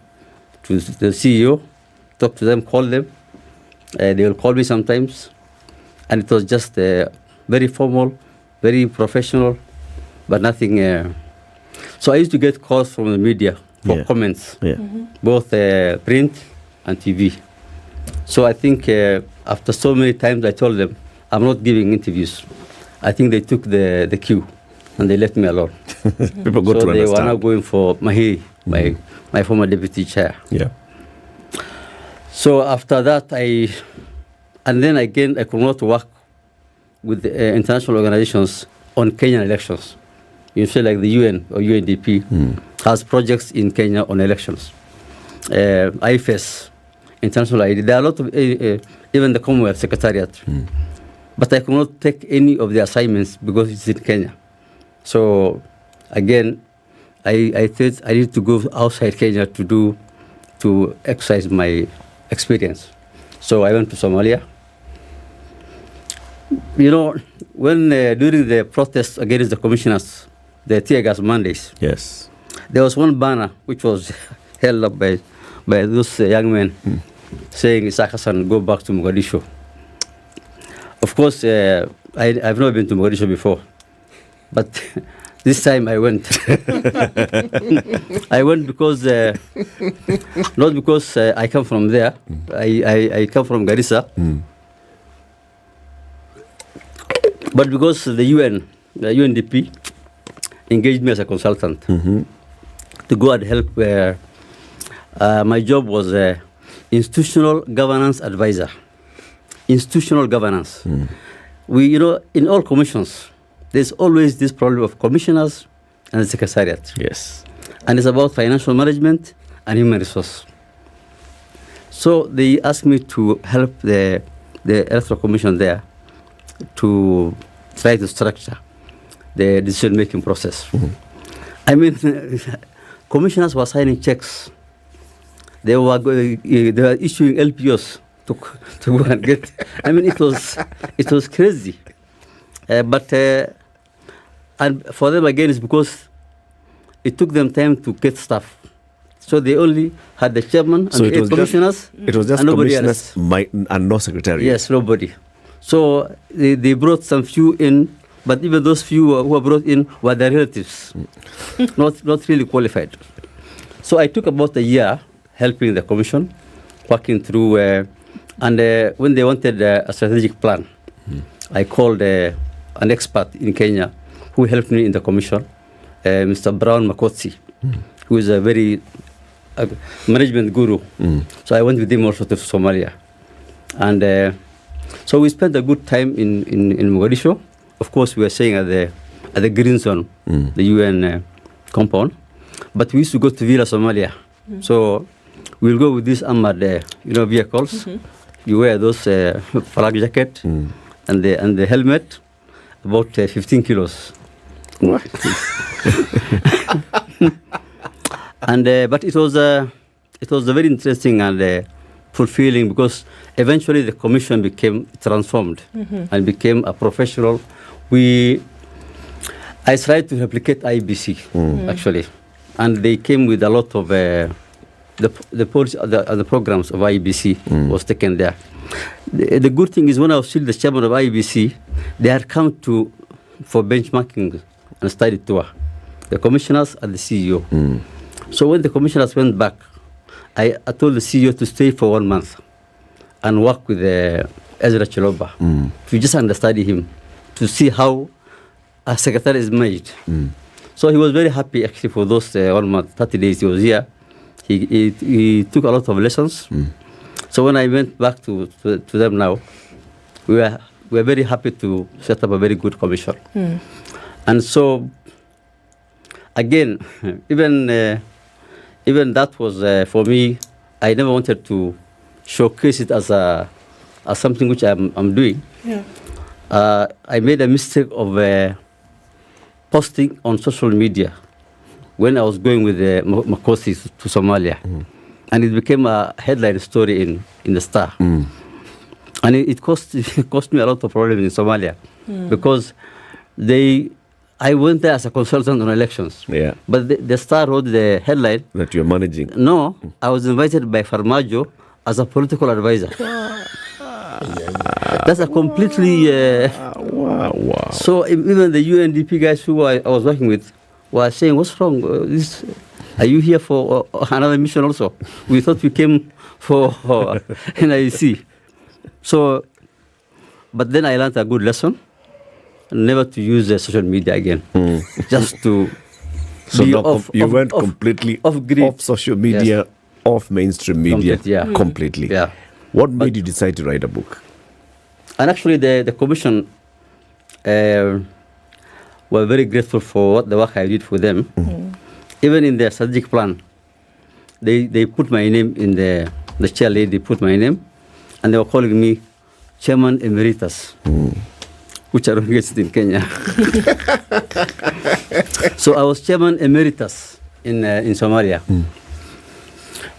to the CEO, talk to them, call them. They will call me sometimes. And it was just very formal, very professional, but nothing. So I used to get calls from the media for comments, both print and TV. So I think after so many times I told them, I'm not giving interviews. I think they took the cue and they left me alone. People got to understand. They were now going for Mahiri, my former deputy chair. So after that, and then again, I could not work with international organizations on Kenyan elections. You say like the UN or UNDP has projects in Kenya on elections. IFES, International ID, there are a lot of, even the Commonwealth Secretariat. But I could not take any of the assignments because it's in Kenya. So again, I thought I need to go outside Kenya to exercise my experience. So I went to Somalia. You know, when during the protests against the commissioners, the tear gas Mondays, there was one banner which was held up by those young men saying, Isaac Hassan, go back to Mogadishu. Of course, I've never been to Mogadishu before, but this time I went. I went because, not because I come from there, I come from Garissa, but because the UNDP, engaged me as a consultant to go and help. My job was institutional governance advisor. Institutional governance. We, you know, in all commissions, there's always this problem of commissioners and the secretariat. And it's about financial management and human resource. So they asked me to help the Electoral Commission there to try to structure the decision-making process. I mean, commissioners were signing checks. They were issuing LPOs to go and get. I mean, it was crazy. But and for them again, it's because it took them time to get staff. So they only had the chairman and the 8 commissioners. It was just commissioners and no secretary. Yes, nobody. So they brought some few in, but even those few who were brought in were their relatives, not really qualified. So I took about a year helping the commission, working through, and when they wanted a strategic plan, I called an expert in Kenya who helped me in the commission, Mr. Brown Makotsi, who is a very management guru. So I went with him also to Somalia. And so we spent a good time in Mogadishu, of course, we were staying at the green zone, the UN compound. But we used to go to Villa Somalia. So we'll go with these armored, vehicles. You wear those flak jacket and the helmet, about 15 kilos. And but it was very interesting and fulfilling, because eventually the commission became transformed and became a professional. I tried to replicate IBC actually, and they came with a lot of the policy, the programs of IBC was taken there. The good thing is, when I was still the chairman of IBC, they had come for benchmarking and study tour, the commissioners and the CEO. So when the commissioners went back, I told the CEO to stay for 1 month and work with Ezra Chiloba to just understudy him, to see how a secretary is made. So he was very happy actually for those 1 month, 30 days he was here. He took a lot of lessons. So when I went back to them now, we were very happy to set up a very good commission. And so again, even that was for me. I never wanted to showcase it as something which I'm doing. I made a mistake of posting on social media when I was going with Makosi to Somalia, and it became a headline story in the Star. And it cost me a lot of problems in Somalia, because I went there as a consultant on elections. But the Star wrote the headline that you're managing. No, I was invited by Farmajo as a political advisor. That's a completely... wow. So even the UNDP guys who I was working with were saying, what's wrong? Are you here for another mission also? We thought we came for NIC. So, but then I learned a good lesson, never to use social media again. Just to so you went completely off social media, off mainstream media, completely. What made you decide to write a book? And actually the commission were very grateful for the work I did for them. Even in their strategic plan, they put my name in the chair lady put my name, and they were calling me Chairman Emeritus, which I don't get in Kenya. So I was Chairman Emeritus in Somalia.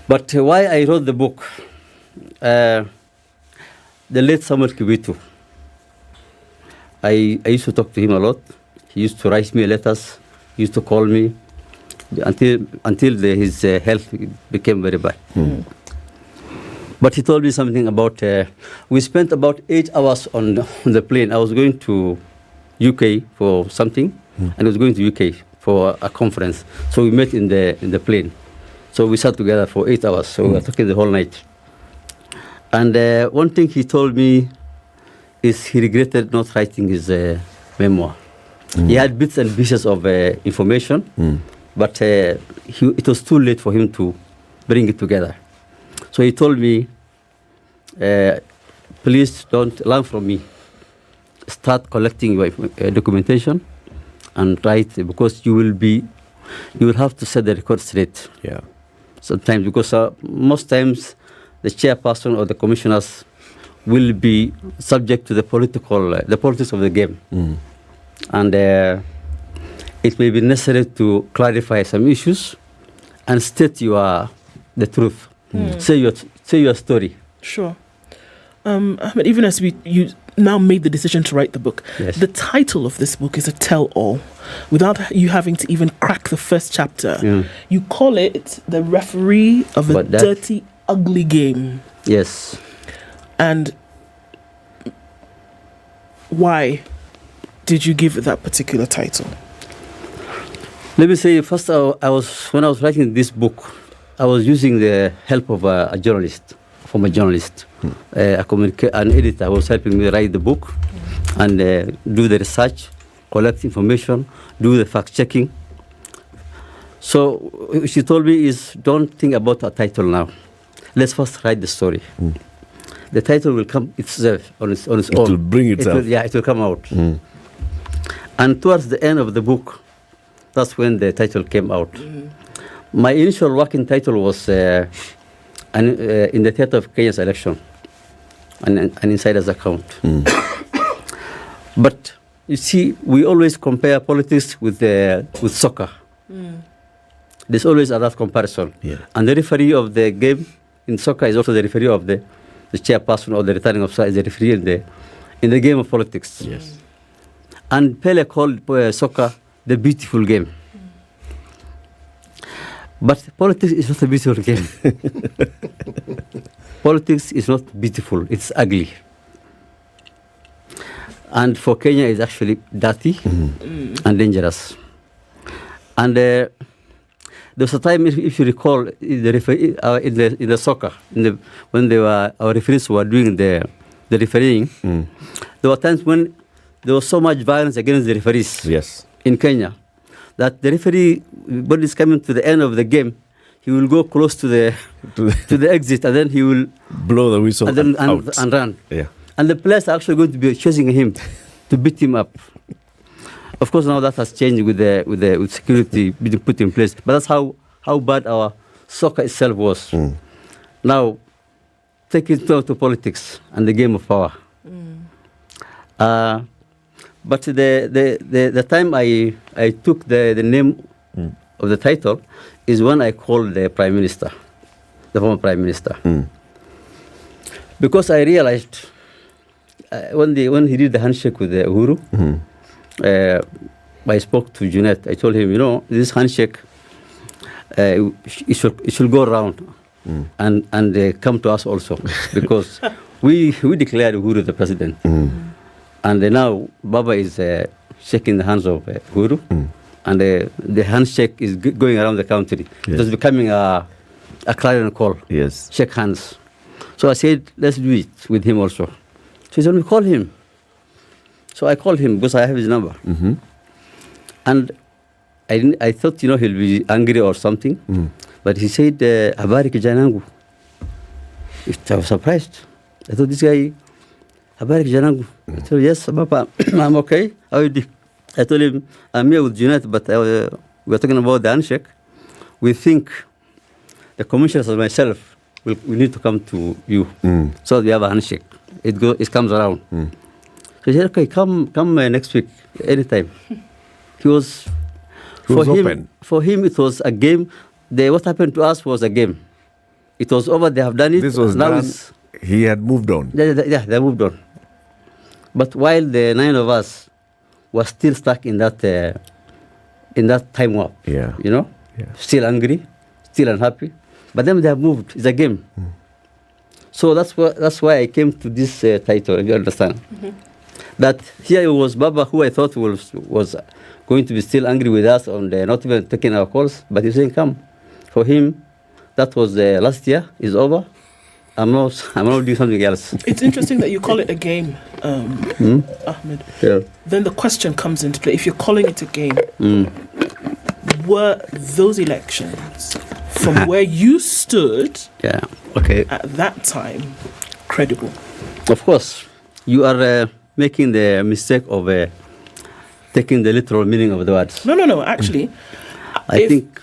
But why I wrote the book, the late Samuel Kibitu, I used to talk to him a lot. He used to write me letters. He used to call me until his health became very bad. But he told me something about, we spent about 8 hours on the plane. I was going to UK for something, and I was going to UK for a conference. So we met in the plane. So we sat together for 8 hours. So we were talking the whole night. And one thing he told me is he regretted not writing his memoir. He had bits and pieces of information, but it was too late for him to bring it together. So he told me, please don't learn from me. Start collecting your documentation and write, because you will have to set the record straight. Sometimes, because most times the chairperson or the commissioners will be subject to the politics of the game. And it may be necessary to clarify some issues and state the truth. Say your story. Sure. Ahmed, even as you now made the decision to write the book, the title of this book is a tell-all. Without you having to even crack the first chapter, you call it The Referee of a Dirty, Ugly Game. Yes. And why did you give it that particular title? Let me say, first, when I was writing this book, I was using the help of a journalist, an editor who was helping me write the book and do the research, collect information, do the fact-checking. So she told me don't think about a title now. Let's first write the story. The title will come itself on its own. It will bring itself. It will come out. And towards the end of the book, that's when the title came out. My initial working title was in the theatre of Kenya's election, an insider's account. But you see, we always compare politics with soccer. There's always a rough comparison. Yeah. And the referee of the game in soccer is also the referee of the chairperson or the returning officer is the referee in the game of politics. Yes. And Pele called soccer the beautiful game. But politics is not a beautiful game. Politics is not beautiful, it's ugly. And for Kenya, it's actually dirty and dangerous. And there was a time, if you recall, in the soccer, when our referees were doing the refereeing, there were times when there was so much violence against the referees in Kenya that the referee, when he's coming to the end of the game, he will go close to the exit, and then he will blow the whistle and run. Yeah. And the players are actually going to be chasing him to beat him up. Of course, now that has changed with security being put in place. But that's how bad our soccer itself was. Now, take it to politics and the game of power. But the time I took the name of the title is when I called the Prime Minister, the former Prime Minister. Because I realized when he did the handshake with Uhuru, I spoke to Junet. I told him, this handshake, it should go around and come to us also, because we declared Uhuru the president. And now Baba is shaking the hands of Uhuru, and the handshake is going around the country. Yes. It's becoming a clarion call. Yes. Shake hands. So I said, let's do it with him also. So he said, we call him. So I called him because I have his number. And I thought, he'll be angry or something. But he said, habari kijana yangu. I was surprised. I thought, this guy, habari kijana yangu. I told him, yes, Papa, I'm okay. How are you? I told him, I'm here with Junet, but we're talking about the handshake. We think the commissioners and myself we need to come to you. So we have a handshake. It comes around. So he said, okay, come next week, anytime. He was open. For him, it was a game. What happened to us was a game. It was over. They have done it. This was now done. He had moved on. Yeah, they moved on. But while the 9 of us were still stuck in that time warp, still angry, still unhappy. But then they have moved. It's a game. So that's why I came to this title. If you understand, that here it was Baba, who I thought was going to be still angry with us on not even taking our calls, but he's saying, come. For him, that was last year. It's over. I'm not doing something else. It's interesting that you call it a game, Ahmed. Yeah. Then the question comes into play. If you're calling it a game, were those elections, from where you stood at that time, credible? Of course. You are making the mistake of taking the literal meaning of the words. No. Actually, I think...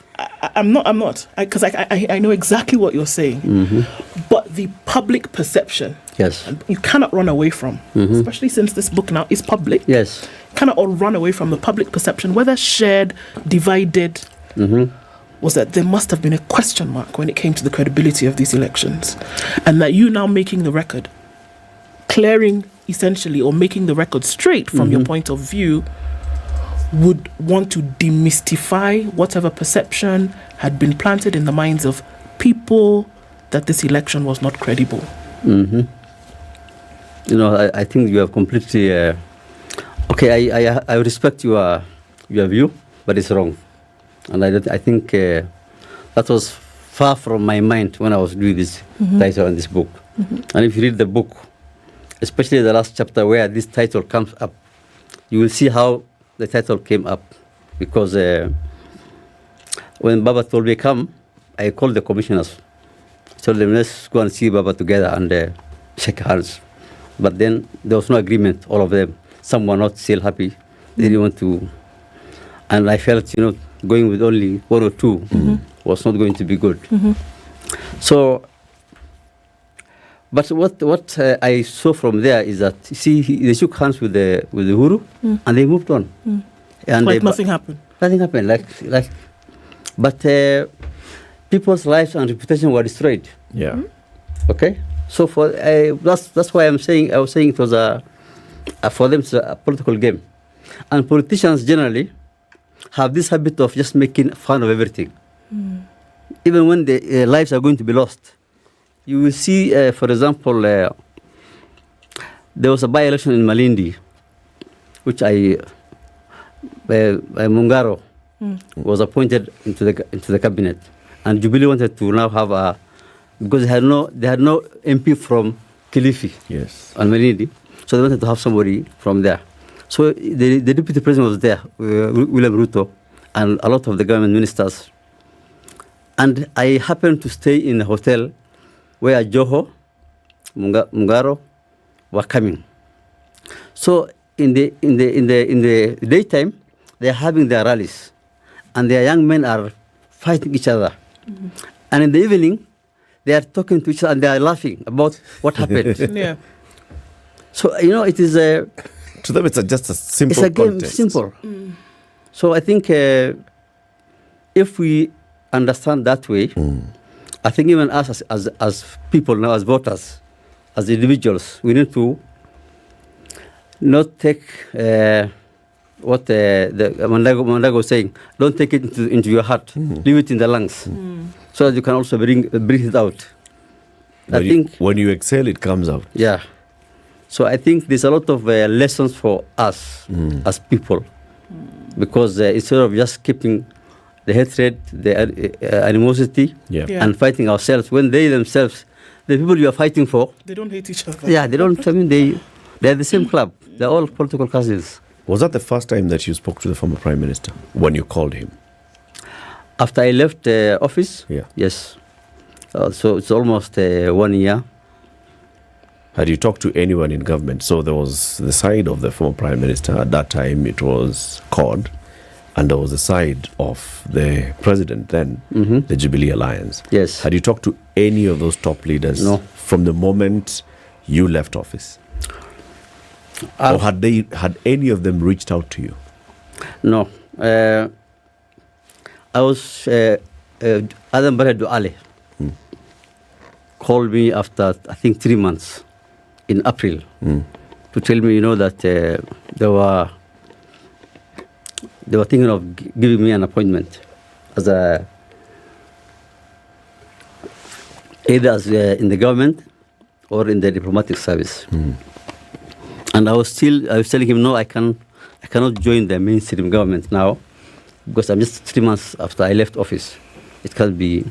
I'm not. Because I know exactly what you're saying. But the public perception, you cannot run away from, especially since this book now is public. Yes. You cannot all run away from the public perception, whether shared, divided, was that there must have been a question mark when it came to the credibility of these elections. And that you now making the record, clearing essentially, or making the record straight from your point of view, would want to demystify whatever perception had been planted in the minds of people that this election was not credible. I think you have completely... I respect your view, but it's wrong. And I think that was far from my mind when I was doing this title on this book. And if you read the book, especially the last chapter where this title comes up, you will see how the title came up. Because when Baba told me come, I called the commissioners. I told them, let's go and see Baba together and shake hands. But then there was no agreement, all of them. Some were not still happy They didn't want to, and I felt, going with only one or two was not going to be good. So, but what I saw from there is that, they shook hands with the Uhuru, and they moved on. And like nothing happened. Nothing happened. But people's lives and reputation were destroyed. Yeah. Okay. So that's why I was saying it was for them it's a political game, and politicians generally have this habit of just making fun of everything, even when the lives are going to be lost. You will see, for example, there was a by-election in Malindi, which Mungaro was appointed into the cabinet, and Jubilee wanted to now have because they had no MP from Kilifi, and Malindi, so they wanted to have somebody from there. So the deputy president was there, William Ruto, and a lot of the government ministers. And I happened to stay in a hotel where Joho, Mungaro were coming. So in the daytime, they are having their rallies, and their young men are fighting each other. And in the evening, they are talking to each other and they are laughing about what happened. Yeah. So it is to them it's just a simple. It's a game, contest. simple. So I think if we understand that way, I think even us as people now, as voters, as individuals, we need to not take what the Mandago was saying. Don't take it into your heart. Leave it in the lungs, so that you can also breathe it out. When you exhale, it comes out. Yeah. So I think there's a lot of lessons for us as people, because instead of just keeping the hatred, the animosity, and fighting ourselves, when they themselves, the people you are fighting for, they don't hate each other. Yeah, they don't. I mean, they're the same club. They're all political cousins. Was that the first time that you spoke to the former Prime Minister when you called him? After I left office? Yeah. Yes. So it's almost 1 year. Had you talked to anyone in government? So there was the side of the former Prime Minister. At that time, it was CORD. And there was the side of the president then, the Jubilee Alliance. Yes. Had you talked to any of those top leaders from the moment you left office? Or had any of them reached out to you? No. I was Adam Barre Ali called me after I think 3 months in April to tell me, that they were thinking of giving me an appointment as either in the government or in the diplomatic service. And I was telling him, no, I cannot join the mainstream government now, because I'm just 3 months after I left office. It can't be.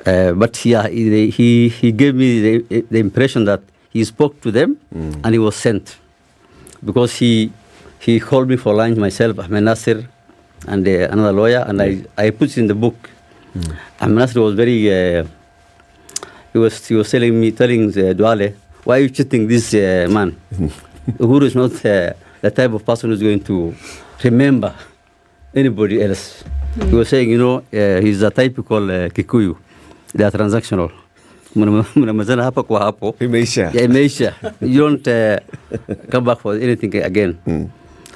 But yeah, he gave me the impression that he spoke to them and he was sent, because he called me for lunch, myself, Ahmed Nasir, and another lawyer, and I put it in the book. Ahmed Nasir was very. He was telling Duale, why are you cheating this man? Uhuru is not the type of person who's going to remember anybody else. He was saying, he's a typical Kikuyu. They are transactional. Imeisha. You don't come back for anything again.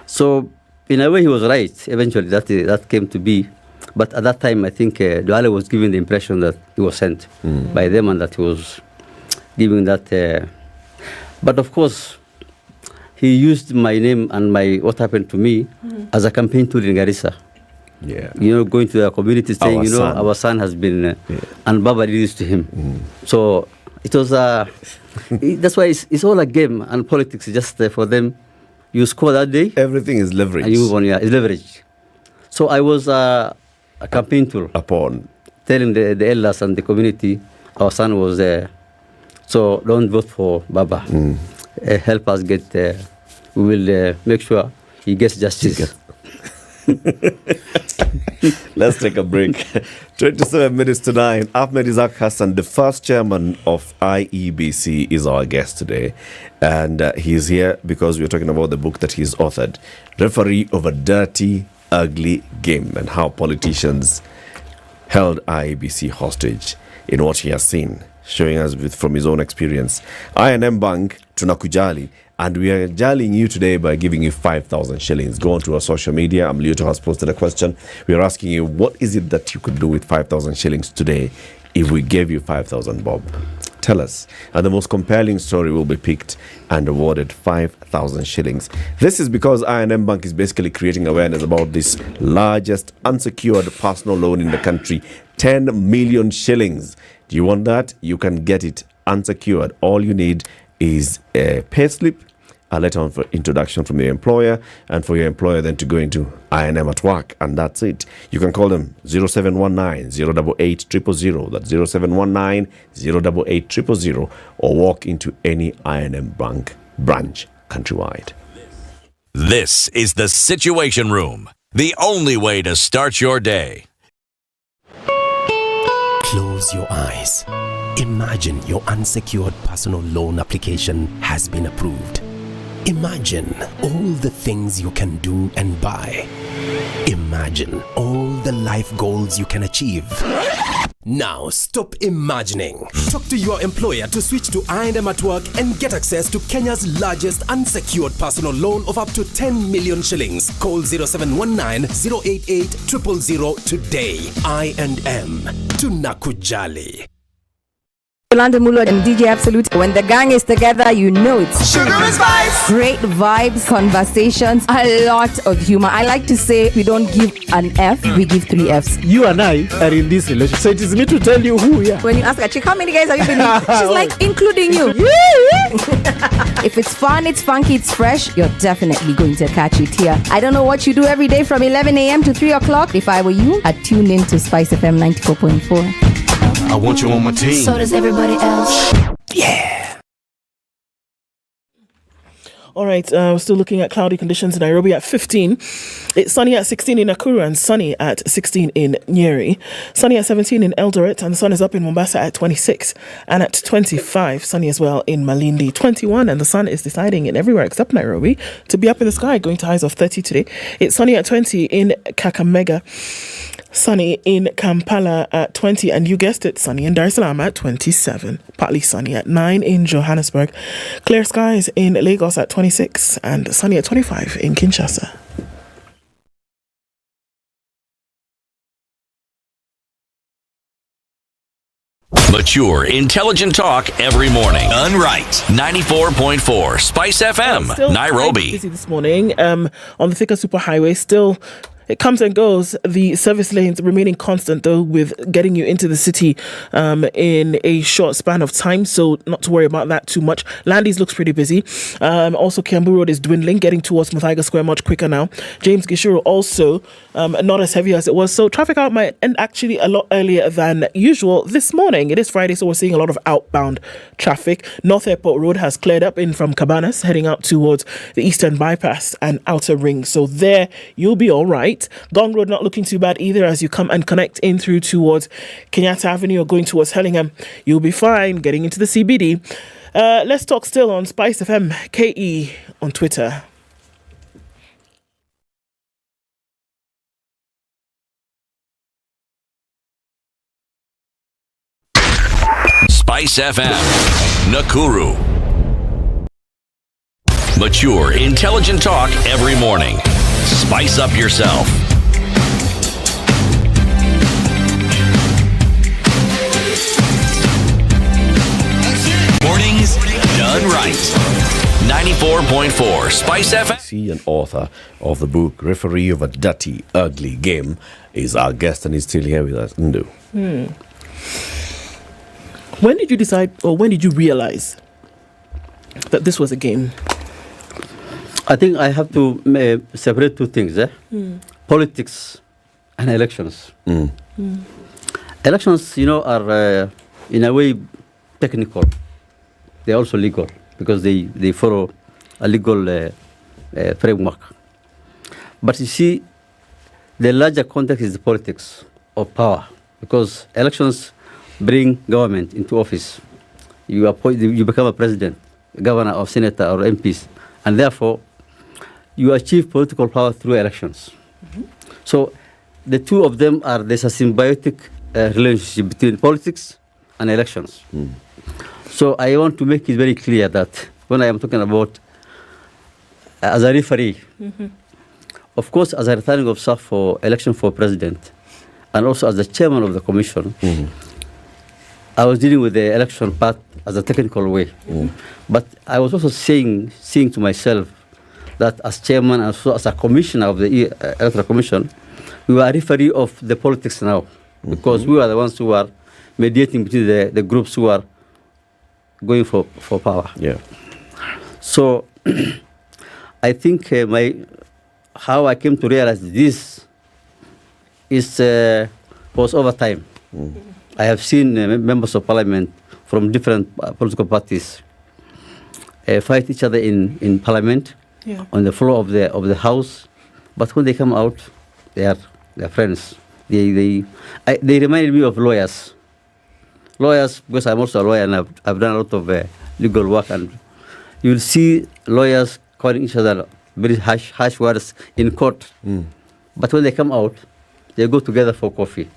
So, in a way, he was right. Eventually, that came to be. But at that time, I think Duale was giving the impression that he was sent by them and that he was giving that. But of course, he used my name and what happened to me as a campaign tool in Garissa. Yeah. Going to the community saying, our son has been, and Baba did this to him. So it was that's why it's all a game, and politics is just for them. You score that day. Everything is leverage. And you move on, it's leverage. So I was a campaign tool. Upon telling the elders and the community, our son was there. So don't vote for Baba. Help us get, we will make sure he gets justice. Let's take a break. 27 minutes to 9. Ahmed Isaac Hassan, the first chairman of IEBC, is our guest today. And he's here because we're talking about the book that he's authored, Referee of a Dirty, Ugly Game, and how politicians held IEBC hostage in what he has seen, showing us from his own experience. I&M Bank, tunakujali, and we are jaliing you today by giving you 5,000 shillings. Go on to our social media. Amlioto has posted a question. We are asking you, what is it that you could do with 5,000 shillings today if we gave you 5,000 bob? Tell us. And the most compelling story will be picked and awarded 5,000 shillings. This is because I&M Bank is basically creating awareness about this largest unsecured personal loan in the country, 10 million shillings. Do you want that? You can get it unsecured. All you need is a payslip, a letter of introduction from your employer, and for your employer then to go into I&M at work, and that's it. You can call them 0719 088 000, that's 0719 088 000, or walk into any I&M Bank branch countrywide. This is the Situation Room, the only way to start your day. Close your eyes. Imagine your unsecured personal loan application has been approved. Imagine all the things you can do and buy. Imagine all the life goals you can achieve. Now stop imagining. Talk to your employer to switch to I&M at Work and get access to Kenya's largest unsecured personal loan of up to 10 million shillings. Call 0719 088 000 today. I&M. Tunakujali. Yolanda Mulo and DJ Absolute. When the gang is together, you know it's sugar and spice. Great vibes, conversations, a lot of humor. I like to say we don't give an F, we give 3 Fs. You and I are in this relationship, so it is me to tell you who we are. When you ask a chick, how many guys have you been with? She's like, including you. If it's fun, it's funky, it's fresh, you're definitely going to catch it here. I don't know what you do every day from 11 a.m. to 3 o'clock. If I were you, I'd tune in to Spice FM 94.4. I want you on my team. So does everybody else. Yeah. All right, we're still looking at cloudy conditions in Nairobi at 15. It's sunny at 16 in Nakuru and sunny at 16 in Nyeri. Sunny at 17 in Eldoret, and the sun is up in Mombasa at 26 and at 25. Sunny as well in Malindi, 21, and the sun is deciding in everywhere except Nairobi to be up in the sky, going to highs of 30 today. It's sunny at 20 in Kakamega. Sunny in Kampala at 20, and you guessed it, sunny in Dar es Salaam at 27. Partly sunny at 9 in Johannesburg. Clear skies in Lagos at 26, and sunny at 25 in Kinshasa. Mature, intelligent talk every morning. Done right. 94.4 Spice FM, Still Nairobi. Busy this morning on the Thika Superhighway. Still, it comes and goes. The service lanes remaining constant, though, with getting you into the city in a short span of time. So not to worry about that too much. Landis looks pretty busy. Also, Kiambu Road is dwindling, getting towards Muthaiga Square much quicker now. James Gishuru also not as heavy as it was. So traffic out might end actually a lot earlier than usual this morning. It is Friday, so we're seeing a lot of outbound traffic. North Airport Road has cleared up in from Cabanas, heading out towards the Eastern Bypass and Outer Ring. So there, you'll be all right. Gong Road not looking too bad either as you come and connect in through towards Kenyatta Avenue or going towards Hellingham. You'll be fine getting into the CBD. Let's talk still on Spice FM KE on Twitter. Spice FM, Nakuru. Mature, intelligent talk every morning. Spice up yourself. Mornings done right. 94.4 Spice FM. See, an author of the book Referee of a Dirty, Ugly Game is our guest, and he's still here with us. Ndu. When did you decide, or when did you realize that this was a game? I think I have to separate two things, politics and elections. Elections, are in a way technical. They're also legal because they follow a legal framework. But you see, The larger context is the politics of power, because elections bring government into office. You become a president, governor, or senator, or MPs, and therefore you achieve political power through elections. So the two of them there's a symbiotic relationship between politics and elections. So I want to make it very clear that when I am talking about as a referee, of course, as a returning officer for election for president, and also as the chairman of the commission, I was dealing with the election part as a technical way. But I was also seeing to myself that as chairman and also as a commissioner of the Electoral Commission, we were a referee of the politics now, because we were the ones who are mediating between the groups who are going for power. Yeah. So I think how I came to realize this was over time. I have seen members of parliament from different political parties fight each other in parliament, on the floor of the house, but when they come out, they are friends. They reminded me of lawyers. Lawyers, because I'm also a lawyer and I've done a lot of legal work, and you'll see lawyers calling each other very harsh words in court. But when they come out, they go together for coffee.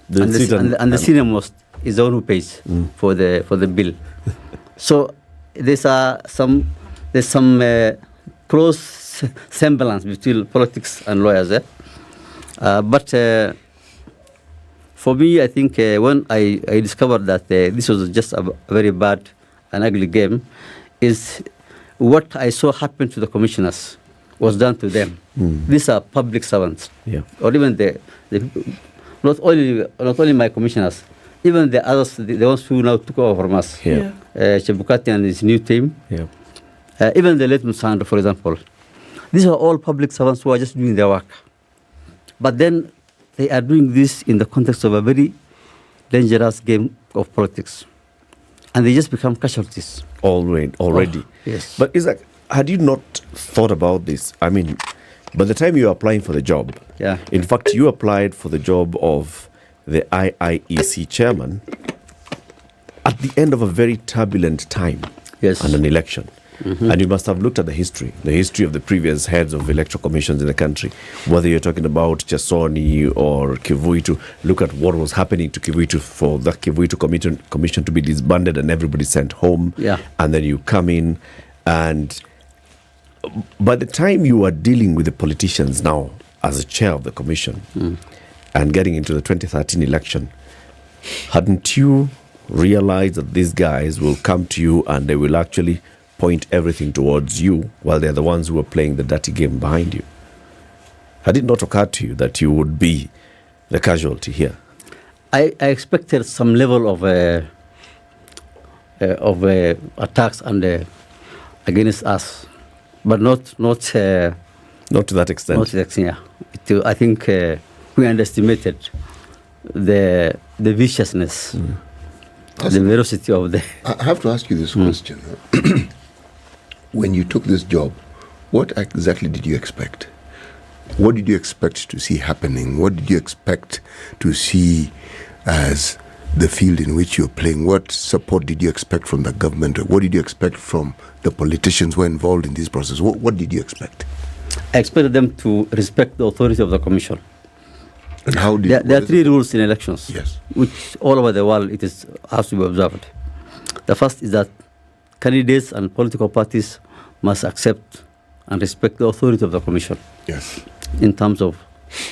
The senior most is the one who pays for the bill. So there's some close semblance between politics and lawyers. But for me, I think when I discovered that this was just a very bad and ugly game, is what I saw happen to the commissioners was done to them. These are public servants, or even not only my commissioners, even the others, the ones who now took over from us. Chebukati and his new team. Even the late Musando, for example. These are all public servants who are just doing their work. But then they are doing this in the context of a very dangerous game of politics. And they just become casualties. Already. Yes. But had you not thought about this? I mean, by the time you were applying for the job, in fact, you applied for the job of the IIEC chairman at the end of a very turbulent time and an election. And you must have looked at the history of the previous heads of electoral commissions in the country, whether you're talking about Chesoni or Kivuitu. Look at what was happening to Kivuitu for the Kivuitu commission to be disbanded and everybody sent home. And then you come in, and by the time you are dealing with the politicians now as a chair of the commission and getting into the 2013 election, hadn't you realized that these guys will come to you and they will actually point everything towards you while they're the ones who are playing the dirty game behind you? Had it not occurred to you that you would be the casualty here? I expected some level of attacks against us, but not to that extent. Not to that extent. I think we underestimated the viciousness, the ferocity of the. I have to ask you this question. When you took this job, what exactly did you expect? What did you expect to see happening? What did you expect to see as the field in which you're playing? What support did you expect from the government? What did you expect from the politicians who were involved in this process? What did you expect? I expected them to respect the authority of the commission. And how did there are three rules in elections, yes, which all over the world has to be observed. The first is that candidates and political parties must accept and respect the authority of the commission. Yes. In terms of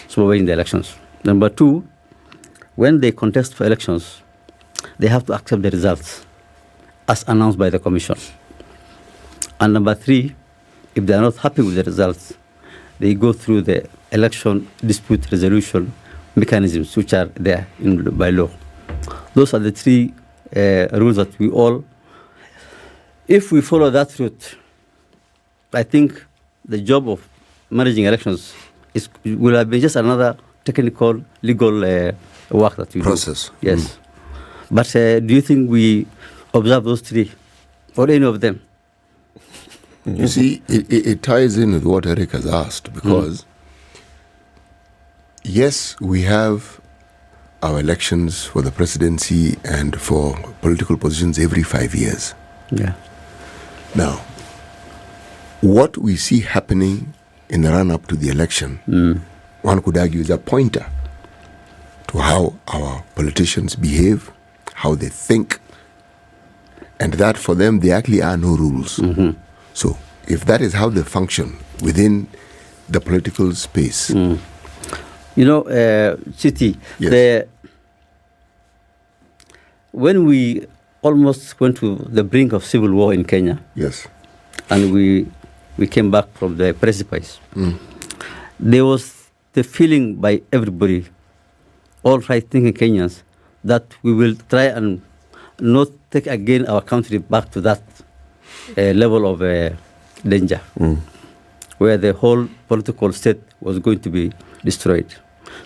supervising the elections. Number two, when they contest for elections, they have to accept the results as announced by the commission. And number three, if they are not happy with the results, they go through the election dispute resolution mechanisms which are there by law. Those are the three rules that we all, if we follow that route, I think the job of managing elections will have been just another technical, legal work that we process. Do. Yes. But do you think we observe those three, or any of them? You see, it ties in with what Eric has asked, because yes, we have our elections for the presidency and for political positions every 5 years. Yeah. Now, what we see happening in the run-up to the election, one could argue is a pointer to how our politicians behave, how they think, and that for them, there actually are no rules. So, if that is how they function within the political space. You know, Chiti, when we almost went to the brink of civil war in Kenya, yes, and we came back from the precipice, there was the feeling by everybody, all right-thinking Kenyans, that we will try and not take again our country back to that level of danger, where the whole political state was going to be destroyed.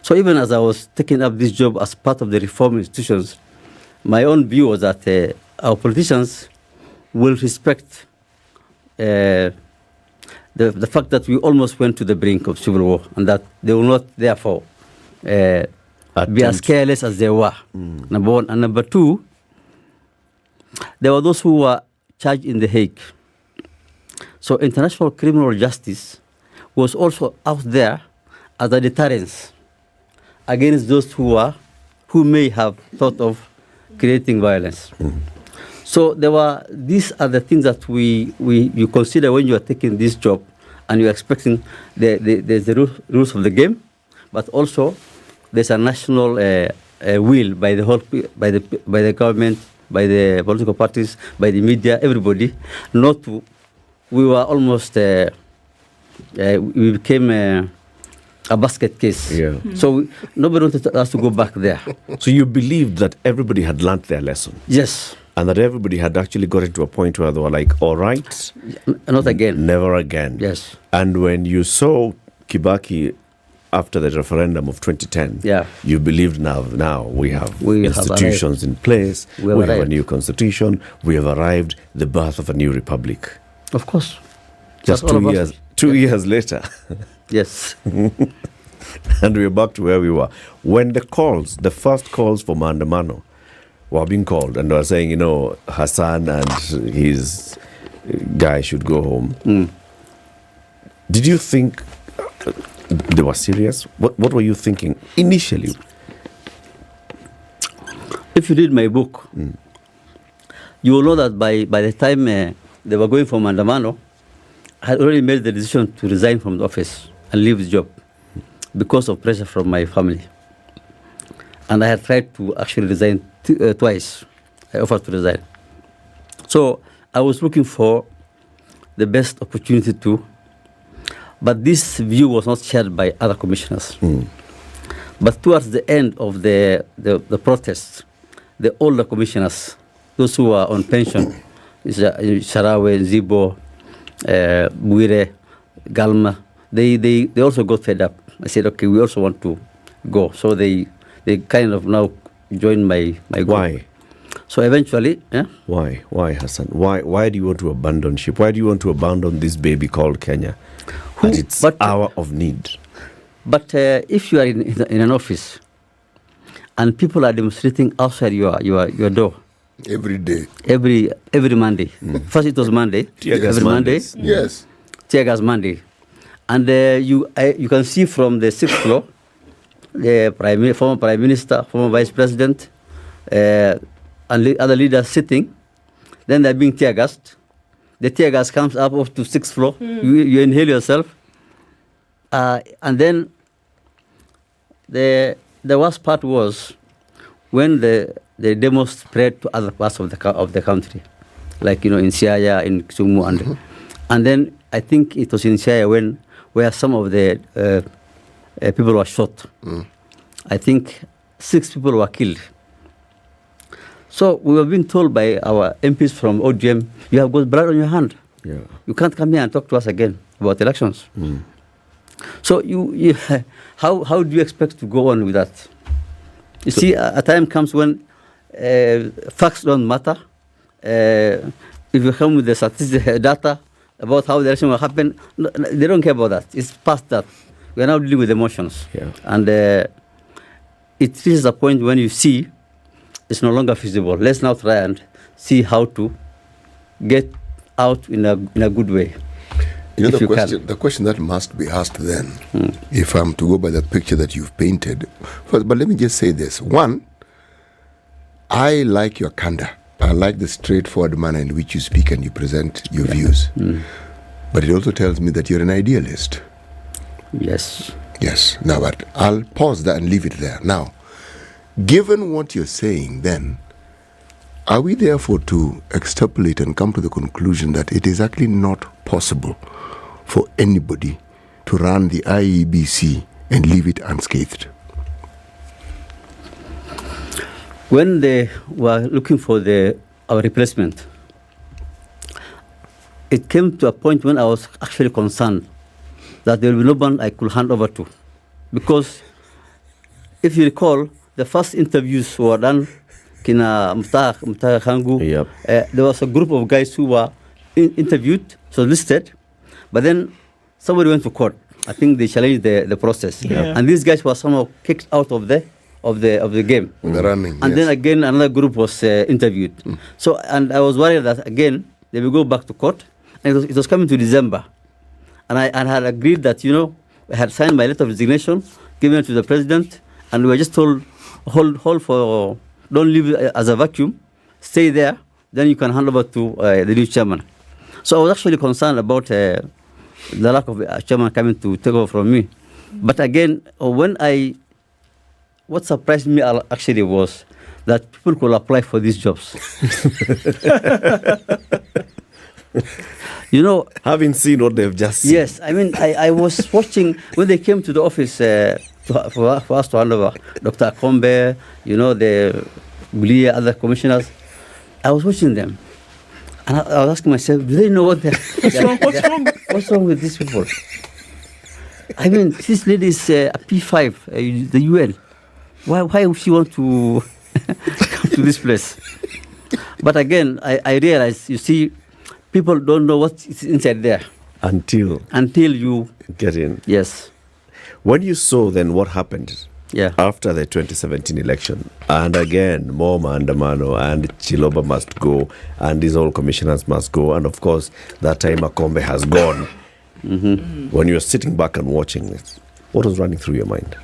So even as I was taking up this job as part of the reform institutions, my own view was that our politicians will respect the fact that we almost went to the brink of civil war, and that they will not therefore be as careless as they were, number one. And number two, there were those who were charged in The Hague. So international criminal justice was also out there as a deterrence against those who may have thought of creating violence. So these are the things that you consider when you are taking this job, and you're expecting there's the rules of the game, but also there's a national will by the government, by the political parties, by the media, everybody, not to. We were almost, we became a basket case. Yeah. So nobody wanted us to go back there. So you believed that everybody had learnt their lesson? Yes. And that everybody had actually gotten to a point where they were like, all right. Not again. Never again. Yes. And when you saw Kibaki after the referendum of 2010, yeah, you believed now we have institutions in place, we have a new constitution, we have arrived, the birth of a new republic. Of course. Just 2 years. 2 years later. Yes. And we're back to where we were. When the first calls for Maandamano were being called, and they were saying, Hassan and his guy should go home. Did you think they were serious? What were you thinking initially? If you read my book, you will know that by the time they were going for Maandamano, I had already made the decision to resign from the office and leave the job because of pressure from my family. And I had tried to actually resign twice. I offered to resign. So I was looking for the best opportunity to, but this view was not shared by other commissioners. But towards the end of the protests, the older commissioners, those who were on pension, Sharawe, Zibo, Buire, Galma, they also got fed up. I said, okay, we also want to go. So they kind of now joined my group. Why? So eventually, Why, Hassan? Why do you want to abandon ship? Why do you want to abandon this baby called Kenya at its hour of need? But if you are in an office and people are demonstrating outside your door every day, every Monday. First it was Monday. Every Monday. Yes. Tear gas Monday, and you can see from the 6th floor, the former prime minister, former vice president, and other leaders sitting. Then they're being tear gassed. The tear gas comes up to 6th floor. You inhale yourself, and then the worst part was when the demo spread to other parts of the country, like in Siaya, in Kisumu, and then I think it was in Siaya where some of the people were shot. I think 6 people were killed. So we were being told by our MPs from OGM, you have got blood on your hand. Yeah. You can't come here and talk to us again about elections. So you how do you expect to go on with that? You see, a time comes when facts don't matter. If you come with the statistical data about how the election will happen, they don't care about that. It's past that. We are now dealing with emotions. Yeah. And it reaches a point when you see it's no longer feasible. Let's now try and see how to get out in a good way. You know, the question that must be asked then, if I'm to go by the picture that you've painted, first, but let me just say this. One, I like your candor. I like the straightforward manner in which you speak and you present your views. But it also tells me that you're an idealist. Yes. Yes. Now, but I'll pause there and leave it there. Now, given what you're saying, then, are we therefore to extrapolate and come to the conclusion that it is actually not possible for anybody to run the IEBC and leave it unscathed? When they were looking for our replacement, it came to a point when I was actually concerned that there will be no one I could hand over to. Because if you recall, the first interviews were done Kina Mta Khangu. There was a group of guys who were interviewed, so listed, but then somebody went to court. I think they challenged the process, and these guys were somehow kicked out of the game. The running, and then again another group was interviewed. So, and I was worried that again they will go back to court, and it was coming to December, and I had agreed that I had signed my letter of resignation, given it to the president, and we were just told hold for. Don't leave it as a vacuum. Stay there. Then you can hand over to the new chairman. So I was actually concerned about the lack of a chairman coming to take over from me. But again, what surprised me actually was that people could apply for these jobs. Having seen what they've just seen. Yes, I mean, I was watching when they came to the office for us to hand over, Dr. Akombe, the Gulia, other commissioners. I was watching them, and I was asking myself, do they know what they're... What's wrong with these people? I mean, this lady is a P5, the UN. Why would she want to come to this place? But again, I realized, you see, people don't know what's inside there. Until you get in. Yes. When you saw then what happened after the 2017 election, and again, more Maandamano and Chiloba must go, and these all commissioners must go, and of course, that time Akombe has gone. When you were sitting back and watching this, what was running through your mind?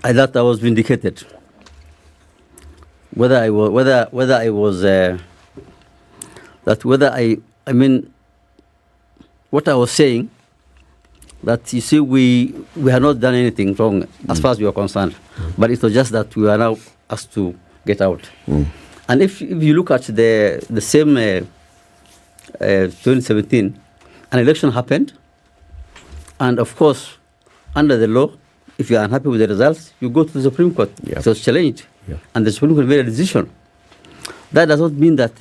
I thought I was vindicated. Whether I mean, what I was saying, that you see, we had not done anything wrong as far as we were concerned, but it was just that we are now asked to get out. And if you look at the same 2017, an election happened, and of course, under the law, if you are unhappy with the results, you go to the Supreme Court. It was challenged, and the Supreme Court made a decision. That does not mean that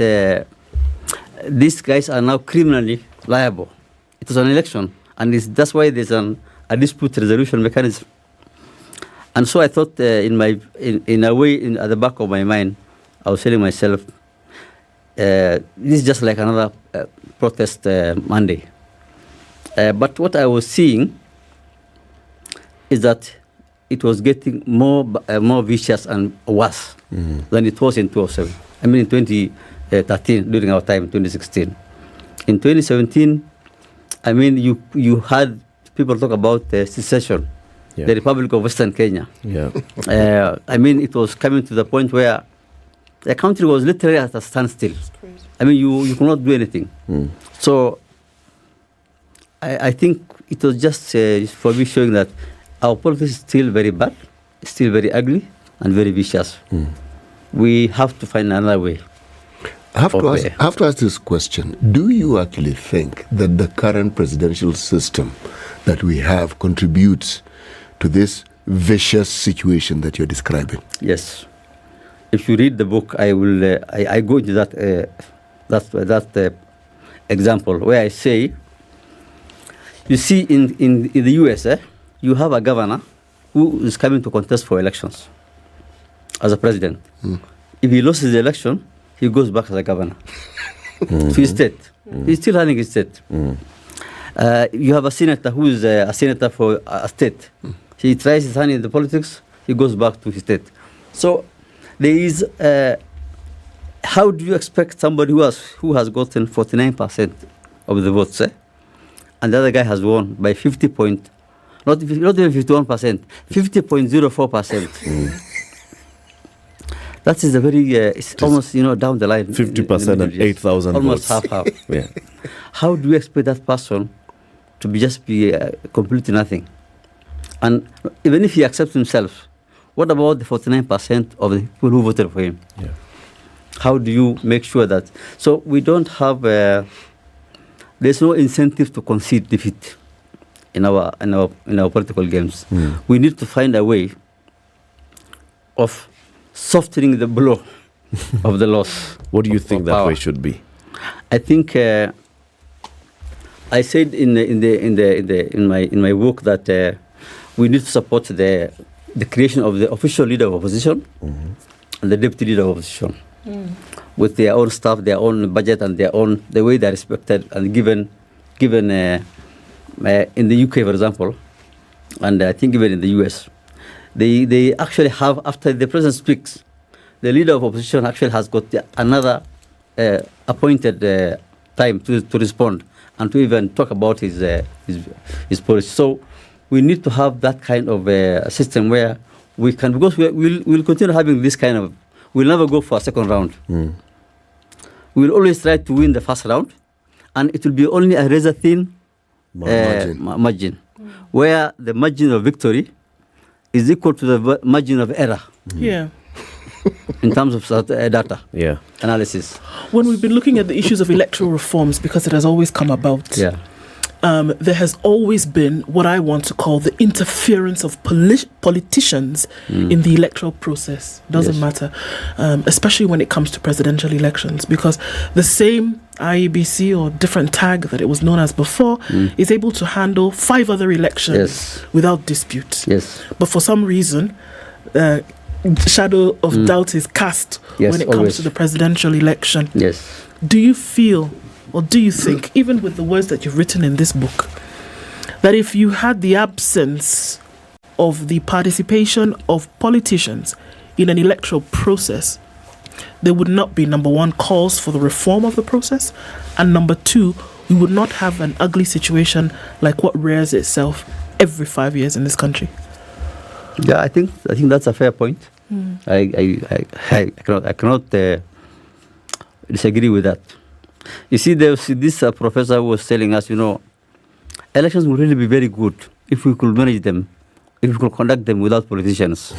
these guys are now criminally liable. It was an election, and that's why there's a dispute resolution mechanism. And so I thought, in a way, at the back of my mind, I was telling myself, this is just like another protest Monday. But what I was seeing is that it was getting more vicious and worse than it was in 2007. I mean, in 2013, during our time, 2016. In 2017, I mean, you had people talk about secession, the Republic of Western Kenya. I mean, it was coming to the point where the country was literally at a standstill. I mean, you could not do anything. So I think it was just for me showing that our politics is still very bad, still very ugly, and very vicious. We have to find another way. I have to ask this question. Do you actually think that the current presidential system that we have contributes to this vicious situation that you're describing? Yes. If you read the book, I go into that example where I say, you see, in the US, you have a governor who is coming to contest for elections as a president. If he loses the election, he goes back as a governor. to his state. He's still running his state. You have a senator who is a senator for a state. He tries his hand in the politics, he goes back to his state. So there is, how do you expect somebody who has gotten 49% of the votes, and the other guy has won by 50 point, not even 51%, 50.04%. That is a very, it's almost, down the line. 50% and 8,000 almost votes. half. Yeah. How do you expect that person to be completely nothing? And even if he accepts himself, what about the 49% of the people who voted for him? Yeah. How do you make sure that? So we don't have, there's no incentive to concede defeat in our political games. We need to find a way of softening the blow of the loss. What do you think that way should be? I think I said in my book that we need to support the creation of the official leader of opposition and the deputy leader of opposition with their own staff, their own budget, and the way they're respected and given in the UK, for example, and I think even in the US. They actually have, after the president speaks, the leader of opposition actually has got another appointed time to respond and to even talk about his policy. So we need to have that kind of system where we can, because we'll continue having this kind of, we'll never go for a second round. We'll always try to win the first round, and it will be only a razor thin margin, where the margin of victory is equal to the margin of error. Yeah. In terms of data analysis. When we've been looking at the issues of electoral reforms, because it has always come about, there has always been what I want to call the interference of politicians in the electoral process. Doesn't matter, especially when it comes to presidential elections, because the same IEBC or different tag that it was known as before is able to handle 5 other elections without dispute. But for some reason, shadow of doubt is cast when it comes to the presidential election. Do you feel, or do you think, even with the words that you've written in this book, that if you had the absence of the participation of politicians in an electoral process, there would not be, number one, calls for the reform of the process, and number two, we would not have an ugly situation like what rears itself every 5 years in this country? Yeah, I think that's a fair point. I cannot disagree with that. You see, this professor who was telling us, elections would really be very good if we could manage them, if we could conduct them without politicians.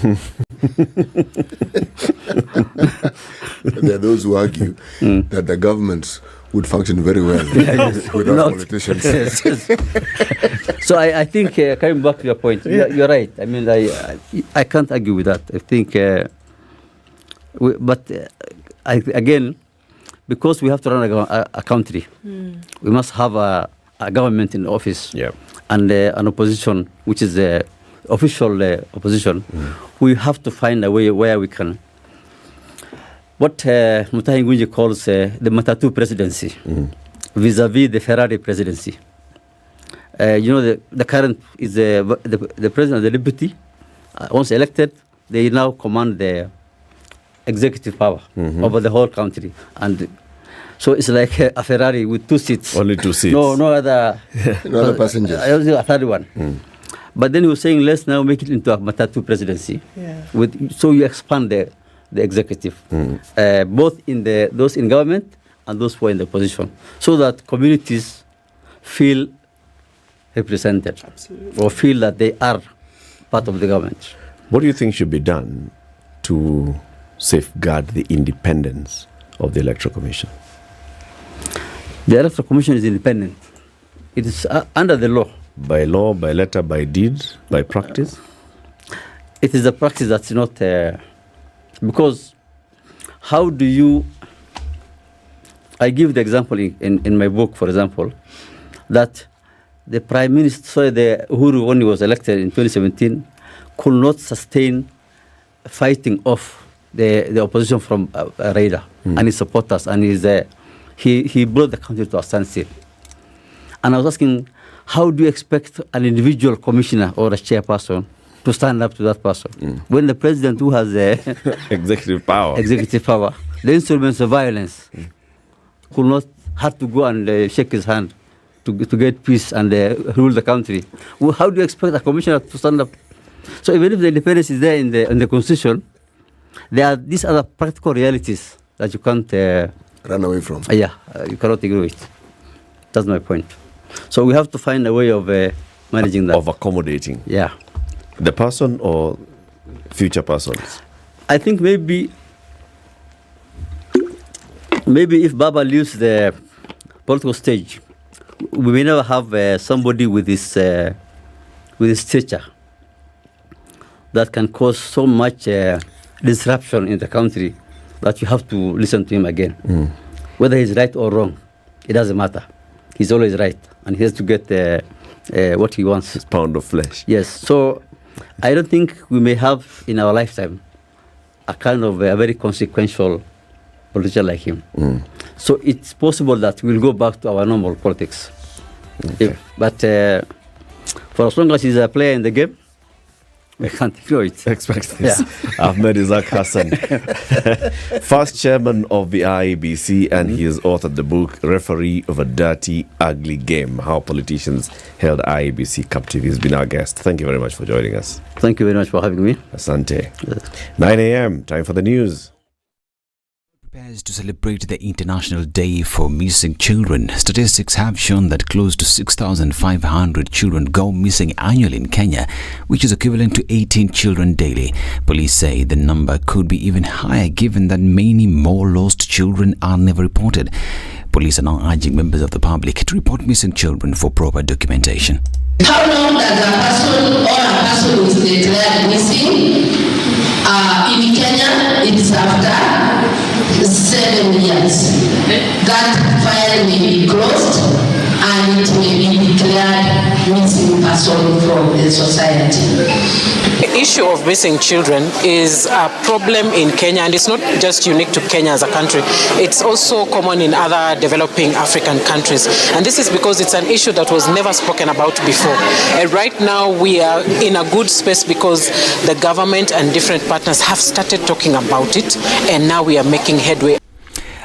There are those who argue that the governments would function very well without politicians. So I think, coming back to your point, you're right. I mean, I can't argue with that. I think, again, because we have to run a country, we must have a government in office and an opposition, which is the official opposition. We have to find a way where we can, what Mutahi Ngunji calls the Matatu presidency, vis-a-vis the Ferrari presidency. The current is the president and the deputy. Once elected, they now command the executive power over the whole country, and so it's like a Ferrari with 2 seats. Only 2 seats. No other. No other passengers. A third one. But then he was saying, let's now make it into a Matatu presidency. So you expand the executive, both in those in government and those who are in the opposition, so that communities feel represented or feel that they are part of the government. What do you think should be done to safeguard the independence of the Electoral Commission? The Electoral Commission is independent. It is under the law. By law, by letter, by deed, by practice? It is a practice that's not... because how do you... I give the example in my book, for example, that the Prime Minister, the Uhuru, when he was elected in 2017, could not sustain fighting off the opposition from Raila and his supporters and he brought the country to a standstill. And I was asking, how do you expect an individual commissioner or a chairperson to stand up to that person when the president, who has executive power, the instruments of violence, could not had to go and shake his hand to get peace and rule the country? Well, how do you expect a commissioner to stand up? So even if the independence is there in the constitution, there are these other practical realities that you can't run away from. You cannot ignore it. That's my point. So we have to find a way of managing that. Of accommodating. Yeah. The person or future persons? I think maybe if Baba leaves the political stage, we may never have somebody with his stature that can cause so much disruption in the country that you have to listen to him again. Whether he's right or wrong, it doesn't matter. He's always right, and he has to get what he wants. His pound of flesh. Yes. So I don't think we may have in our lifetime a kind of a very consequential politician like him. So it's possible that we'll go back to our normal politics. Okay. But for as long as he's a player in the game, we can't ignore it. Expect this. Ahmed Isaac Hassan, first chairman of the IEBC, and he has authored the book Referee of a Dirty, Ugly Game, How Politicians Held IEBC Captive. He's been our guest. Thank you very much for joining us. Thank you very much for having me. Asante. 9 a.m, time for the news. Prepares to celebrate the International Day for Missing Children. Statistics have shown that close to 6,500 children go missing annually in Kenya, which is equivalent to 18 children daily. Police say the number could be even higher given that many more lost children are never reported. Police are now urging members of the public to report missing children for proper documentation. How long does a person who is declared missing? In Kenya, it's after 7 years. That file may be closed and it may be declared missing person from the society. The issue of missing children is a problem in Kenya, and it's not just unique to Kenya as a country. It's also common in other developing African countries. And this is because it's an issue that was never spoken about before. And right now we are in a good space because the government and different partners have started talking about it, and now we are making headway.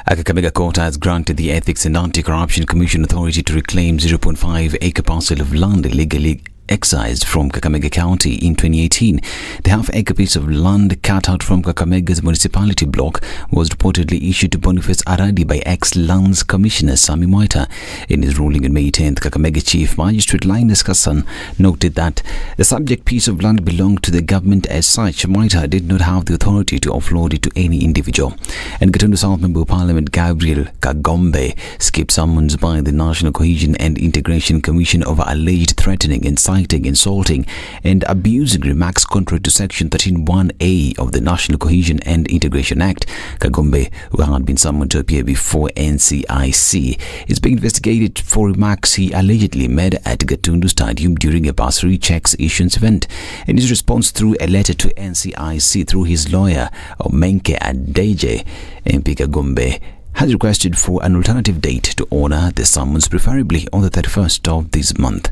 A Kakamega Court has granted the Ethics and Anti-Corruption Commission authority to reclaim 0.5 acre parcel of land illegally excised from Kakamega County in 2018. The half-acre piece of land cut out from Kakamega's municipality block was reportedly issued to Boniface Aradi by ex-Lands Commissioner Sami Moita. In his ruling on May 10th, Kakamega Chief Magistrate Linus Kassan noted that the subject piece of land belonged to the government as such. Moita did not have the authority to offload it to any individual. And Gatundu South Member of Parliament Gabriel Kagombe skipped summons by the National Cohesion and Integration Commission over alleged threatening, inciting, insulting and abusing remarks contrary to Section 13(1)(a) of the National Cohesion and Integration Act. Kagombe, who had been summoned to appear before NCIC, is being investigated for remarks he allegedly made at Gatundu Stadium during a bursary checks issuance event. In his response through a letter to NCIC through his lawyer, Omenke Adeje, MP Kagombe has requested for an alternative date to honor the summons, preferably on the 31st of this month.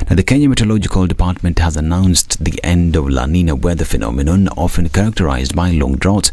Now, the Kenya Meteorological Department has announced the end of La Nina weather phenomenon, often characterized by long droughts.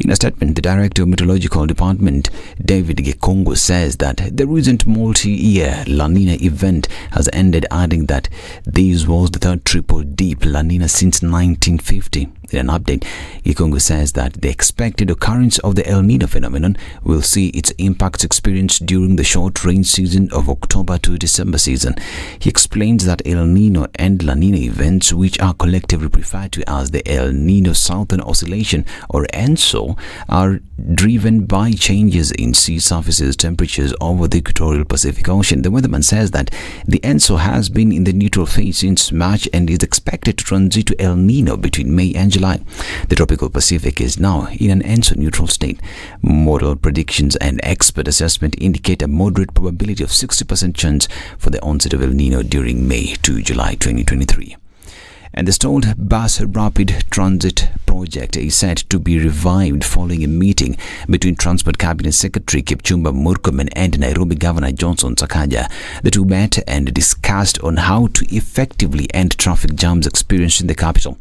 In a statement, the Director of Meteorological Department, David Gekongo, says that the recent multi-year La Nina event has ended, adding that this was the third triple-deep La Nina since 1950. In an update, Gekongo says that the expected occurrence of the El Nino phenomenon will see its impacts experienced during the short rain season of October to December season. He explains that El Nino and La Nina events, which are collectively referred to as the El Nino Southern Oscillation or ENSO, are driven by changes in sea surfaces temperatures over the equatorial Pacific Ocean. The weatherman says that the ENSO has been in the neutral phase since March and is expected to transit to El Nino between May and July. The tropical Pacific is now in an ENSO neutral state. Model predictions and expert assessment indicate a moderate probability of 60% chance for the onset of El Nino during May to July 2023. And the stalled bus rapid transit project is set to be revived following a meeting between Transport Cabinet Secretary Kipchumba Murkomen and Nairobi Governor Johnson Sakaja. The two met and discussed on how to effectively end traffic jams experienced in the capital.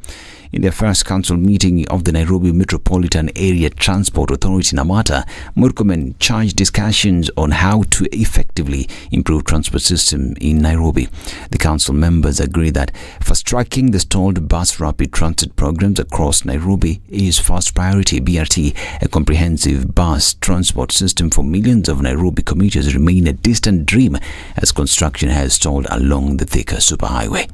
In their first council meeting of the Nairobi Metropolitan Area Transport Authority NAMATA, Murkomen charged discussions on how to effectively improve transport system in Nairobi. The council members agree that fast-tracking the stalled bus rapid transit programs across Nairobi is first priority. BRT, a comprehensive bus transport system for millions of Nairobi commuters, remain a distant dream as construction has stalled along the thicker superhighway.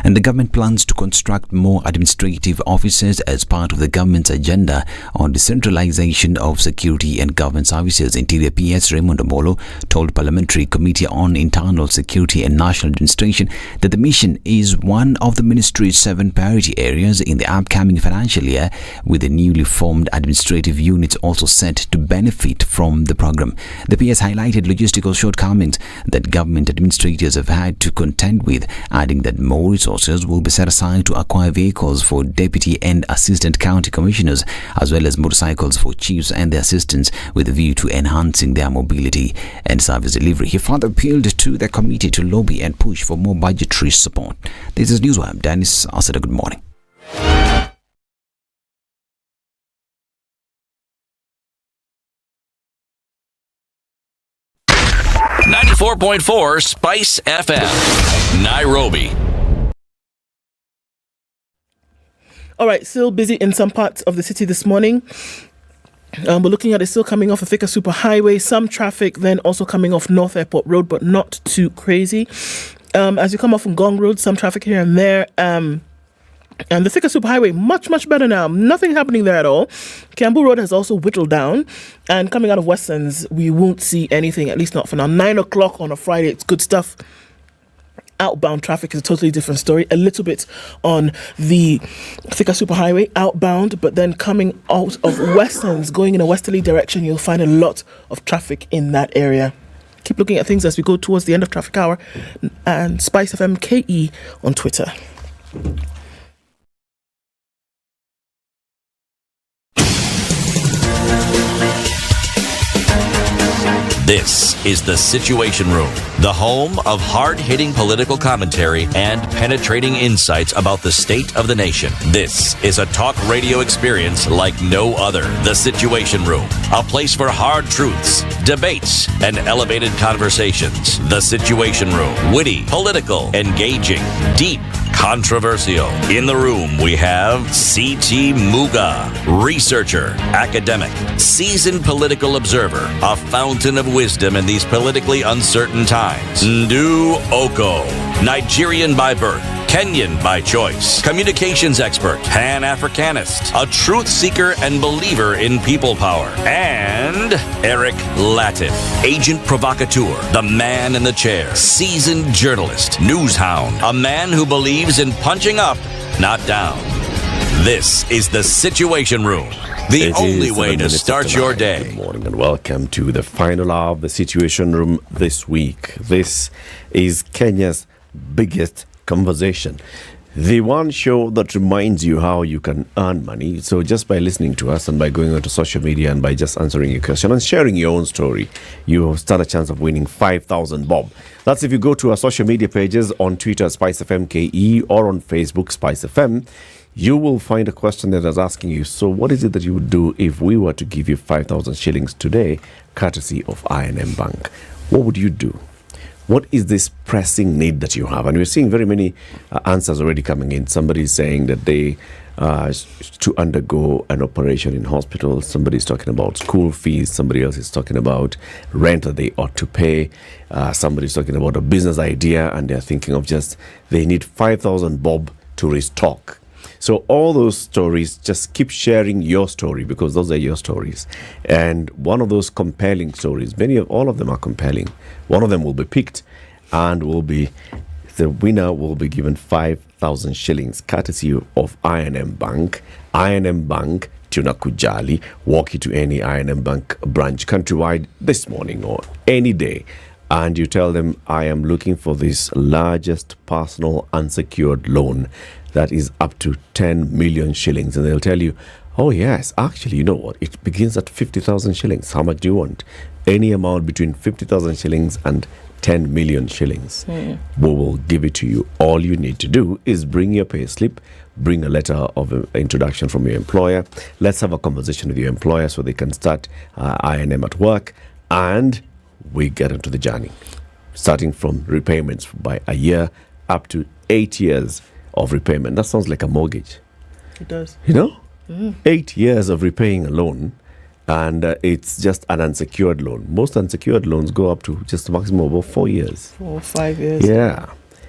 And the government plans to construct more administrative offices as part of the government's agenda on decentralization of security and government services. Interior PS Raymond Omolo told Parliamentary Committee on Internal Security and National Administration that the mission is one of the ministry's 7 priority areas in the upcoming financial year, with the newly formed administrative units also set to benefit from the program. The PS highlighted logistical shortcomings that government administrators have had to contend with, adding that more resources will be set aside to acquire vehicles for deputy and assistant county commissioners, as well as motorcycles for chiefs and their assistants, with a view to enhancing their mobility and service delivery. He further appealed to the committee to lobby and push for more budgetary support. This is Newswire. Dennis Asada, good morning. .4 Spice FM, Nairobi. All right, still busy in some parts of the city this morning. We're looking at it still coming off a thicker superhighway, some traffic then also coming off North Airport Road, but not too crazy. As you come off from Gong Road, some traffic here and there. And the thicker superhighway, much better now. Nothing happening there at all. Kiambu Road has also whittled down. And coming out of Westlands, we won't see anything, at least not for now. 9 o'clock on a Friday, it's good stuff. Outbound traffic is a totally different story. A little bit on the thicker superhighway outbound, but then coming out of Westlands, going in a westerly direction, you'll find a lot of traffic in that area. Keep looking at things as we go towards the end of traffic hour. And Spice FM KE on Twitter. This is The Situation Room, the home of hard-hitting political commentary and penetrating insights about the state of the nation. This is a talk radio experience like no other. The Situation Room, a place for hard truths, debates, and elevated conversations. The Situation Room, witty, political, engaging, deep, controversial. In the room, we have C.T. Muga, researcher, academic, seasoned political observer, a fountain of wisdom in these politically uncertain times. Ndu Oko, Nigerian by birth, Kenyan by choice, communications expert, Pan-Africanist, a truth seeker and believer in people power, and Eric Latif, agent provocateur, the man in the chair, seasoned journalist, news hound, a man who believes in punching up, not down. This is The Situation Room, the only way to start your day. Good morning and welcome to the final hour of The Situation Room this week. This is Kenya's biggest conversation. The one show that reminds you how you can earn money. So just by listening to us and by going onto social media and by just answering a question and sharing your own story, you stand a chance of winning 5,000 bob. That's if you go to our social media pages on Twitter, Spice FM KE, or on Facebook, Spice FM. You will find a question that is asking you, so what is it that you would do if we were to give you 5,000 shillings today, courtesy of I&M Bank? What would you do? What is this pressing need that you have? And we're seeing very many answers already coming in. Somebody is saying that they to undergo an operation in hospital. Somebody is talking about school fees. Somebody else is talking about rent that they ought to pay. Somebody is talking about a business idea and they're thinking of they need 5,000 bob to restock. So all those stories, just keep sharing your story because those are your stories. And one of those compelling stories, all of them are compelling. One of them will be picked and the winner will be given 5,000 shillings, courtesy of I&M Bank. I&M Bank, Tunakujali. Walk you to any I&M Bank branch countrywide this morning or any day. and you tell them, I am looking for this largest personal unsecured loan that is up to 10 million shillings. And they'll tell you, oh yes, actually, you know what? It begins at 50,000 shillings. How much do you want? Any amount between 50,000 shillings and 10 million shillings. We will give it to you. All you need to do is bring your pay slip, bring a letter of introduction from your employer. Let's have a conversation with your employer so they can start I&M at work, and we get into the journey, starting from repayments by a year up to 8 years of repayment. That sounds like a mortgage. It does. You know? 8 years of repaying a loan, and it's just an unsecured loan. Most unsecured loans go up to just a maximum of 4 years. 4 or 5 years. Yeah.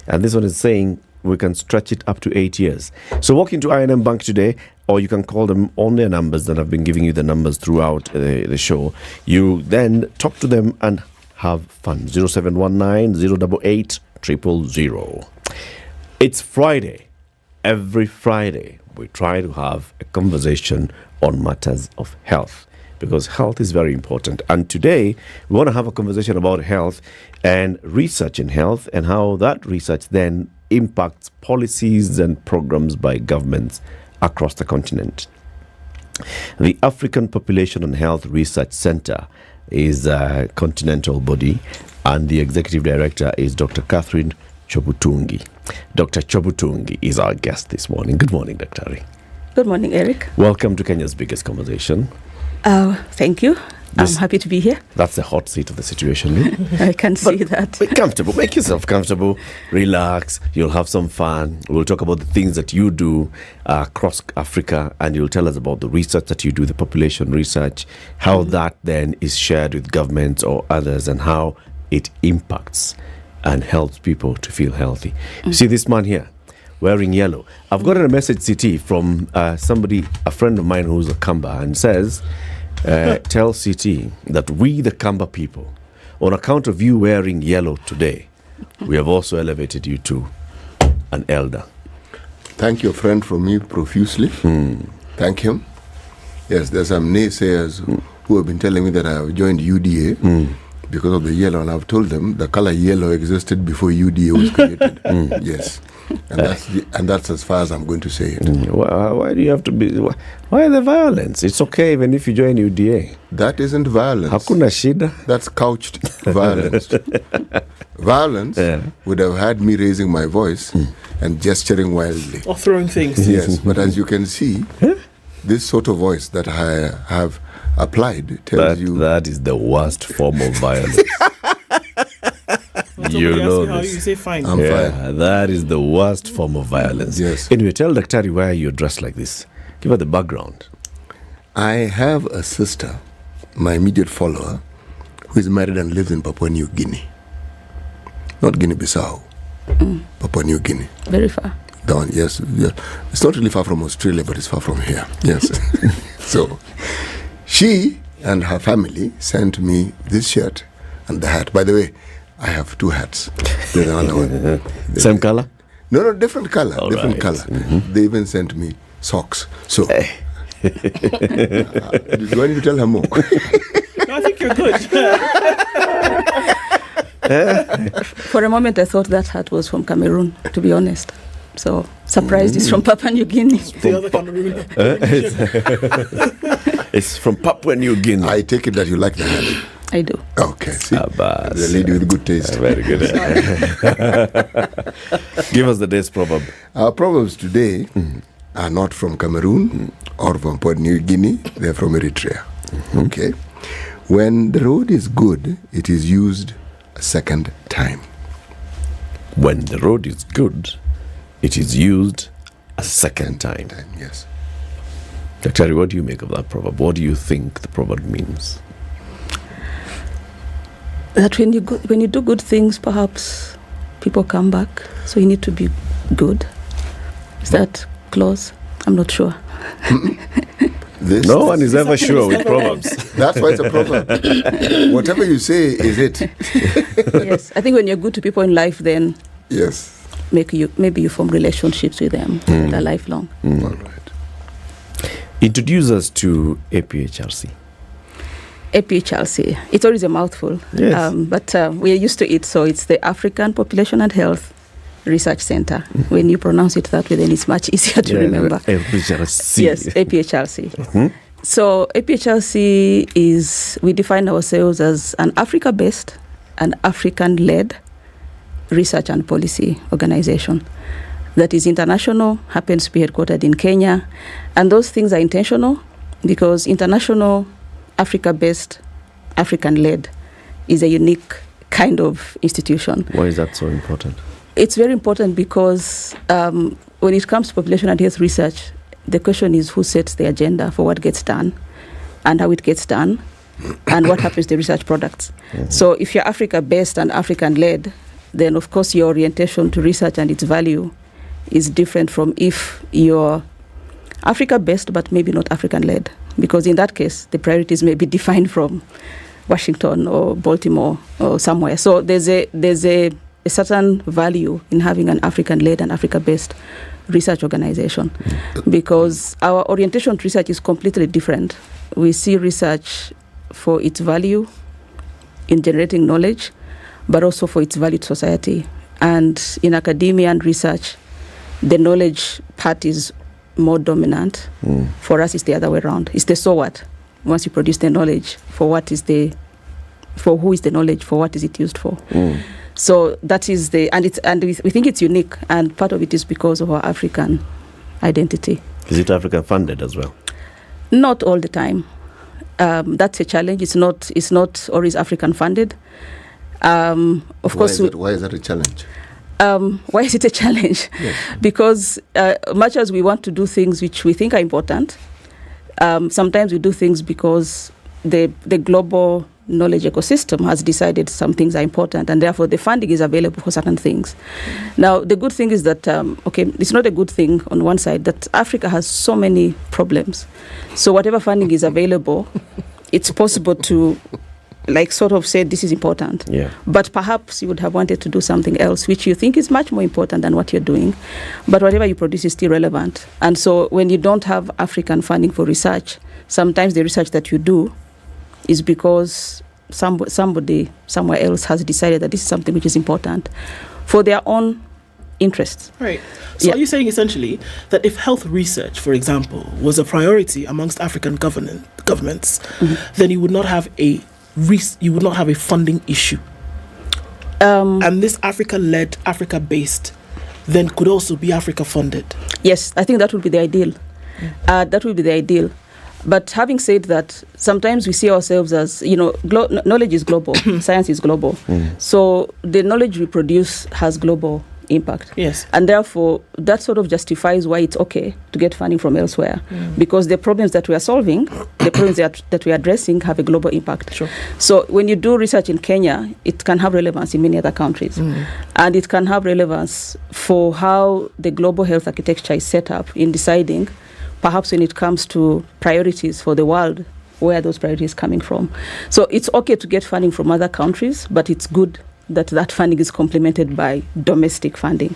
And this one is saying we can stretch it up to 8 years. So walk into I&M Bank today, or you can call them on their numbers that I've been giving you the numbers throughout the show. You then talk to them and have fun. 0719 088 000. It's Friday. Every Friday, we try to have a conversation on matters of health, because health is very important. And today, we want to have a conversation about health and research in health, and how that research then impacts policies and programs by governments across the continent. The African Population and Health Research Center is a continental body, and the executive director is Dr. Catherine Chobutungi. Dr. Chobutungi is our guest this morning. Good morning, Dr. Good morning, Eric. Welcome to Kenya's biggest conversation. Thank you. I'm happy to be here. That's the hot seat of the situation. I can see that. Be comfortable. Make yourself comfortable. Relax. You'll have some fun. We'll talk about the things that you do across Africa, and you'll tell us about the research that you do, the population research, how that then is shared with governments or others, and how it impacts and helps people to feel healthy. You see this man here wearing yellow. I've gotten a message, CT, from somebody, a friend of mine who's a Kamba, and says, tell CT that we, the Kamba people, on account of you wearing yellow today, we have also elevated you to an elder. Thank your friend from me profusely. Thank him. Yes, there's some naysayers who have been telling me that I have joined UDA because of the yellow, and I've told them the color yellow existed before UDA was created. Yes. And that's as far as I'm going to say it. Why do you have to be... Why the violence? It's okay even if you join UDA. That isn't violence. Hakuna shida. That's couched violence. Violence would have had me raising my voice and gesturing wildly. Or throwing things. Yes, but as you can see, this sort of voice that I have applied tells you... That is the worst form of violence. You know this. How you say fine. I'm fine. That is the worst form of violence. Yes. Anyway, tell Daktari why you're dressed like this. Give her the background. I have a sister, my immediate follower, who is married and lives in Papua New Guinea. Not Guinea-Bissau. Papua New Guinea. Very far. Down, yes. It's not really far from Australia, but it's far from here. Yes. So, she and her family sent me this shirt and the hat. By the way, I have two hats. There's another one. Same color? No, different color. All different right. color. They even sent me socks. So, do I need to tell her more? No, I think you're good. For a moment, I thought that hat was from Cameroon, to be honest. So, surprised it's from Papua New Guinea. The other Cameroon. It's from Papua New Guinea. I take it that you like the hat. I do. Okay, see? The lady with good taste. Very good. Give us the day's proverb. Our proverbs today are not from Cameroon or from Papua New Guinea. They're from Eritrea. Okay? When the road is good, it is used a second time. When the road is good, it is used a second time. Yes. Dr. What do you make of that proverb? What do you think the proverb means? That when you do good things, perhaps people come back. So you need to be good. Is that close? I'm not sure. No one is ever sure with proverbs. That's why it's a proverb. Whatever you say is it. Yes, I think when you're good to people in life, then yes, maybe you form relationships with them that are lifelong. All right. Introduce us to APHRC. APHRC. It's always a mouthful, Yes. but we're used to it. So it's the African Population and Health Research Center. When you pronounce it that way, then it's much easier to remember. APHRC. Yes, APHRC. So APHRC is, we define ourselves as an Africa-based and African-led research and policy organization that is international, happens to be headquartered in Kenya. And those things are intentional because international, Africa-based, African-led is a unique kind of institution. Why is that so important? It's very important because when it comes to population and health research, the question is who sets the agenda for what gets done and how it gets done and what happens to the research products. So if you're Africa-based and African-led, then of course your orientation to research and its value is different from if you're Africa-based but maybe not African-led, because in that case, the priorities may be defined from Washington or Baltimore or somewhere. So there's a certain value in having an African-led and Africa-based research organization because our orientation to research is completely different. We see research for its value in generating knowledge, but also for its value to society. And in academia and research, the knowledge part is more dominant. For us, it's the other way around. It's the so what. Once you produce the knowledge, for who is the knowledge, for what is it used for? So that is and we think it's unique, and part of it is because of our African identity. Is it African funded as well? Not all the time. That's a challenge. It's not always African funded. Of course. Why is that a challenge? Why is it a challenge? Yes. Because much as we want to do things which we think are important, sometimes we do things because the global knowledge ecosystem has decided some things are important, and therefore the funding is available for certain things. Now, the good thing is that, it's not a good thing on one side that Africa has so many problems. So whatever funding is available, it's possible to sort of say this is important. Yeah. But perhaps you would have wanted to do something else which you think is much more important than what you're doing. But whatever you produce is still relevant. And so when you don't have African funding for research, sometimes the research that you do is because somebody somewhere else has decided that this is something which is important for their own interests. Right. So are you saying essentially that if health research, for example, was a priority amongst African governments, then you would not have a funding issue? And this Africa-led, Africa-based, then could also be Africa-funded? Yes, I think that would be the ideal. That would be the ideal. But having said that, sometimes we see ourselves as, knowledge is global, science is global. So the knowledge we produce has global impact. Yes. And therefore, that sort of justifies why it's okay to get funding from elsewhere. Because the problems that we are solving, the problems that we are addressing have a global impact. Sure. So when you do research in Kenya, it can have relevance in many other countries. And it can have relevance for how the global health architecture is set up in deciding perhaps when it comes to priorities for the world, where are those priorities coming from? So it's okay to get funding from other countries, but it's good that funding is complemented by domestic funding.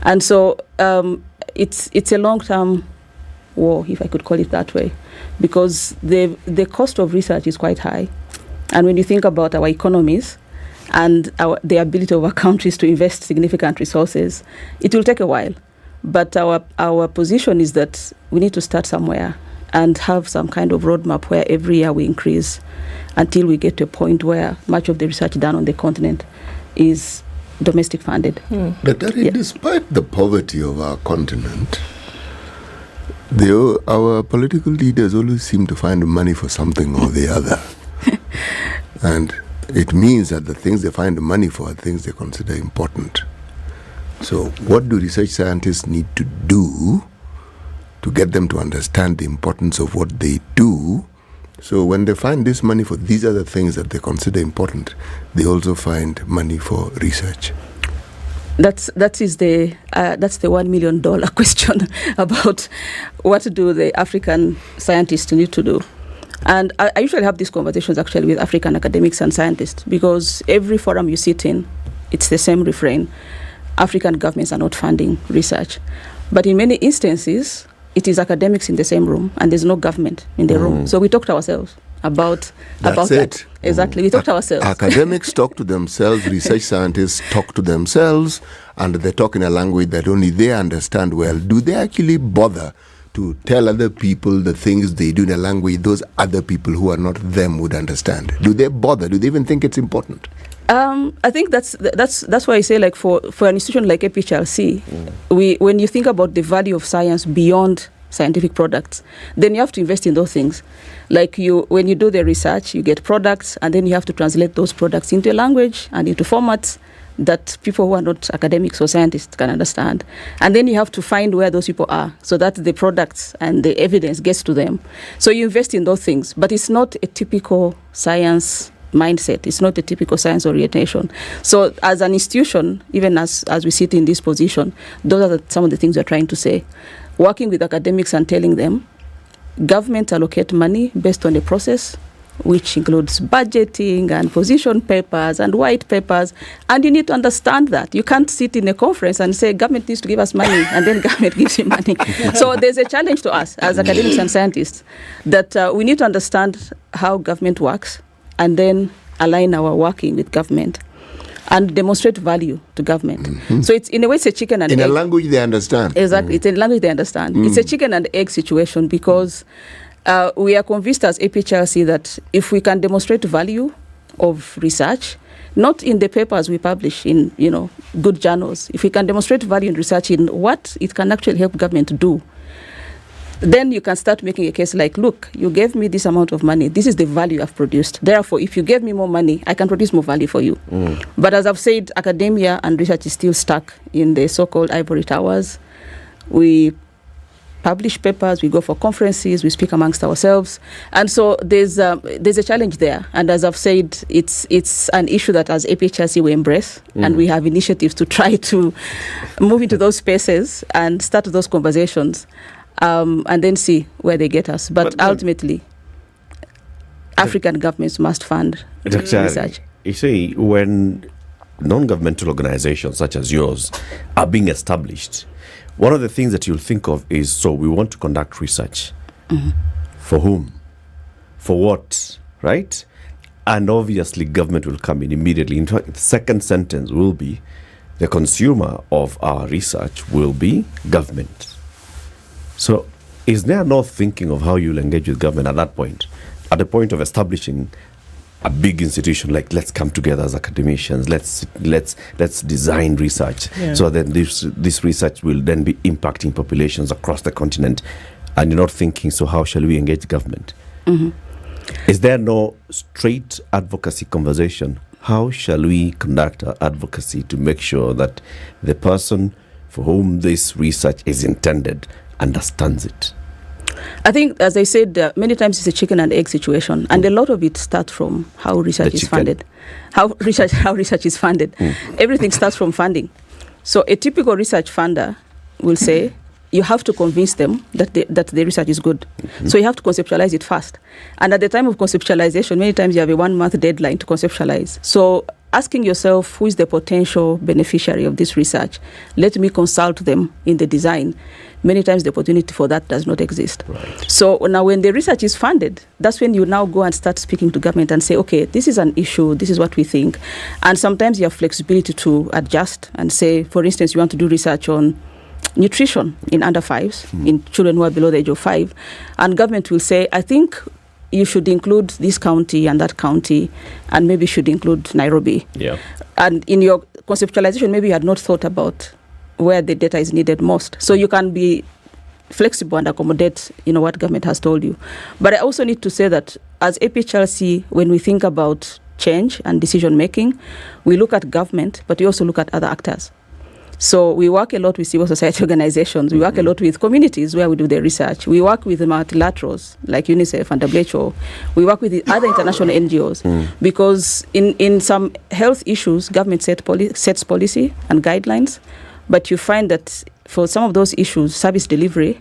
And so it's a long-term war, if I could call it that way, because the cost of research is quite high. And when you think about our economies and the ability of our countries to invest significant resources, it will take a while. But our position is that we need to start somewhere and have some kind of roadmap where every year we increase until we get to a point where much of the research done on the continent is domestic funded. But despite the poverty of our continent, our political leaders always seem to find money for something or the other. And it means that the things they find money for are things they consider important. So what do research scientists need to do to get them to understand the importance of what they do? So when they find this money for these other things that they consider important, they also find money for research. That's the $1 million question about what do the African scientists need to do. And I usually have these conversations actually with African academics and scientists, because every forum you sit in, it's the same refrain. African governments are not funding research. But in many instances, it is academics in the same room and there's no government in the room. So we talk to ourselves. about That's that. it. Exactly. We talk to ourselves. Academics talk to themselves, research scientists talk to themselves, and they talk in a language that only they understand well. Do they actually bother to tell other people the things they do in a language those other people who are not them would understand? Do they bother? Do they even think it's important? I think that's why I say, like, for an institution like APHRC, when you think about the value of science beyond scientific products, then you have to invest in those things. Like, when you do the research, you get products, and then you have to translate those products into a language and into formats that people who are not academics or scientists can understand. And then you have to find where those people are so that the products and the evidence gets to them. So you invest in those things, but it's not a typical science mindset. It's not a typical science orientation. So as an institution, even as we sit in this position, those are some of the things we're trying to say. Working with academics and telling them, government allocate money based on a process which includes budgeting and position papers and white papers, and you need to understand that. You can't sit in a conference and say, government needs to give us money, and then government gives you money. So there's a challenge to us as academics and scientists that we need to understand how government works and then align our working with government and demonstrate value to government. Mm-hmm. So it's, in a way, it's a chicken and egg. In a language they understand. Exactly. It's a language they understand. It's a chicken and egg situation because we are convinced as APHRC that if we can demonstrate value of research, not in the papers we publish in, good journals, if we can demonstrate value in research in what it can actually help government to do, then you can start making a case like, look, you gave me this amount of money. This is the value I've produced. Therefore, if you gave me more money, I can produce more value for you. But as I've said, academia and research is still stuck in the so-called ivory towers. We publish papers, we go for conferences, we speak amongst ourselves. And so there's a challenge there. And as I've said, it's an issue that as APHRC we embrace, and we have initiatives to try to move into those spaces and start those conversations. And then see where they get us. But ultimately, African governments must fund research. You see, when non-governmental organizations such as yours are being established, one of the things that you'll think of is, so we want to conduct research. For whom? For what? Right? And obviously, government will come in immediately. In fact, the second sentence will be, the consumer of our research will be government. So is there no thinking of how you'll engage with government at that point? At the point of establishing a big institution, like, let's come together as academicians, let's design research, so that this research will then be impacting populations across the continent, and you're not thinking, so how shall we engage government? Is there no straight advocacy conversation? How shall we conduct our advocacy to make sure that the person for whom this research is intended understands it? I think, as I said, many times it's a chicken and egg situation, and a lot of it starts from how research is funded. How research is funded. Everything starts from funding. So a typical research funder will say, you have to convince them that the research is good. So you have to conceptualize it first. And at the time of conceptualization, many times you have a 1-month deadline to conceptualize. So asking yourself, who is the potential beneficiary of this research? Let me consult them in the design. Many times the opportunity for that does not exist. Right. So now when the research is funded, that's when you now go and start speaking to government and say, okay, this is an issue, this is what we think. And sometimes you have flexibility to adjust and say, for instance, you want to do research on nutrition in under 5s, in children who are below the age of 5. And government will say, I think you should include this county and that county, and maybe should include Nairobi. Yeah. And in your conceptualization, maybe you had not thought about where the data is needed most. So you can be flexible and accommodate, what government has told you. But I also need to say that as APHRC, when we think about change and decision making, we look at government, but we also look at other actors. So we work a lot with civil society organizations. We work a lot with communities where we do the research. We work with the multilaterals like UNICEF and WHO. We work with the other international NGOs because in some health issues, government sets policy and guidelines, but you find that for some of those issues, service delivery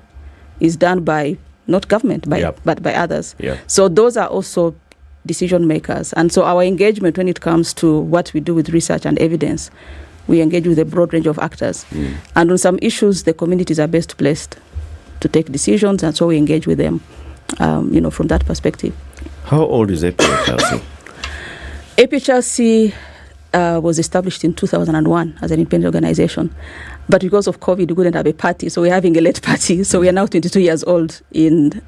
is done by not government, but by others. Yeah. So those are also decision makers. And so our engagement when it comes to what we do with research and evidence, we engage with a broad range of actors. And on some issues, the communities are best placed to take decisions, and so we engage with them, from that perspective. How old is APHRC? APHRC was established in 2001 as an independent organization. But because of COVID, we couldn't have a party, so we're having a late party. So we are now 22 years old in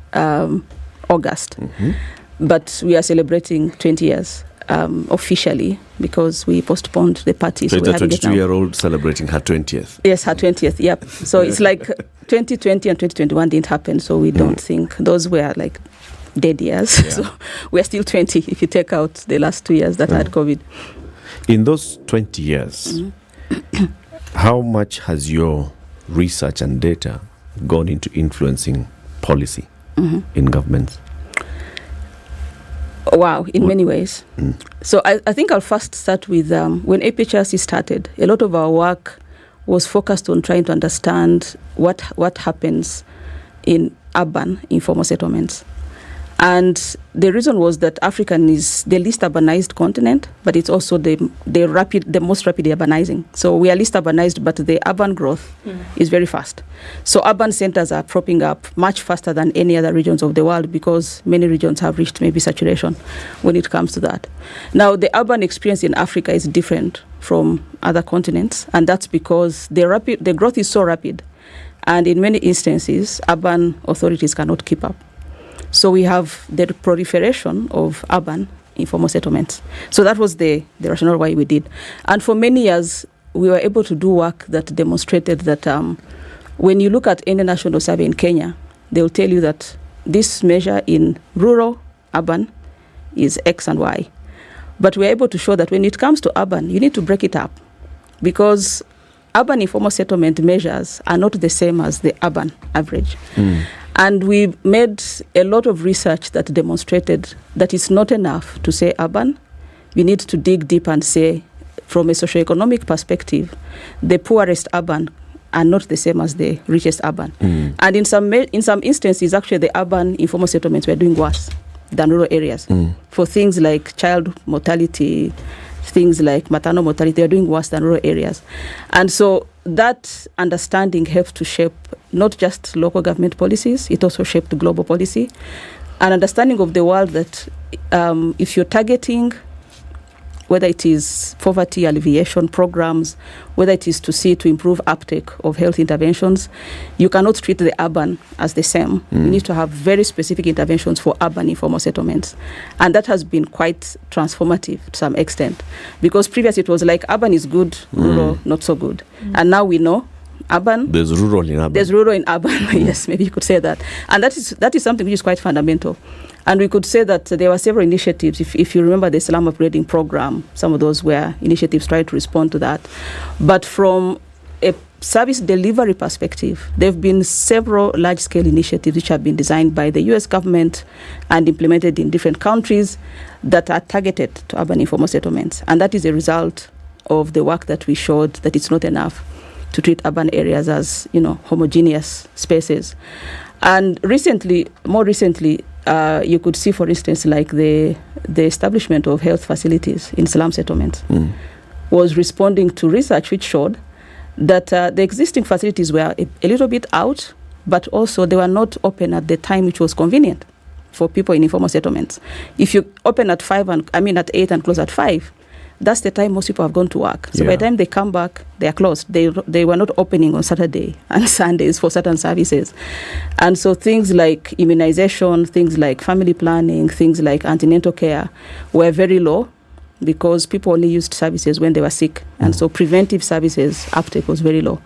August. But we are celebrating 20 years officially because we postponed the party. So it's a we're having it now. 22-year-old celebrating her 20th. Yes, her 20th, yep. So it's like 2020 and 2021 didn't happen, so we don't think those were like dead years. So we're still 20 if you take out the last 2 years that had COVID. In those 20 years, how much has your research and data gone into influencing policy in governments? Wow, in many ways. So I think I'll first start with when APHRC started, a lot of our work was focused on trying to understand what happens in urban informal settlements. And the reason was that Africa is the least urbanized continent, but it's also the most rapidly urbanizing. So we are least urbanized, but the urban growth is very fast. So urban centers are propping up much faster than any other regions of the world because many regions have reached maybe saturation when it comes to that. Now, the urban experience in Africa is different from other continents, and that's because the growth is so rapid. And in many instances, urban authorities cannot keep up. So we have the proliferation of urban informal settlements. So that was the rationale why we did. And for many years, we were able to do work that demonstrated that when you look at any national survey in Kenya, they will tell you that this measure in rural, urban is X and Y. But we're able to show that when it comes to urban, you need to break it up because urban informal settlement measures are not the same as the urban average. And we made a lot of research that demonstrated that it's not enough to say urban. We need to dig deep and say, from a socioeconomic perspective, the poorest urban are not the same as the richest urban. And in some instances, actually, the urban informal settlements were doing worse than rural areas. For things like child mortality, things like maternal mortality, they're doing worse than rural areas. And so that understanding helps to shape not just local government policies, it also shaped global policy. An understanding of the world that if you're targeting, whether it is poverty alleviation programs, whether it is to improve uptake of health interventions, you cannot treat the urban as the same. You need to have very specific interventions for urban informal settlements. And that has been quite transformative to some extent. Because previously it was like urban is good, rural not so good. And now we know urban. There's rural in urban. There's rural in urban, yes, maybe you could say that. And that is something which is quite fundamental. And we could say that there were several initiatives. If you remember the slum upgrading program, some of those were initiatives trying to respond to that. But from a service delivery perspective, there have been several large-scale initiatives which have been designed by the US government and implemented in different countries that are targeted to urban informal settlements. And that is a result of the work that we showed that it's not enough to treat urban areas as, homogeneous spaces. And more recently, you could see, for instance, like the establishment of health facilities in slum settlements was responding to research which showed that the existing facilities were a little bit out, but also they were not open at the time which was convenient for people in informal settlements. If you open at 8 and close at 5, that's the time most people have gone to work. So by the time they come back, they are closed. They were not opening on Saturday and Sundays for certain services. And so things like immunization, things like family planning, things like antenatal care were very low because people only used services when they were sick. And so preventive services uptake was very low.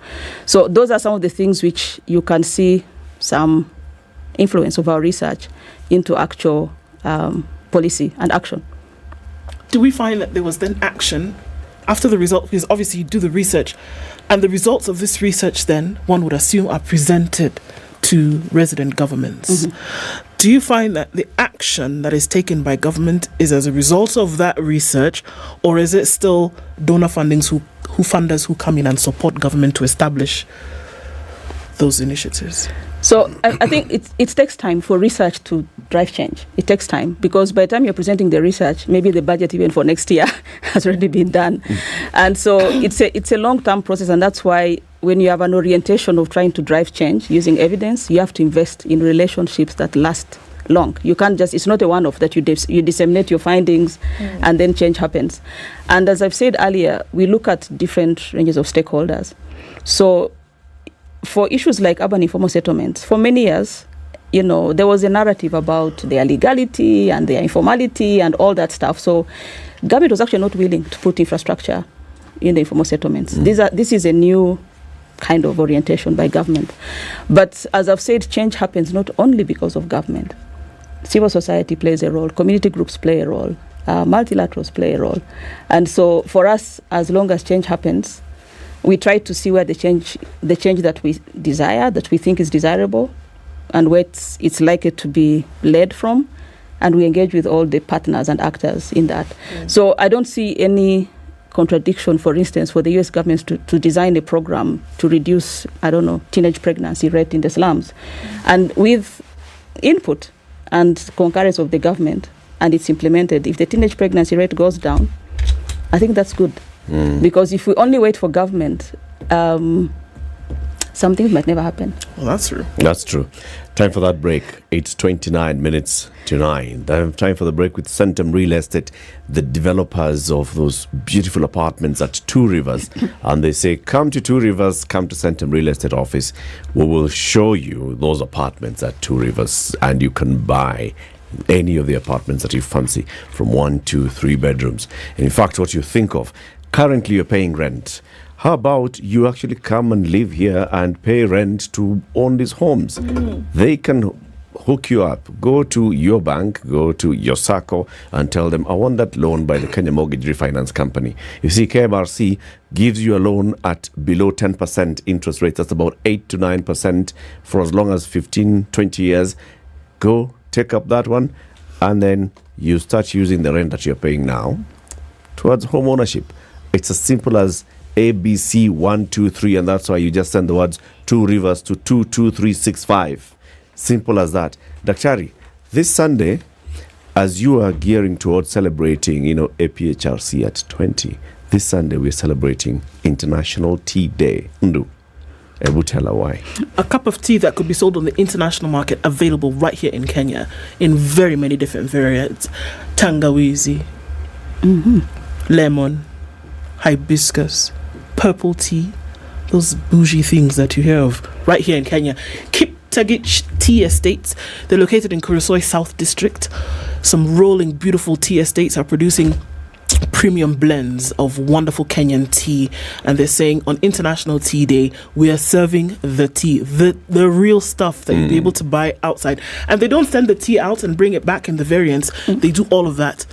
So those are some of the things which you can see some influence of our research into actual policy and action. Do we find that there was then action after the result? Because obviously you do the research, and the results of this research then, one would assume, are presented to resident governments. Do you find that the action that is taken by government is as a result of that research, or is it still donor funders who come in and support government to establish those initiatives? So I think it takes time for research to drive change. It takes time because by the time you're presenting the research, maybe the budget even for next year has already been done. And so it's a long-term process, and that's why when you have an orientation of trying to drive change using evidence, you have to invest in relationships that last long. You can't just, it's not a one-off that you disseminate your findings and then change happens. And as I've said earlier, we look at different ranges of stakeholders. So for issues like urban informal settlements, for many years, there was a narrative about their legality and their informality and all that stuff. So government was actually not willing to put infrastructure in the informal settlements. This is a new kind of orientation by government. But as I've said, change happens not only because of government. Civil society plays a role, community groups play a role, multilaterals play a role. And so for us, as long as change happens, we try to see where the change that we desire, that we think is desirable, and where it's likely to be led from, and we engage with all the partners and actors in that. So I don't see any contradiction, for instance, for the US government to design a program to reduce, teenage pregnancy rate in the slums. And with input and concurrence of the government, and it's implemented, if the teenage pregnancy rate goes down, I think that's good. Because if we only wait for government, some things might never happen. Well, that's true. That's true. Time for that break. It's 29 minutes to 9. Time for the break with Centum Real Estate, the developers of those beautiful apartments at Two Rivers. And they say, come to Two Rivers, come to Centum Real Estate office. We will show you those apartments at Two Rivers, and you can buy any of the apartments that you fancy, from 1 to 3 bedrooms. And in fact, what you think of, currently you're paying rent. How about you actually come and live here and pay rent to own these homes? They can hook you up. Go to your bank, go to your SACCO and tell them, I want that loan by the Kenya Mortgage Refinance Company. You see, KMRC gives you a loan at below 10% interest rate. That's about 8 to 9% for as long as 15, 20 years. Go take up that one, and then you start using the rent that you're paying now towards home ownership. It's as simple as ABC 123, and that's why you just send the words Two Rivers to 22365. Simple as that. Daktari, this Sunday, as you are gearing towards celebrating, APHRC at 20, this Sunday we're celebrating International Tea Day. Ndu, Ebu tell her why. A cup of tea that could be sold on the international market, available right here in Kenya in very many different variants. Tangawizi, lemon, hibiscus, purple tea, those bougie things that you hear of right here in Kenya. Kiptagich Tea Estates, they're located in Kurusoi South District. Some rolling, beautiful tea estates are producing premium blends of wonderful Kenyan tea, and they're saying on International Tea Day, we are serving the tea, the real stuff that you'll be able to buy outside. And they don't send the tea out and bring it back in the variants. They do all of that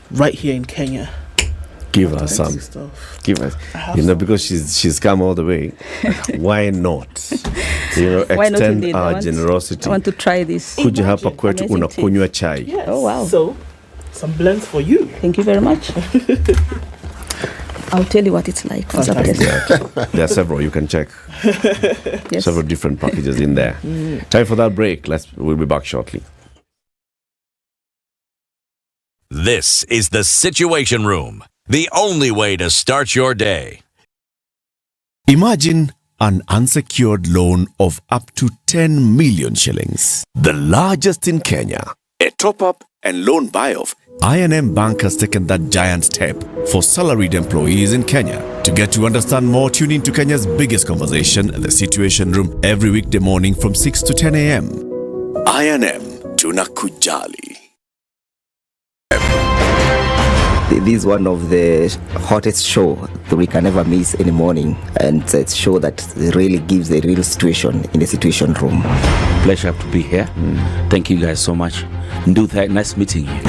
right here in Kenya. Give her some. Give us. Because she's come all the way. Why not? Extend our generosity. I want to try this. Kuja hapa kwetu unakunywa chai. Yes. Oh wow. So, some blends for you. Thank you very much. I'll tell you what it's like. There are several. You can check. Yes. Several different packages in there. Time for that break. We'll be back shortly. This is the Situation Room, the only way to start your day. Imagine an unsecured loan of up to 10 million shillings, the largest in Kenya. A top-up and loan buy-off. I&M Bank has taken that giant step for salaried employees in Kenya. To get to understand more, tune in to Kenya's biggest conversation, The Situation Room, every weekday morning from 6 to 10 a.m. I&M, tunakujali. This is one of the hottest show that we can ever miss in the morning, and it's a show that really gives a real situation in the Situation Room. Pleasure to be here. Thank you guys so much. Ndu, nice meeting you.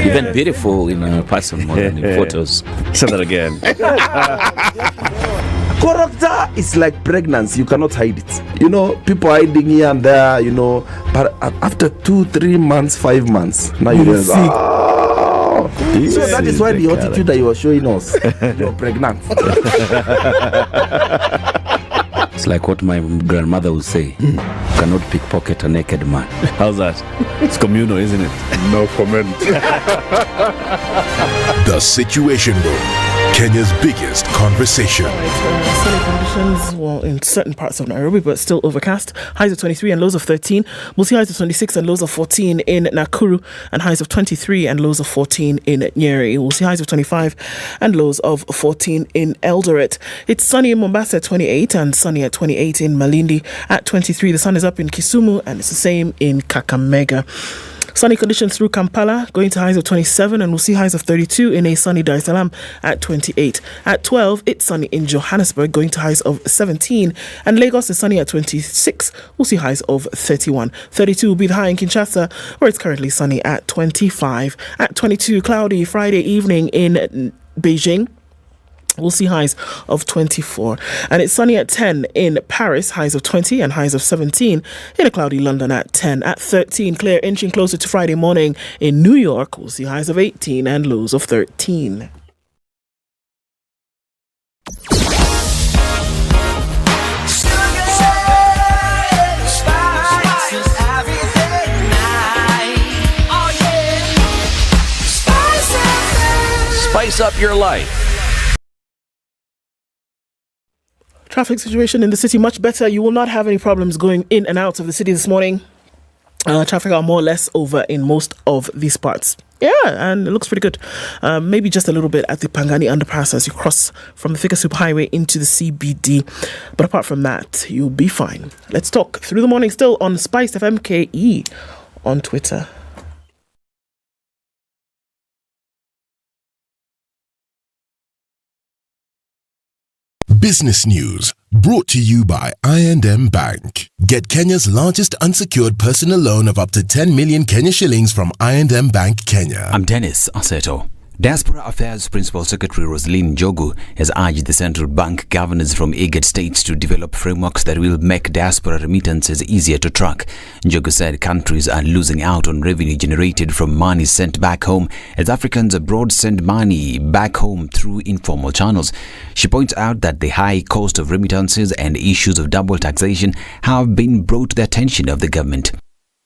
Even beautiful in person more than in photos. Say that again. Character is like pregnancy. You cannot hide it. People hiding here and there, but after 2-3 months, 5 months, now you realize, so that is why the attitude that you were showing us, you're pregnant. It's like what my grandmother would say. You cannot pickpocket a naked man. How's that? It's communal, isn't it? No comment. The Situation Room, Kenya's biggest conversation. conditions, well, in certain parts of Nairobi, but still overcast. Highs of 23 and lows of 13. We'll see highs of 26 and lows of 14 in Nakuru, and highs of 23 and lows of 14 in Nyeri. We'll see highs of 25 and lows of 14 in Eldoret. It's sunny in Mombasa at 28 and sunny at 28 in Malindi. At 23, the sun is up in Kisumu, and it's the same in Kakamega. Sunny conditions through Kampala, going to highs of 27, and we'll see highs of 32 in a sunny Dar es Salaam at 28. At 12, it's sunny in Johannesburg, going to highs of 17, and Lagos is sunny at 26. We'll see highs of 31. 32 will be the high in Kinshasa, where it's currently sunny at 25. At 22, cloudy Friday evening in Beijing. We'll see highs of 24. And it's sunny at 10 in Paris, highs of 20 and highs of 17 in a cloudy London at 10. At 13, clear, inching closer to Friday morning in New York. We'll see highs of 18 and lows of 13. Spice up your life. Traffic situation in the city much better. You will not have any problems going in and out of the city this morning. Traffic are more or less over in most of these parts. Yeah, and it looks pretty good. Maybe just a little bit at the Pangani underpass as you cross from the Thika Superhighway into the CBD. But apart from that, you'll be fine. Let's talk through the morning still on Spice FM KE on Twitter. Business News, brought to you by I&M Bank. Get Kenya's largest unsecured personal loan of up to 10 million Kenya shillings from I&M Bank Kenya. I'm Dennis Aseto. Diaspora Affairs Principal Secretary Rosaline Njogu has urged the central bank governors from IGAD states to develop frameworks that will make diaspora remittances easier to track. Njogu said countries are losing out on revenue generated from money sent back home as Africans abroad send money back home through informal channels. She points out that the high cost of remittances and issues of double taxation have been brought to the attention of the government.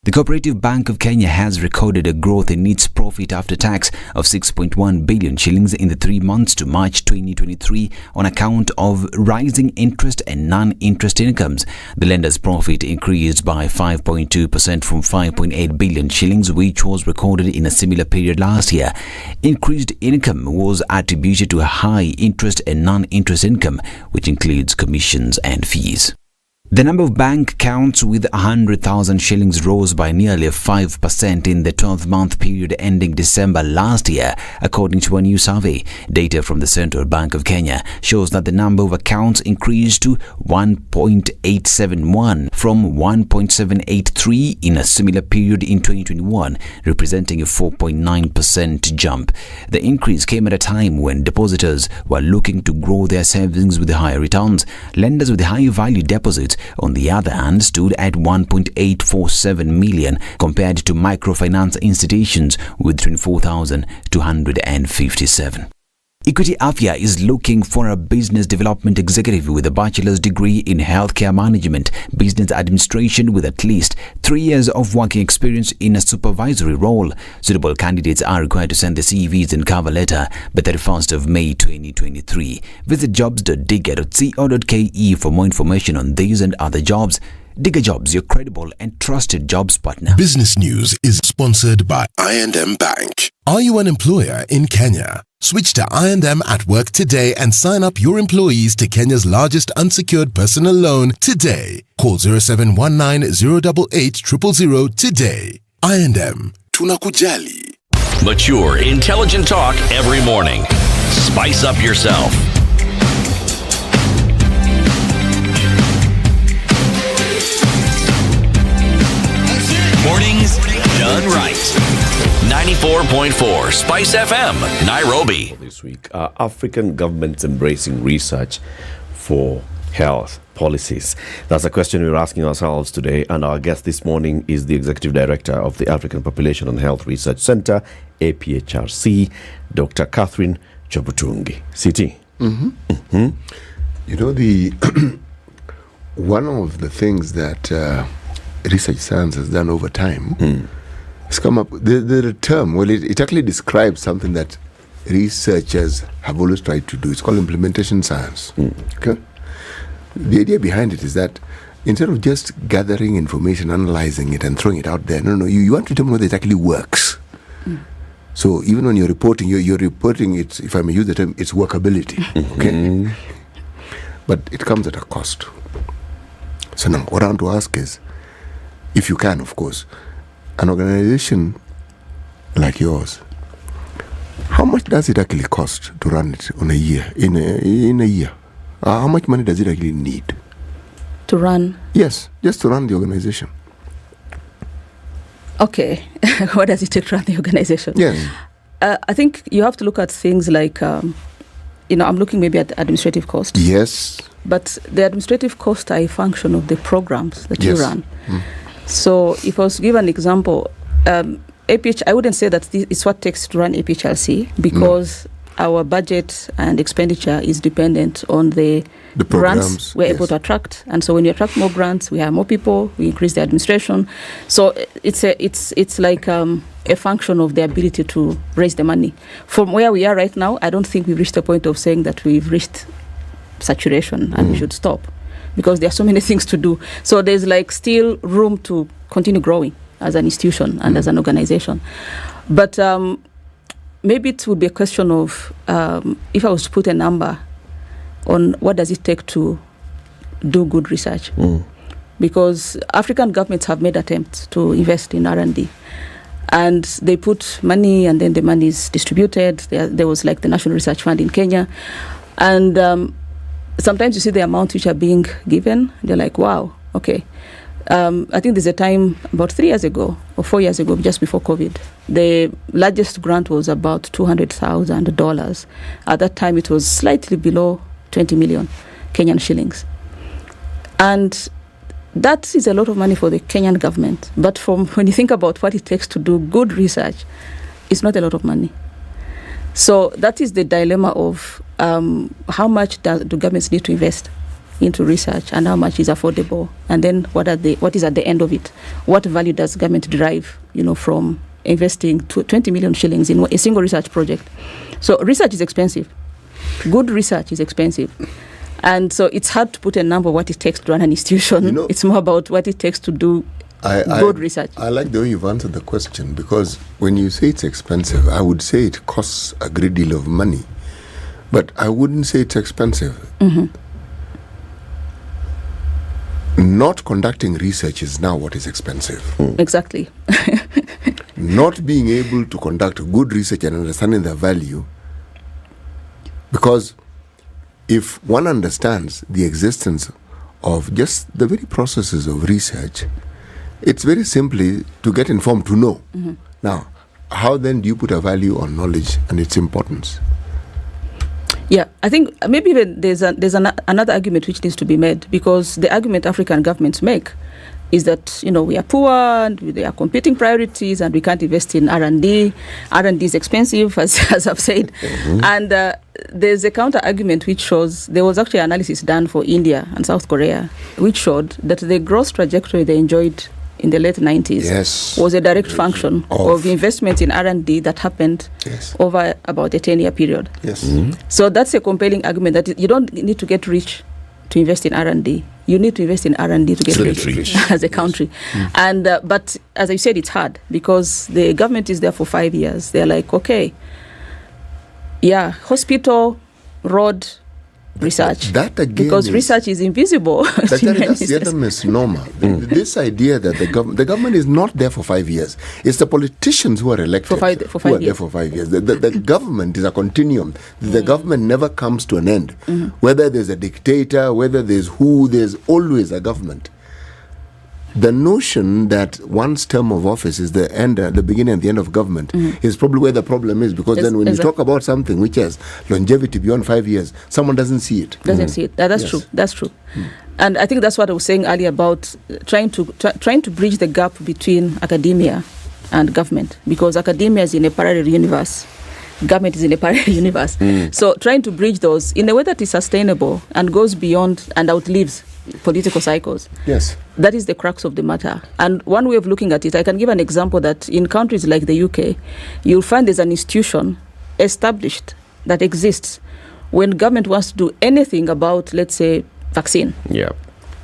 The Cooperative Bank of Kenya has recorded a growth in its profit after tax of 6.1 billion shillings in the 3 months to March 2023 on account of rising interest and non-interest incomes. The lender's profit increased by 5.2% from 5.8 billion shillings, which was recorded in a similar period last year. Increased income was attributed to a high interest and non-interest income, which includes commissions and fees. The number of bank accounts with 100,000 shillings rose by nearly 5% in the 12-month period ending December last year, according to a new survey. Data from the Central Bank of Kenya shows that the number of accounts increased to 1.871 from 1.783 in a similar period in 2021, representing a 4.9% jump. The increase came at a time when depositors were looking to grow their savings with higher returns. Lenders with high value deposits, on the other hand, stood at 1.847 million compared to microfinance institutions with 24,257. Equity Afya is looking for a business development executive with a bachelor's degree in healthcare management, business administration with at least 3 years of working experience in a supervisory role. Suitable candidates are required to send their CVs and cover letter by 31st of May 2023. Visit jobs.digga.co.ke for more information on these and other jobs. Digga Jobs, your credible and trusted jobs partner. Business News is sponsored by I&M Bank. Are you an employer in Kenya? Switch to I&M at work today and sign up your employees to Kenya's largest unsecured personal loan today. Call 0719 088 000 today. I&M, tunakujali. Mature, intelligent talk every morning. Spice up yourself. Mornings done right. 94.4 Spice FM, Nairobi. This week, are African governments embracing research for health policies? That's a question we're asking ourselves today, and our guest this morning is the Executive Director of the African Population and Health Research Center, APHRC, Dr. Catherine Chobutungi. CT. You know, the one of the things that research science has done over time has come up, the term, well, it actually describes something that researchers have always tried to do. It's called implementation science. Okay. The idea behind it is that instead of just gathering information, analyzing it, and throwing it out there, you want to determine whether it actually works. So even when you're reporting, you're reporting it, if I may use the term, its workability. Okay? But it comes at a cost. So now, what I want to ask is, if you can, of course, an organization like yours, how much does it actually cost to run it on a year? In a year, how much money does it actually need to run? Yes, just to run the organization. Okay, what does it take to run the organization? Yes, I think you have to look at things like, I'm looking maybe at administrative costs. Yes, but the administrative costs are a function of the programs that you run. So if I was to give an example, APH, I wouldn't say that it's what takes to run APHLC, because our budget and expenditure is dependent on the grants we're able to attract. And so when you attract more grants, we have more people, we increase the administration. So it's like a function of the ability to raise the money. From where we are right now, I don't think we've reached a point of saying that we've reached saturation and we should stop, because there are so many things to do. So there's still room to continue growing as an institution and as an organization. But maybe it would be a question of, if I was to put a number on what does it take to do good research. Because African governments have made attempts to invest in R&D. And they put money, and then the money is distributed. There was the National Research Fund in Kenya. And sometimes you see the amount which are being given. They're like, wow, okay. I think there's a time about 3 years ago or 4 years ago, just before COVID, the largest grant was about $200,000. At that time, it was slightly below 20 million Kenyan shillings. And that is a lot of money for the Kenyan government. But when you think about what it takes to do good research, it's not a lot of money. So that is the dilemma of how much do governments need to invest into research, and how much is affordable, and then what is at the end of it? What value does government derive, from investing 20 million shillings in a single research project? So research is expensive. Good research is expensive. And so it's hard to put a number what it takes to run an institution. It's more about what it takes to do good research. I like the way you've answered the question, because when you say it's expensive, I would say it costs a great deal of money. But I wouldn't say it's expensive. Not conducting research is now what is expensive. Exactly. Not being able to conduct good research and understanding the value, because if one understands the existence of just the very processes of research, it's very simply to get informed, to know. Now, how then do you put a value on knowledge and its importance? Yeah, I think maybe even there's another argument which needs to be made, because the argument African governments make is that we are poor and there are competing priorities and we can't invest in R&D. R&D is expensive, as I've said. And there's a counter argument which shows there was actually analysis done for India and South Korea, which showed that the growth trajectory they enjoyed in the late 90s was a direct function of investment in R&D that happened over about a 10-year period. So that's a compelling argument that you don't need to get rich to invest in R&D. You need to invest in R&D to get rich as a country. And but as I said, it's hard because the government is there for 5 years. They're like, okay, hospital, road, research. That again, because research is invisible. That's the other misnomer. This idea that the government is not there for 5 years. It's the politicians who are elected for five are years. there for 5 years. The government is a continuum. The government never comes to an end. Whether there's a dictator, whether there's always a government. The notion that one's term of office is the end, the beginning and the end of government is probably where the problem is, because then when you talk about something which has longevity beyond 5 years, someone doesn't see it. See it. That's true. That's true. And I think that's what I was saying earlier about trying to bridge the gap between academia and government, because academia is in a parallel universe. Government is in a parallel universe. So trying to bridge those in a way that is sustainable and goes beyond and outlives political cycles. Yes. That is the crux of the matter. And one way of looking at it, I can give an example that in countries like the UK, you'll find there's an institution established that exists. When government wants to do anything about, let's say, vaccine. Yeah.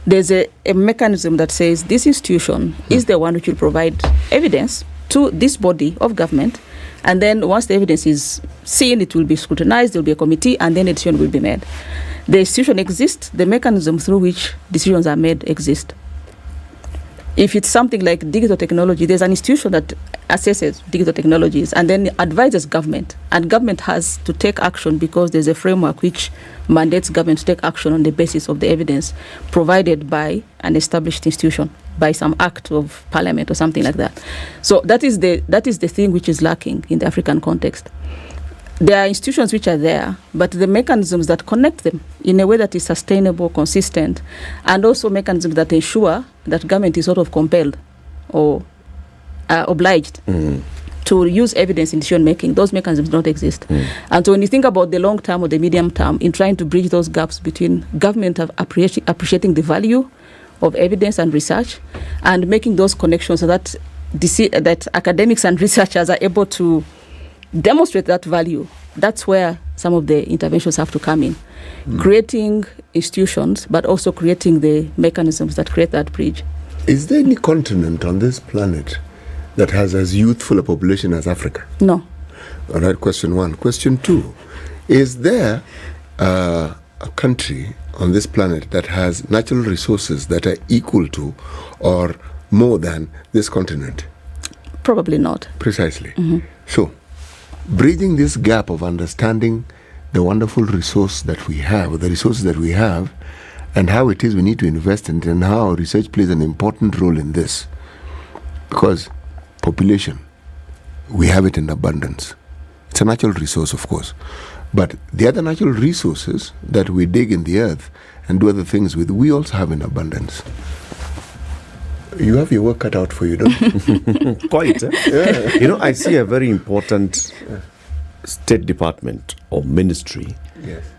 There's a mechanism that says this institution is the one which will provide evidence to this body of government, and then once the evidence is seen, it will be scrutinized, there will be a committee, and then a decision will be made. The institution exists, the mechanism through which decisions are made exist. If it's something like digital technology, there's an institution that assesses digital technologies and then advises government, and government has to take action because there's a framework which mandates government to take action on the basis of the evidence provided by an established institution, by some act of parliament or something like that. So that is the thing which is lacking in the African context. There are institutions which are there, but the mechanisms that connect them in a way that is sustainable, consistent, and also mechanisms that ensure that government is sort of compelled or obliged to use evidence in decision making, those mechanisms don't exist. And so when you think about the long term or the medium term, in trying to bridge those gaps between government appreciating the value of evidence and research and making those connections so that that academics and researchers are able to demonstrate that value, that's where some of the interventions have to come in. Creating institutions, but also creating the mechanisms that create that bridge. Is there any continent on this planet that has as youthful a population as Africa? No. All right, question one. Question two, is there a country on this planet that has natural resources that are equal to or more than this continent? Probably not. Precisely. So, bridging this gap of understanding the wonderful resource that we have, the resources that we have, and how it is we need to invest in it, and how research plays an important role in this. Because population, we have it in abundance. It's a natural resource, of course. But the other natural resources that we dig in the earth and do other things with, we also have in abundance. You have your work cut out for you, don't you? Quite. Yeah. You know, I see a very important State Department or ministry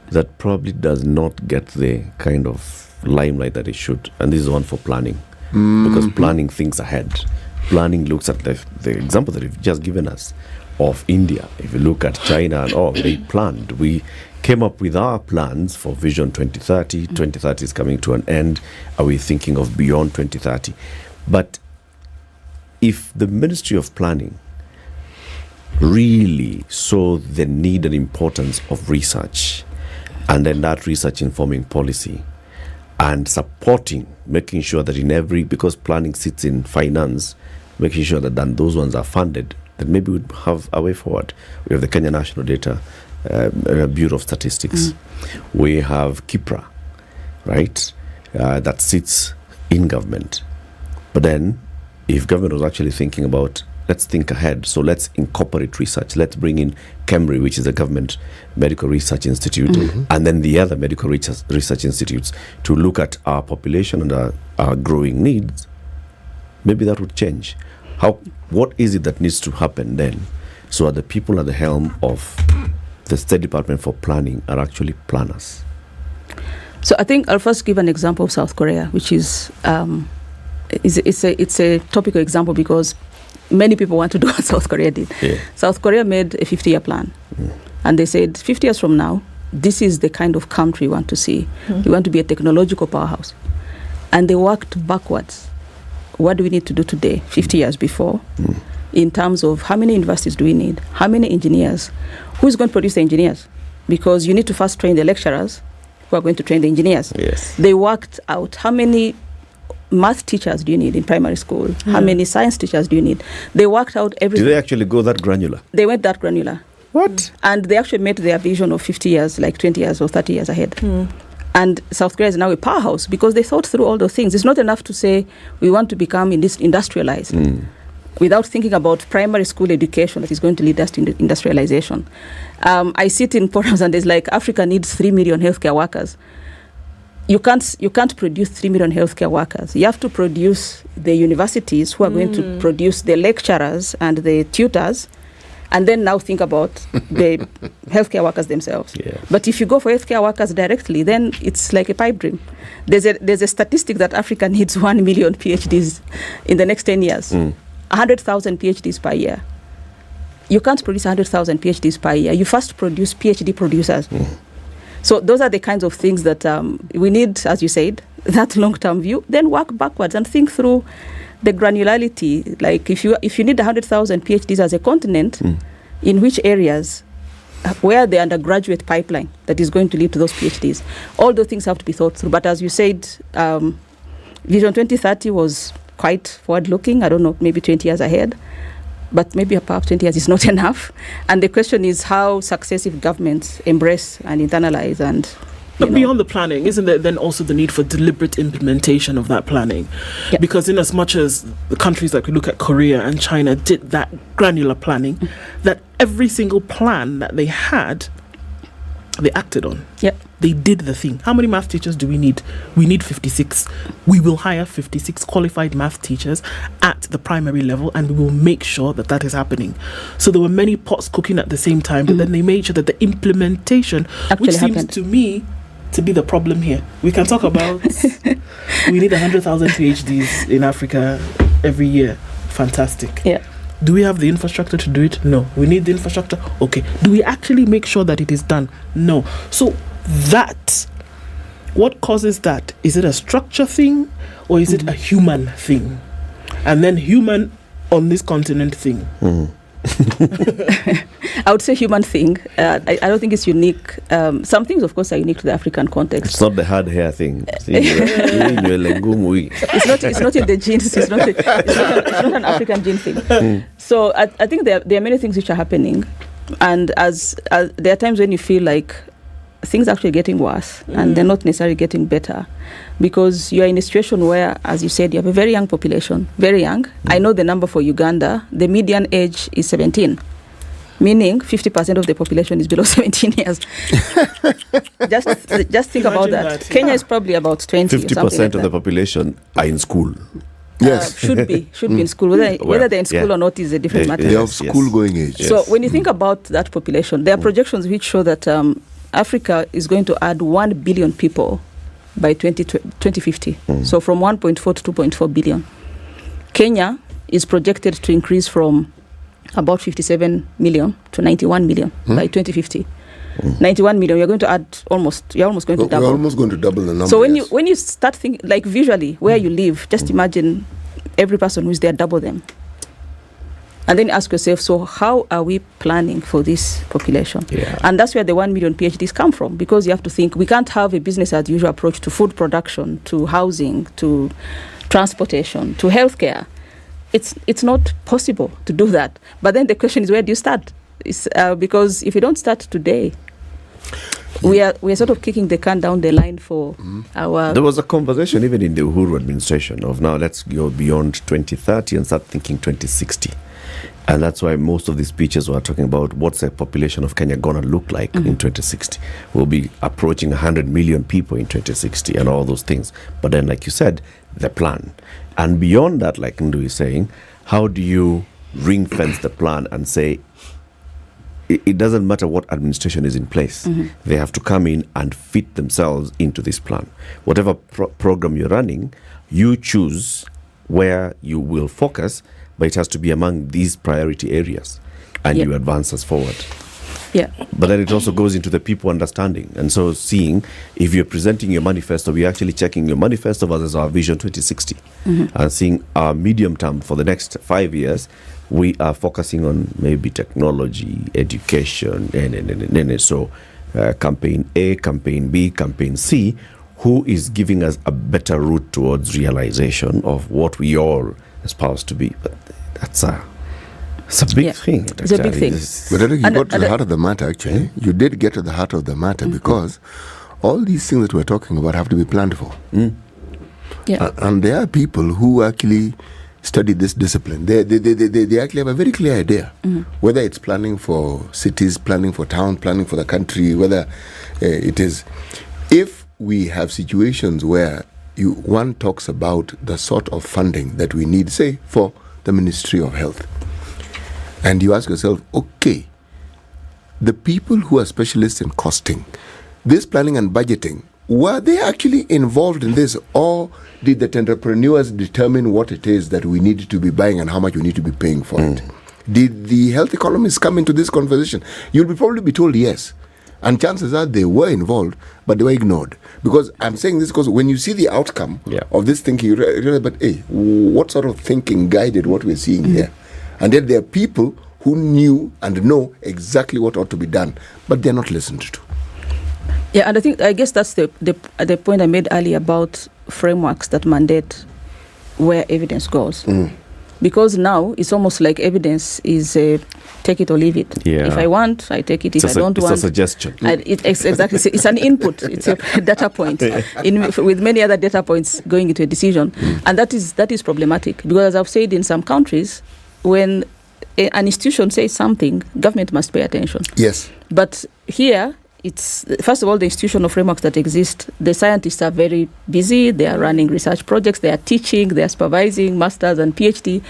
that probably does not get the kind of limelight that it should. And this is one for planning. Because planning thinks ahead. Planning looks at the example that you've just given us of India. If you look at China and they planned. We came up with our plans for Vision 2030. 2030 is coming to an end. Are we thinking of beyond 2030? But if the Ministry of Planning really saw the need and importance of research, and then that research informing policy and supporting, making sure that in every, because planning sits in finance, making sure that then those ones are funded, then maybe we'd have a way forward. We have the Kenya National Data Bureau of Statistics. We have KIPRA, right, that sits in government. But then, if government was actually thinking about, let's think ahead, so let's incorporate research. Let's bring in KEMRI, which is a government medical research institute, and then the other medical research institutes to look at our population and our growing needs. Maybe that would change. What is it that needs to happen then, so that the people at the helm of the State Department for Planning are actually planners? So I think I'll first give an example of South Korea, which is it's a topical example because many people want to do what South Korea did. South Korea made a 50-year plan, and they said 50 years from now, this is the kind of country we want to see. We want to be a technological powerhouse. And they worked backwards. What do we need to do today, 50 years before, in terms of how many universities do we need, how many engineers, who's going to produce the engineers? Because you need to first train the lecturers who are going to train the engineers. They worked out how many math teachers do you need in primary school, how many science teachers do you need. They worked out everything. Did they actually go that granular? They went that granular. What? And they actually made their vision of 50 years, like 20 years or 30 years ahead. And South Korea is now a powerhouse because they thought through all those things. It's not enough to say we want to become industrialized without thinking about primary school education that is going to lead us to industrialization. I sit in forums and there's like Africa needs 3 million healthcare workers. You can't produce 3 million healthcare workers. You have to produce the universities who are going to produce the lecturers and the tutors, and then now think about the healthcare workers themselves. But if you go for healthcare workers directly, then it's like a pipe dream. There's a statistic that Africa needs 1 million PhDs in the next 10 years. 100,000 PhDs per year. You can't produce 100,000 PhDs per year. You first produce PhD producers. So those are the kinds of things that we need, as you said, that long-term view, then work backwards and think through the granularity. Like if you need 100,000 PhDs as a continent, in which areas, where the undergraduate pipeline that is going to lead to those PhDs, all those things have to be thought through. But as you said, Vision 2030 was quite forward-looking. I don't know, maybe 20 years ahead. But maybe perhaps 20 years is not enough. And the question is how successive governments embrace and internalize and... But beyond the planning, isn't there then also the need for deliberate implementation of that planning? Yep. Because in as much as the countries like we look at Korea and China did that granular planning, that every single plan that they had, they acted on. Yep. They did the thing. How many math teachers do we need? We need 56. We will hire 56 qualified math teachers at the primary level, and we will make sure that that is happening. So there were many pots cooking at the same time, but then they made sure that the implementation, actually which seems happened to me to be the problem here. We can talk about we need 100,000 PhDs in Africa every year. Fantastic. Yeah. Do we have the infrastructure to do it? No. We need the infrastructure? Okay. Do we actually make sure that it is done? No. So that, what causes that? Is it a structure thing or is it a human thing? And then human on this continent thing. I would say human thing. I don't think it's unique. Some things, of course, are unique to the African context. It's not the hard hair thing. It's not in the genes. It's not an African gene thing. So I think there are many things which are happening, and as there are times when you feel like things are actually getting worse and they're not necessarily getting better, because you are in a situation where, as you said, you have a very young population, very young. I know the number for Uganda. The median age is 17. Meaning 50% of the population is below 17 years. just think about that. Kenya is probably about 20. 50% of the population are in school. Yes. Should be in school. Whether they're in school or not is a different matter. They have school-going age. So when you think about that population, there are projections which show that Africa is going to add 1 billion people by 2050. So from 1.4 to 2.4 billion. Kenya is projected to increase from about 57 million to 91 million by 2050. 91 million, you're almost going to double. We're almost going to double the number. So when you start thinking, like visually, where you live, just imagine every person who's there, double them. And then ask yourself, so how are we planning for this population? Yeah. And that's where the 1 million PhDs come from, because you have to think, we can't have a business as usual approach to food production, to housing, to transportation, to healthcare. It's not possible to do that. But then the question is, where do you start? Because if you don't start today, we are sort of kicking the can down the line for our... There was a conversation even in the Uhuru administration of now let's go beyond 2030 and start thinking 2060. And that's why most of these speeches were talking about what's the population of Kenya going to look like in 2060. We'll be approaching 100 million people in 2060 and all those things. But then, like you said, the plan. And beyond that, like Ndu is saying, how do you ring fence the plan and say, it doesn't matter what administration is in place. They have to come in and fit themselves into this plan. Whatever program you're running, you choose where you will focus, but it has to be among these priority areas, and you advance us forward. Yeah. But then it also goes into the people understanding. And so seeing if you're presenting your manifesto, we're actually checking your manifesto versus our Vision 2060 and seeing our medium term for the next 5 years. We are focusing on maybe technology, education, and so campaign A, campaign B, campaign C, who is giving us a better route towards realization of what we all espouse to be. But that's a big thing. It's a big thing. But I think you got to the heart of the matter, actually. You did get to the heart of the matter because all these things that we're talking about have to be planned for. And there are people who actually study this discipline. They actually have a very clear idea, whether it's planning for cities, planning for town, planning for the country, whether it is... If we have situations where one talks about the sort of funding that we need, say, for the Ministry of Health, and you ask yourself, okay, the people who are specialists in costing, this planning and budgeting, were they actually involved in this, or did the entrepreneurs determine what it is that we need to be buying and how much we need to be paying for it? Did the health economists come into this conversation? You'll probably be told yes. And chances are they were involved, but they were ignored. Because I'm saying this because when you see the outcome of this thinking, you realize, but hey, what sort of thinking guided what we're seeing here? And yet there are people who knew and know exactly what ought to be done, but they're not listened to. Yeah, and I guess that's the point I made earlier about frameworks that mandate where evidence goes. Because now it's almost like evidence is take it or leave it. Yeah. If I want, I take it. If I don't want, it's a suggestion. Exactly. It's an input. It's a data point with many other data points going into a decision. And that is problematic because, as I've said, in some countries, when an institution says something, government must pay attention. Yes. But here, it's first of all the institutional frameworks that exist. The scientists are very busy. They are running research projects. They are teaching. They are supervising masters and PhD,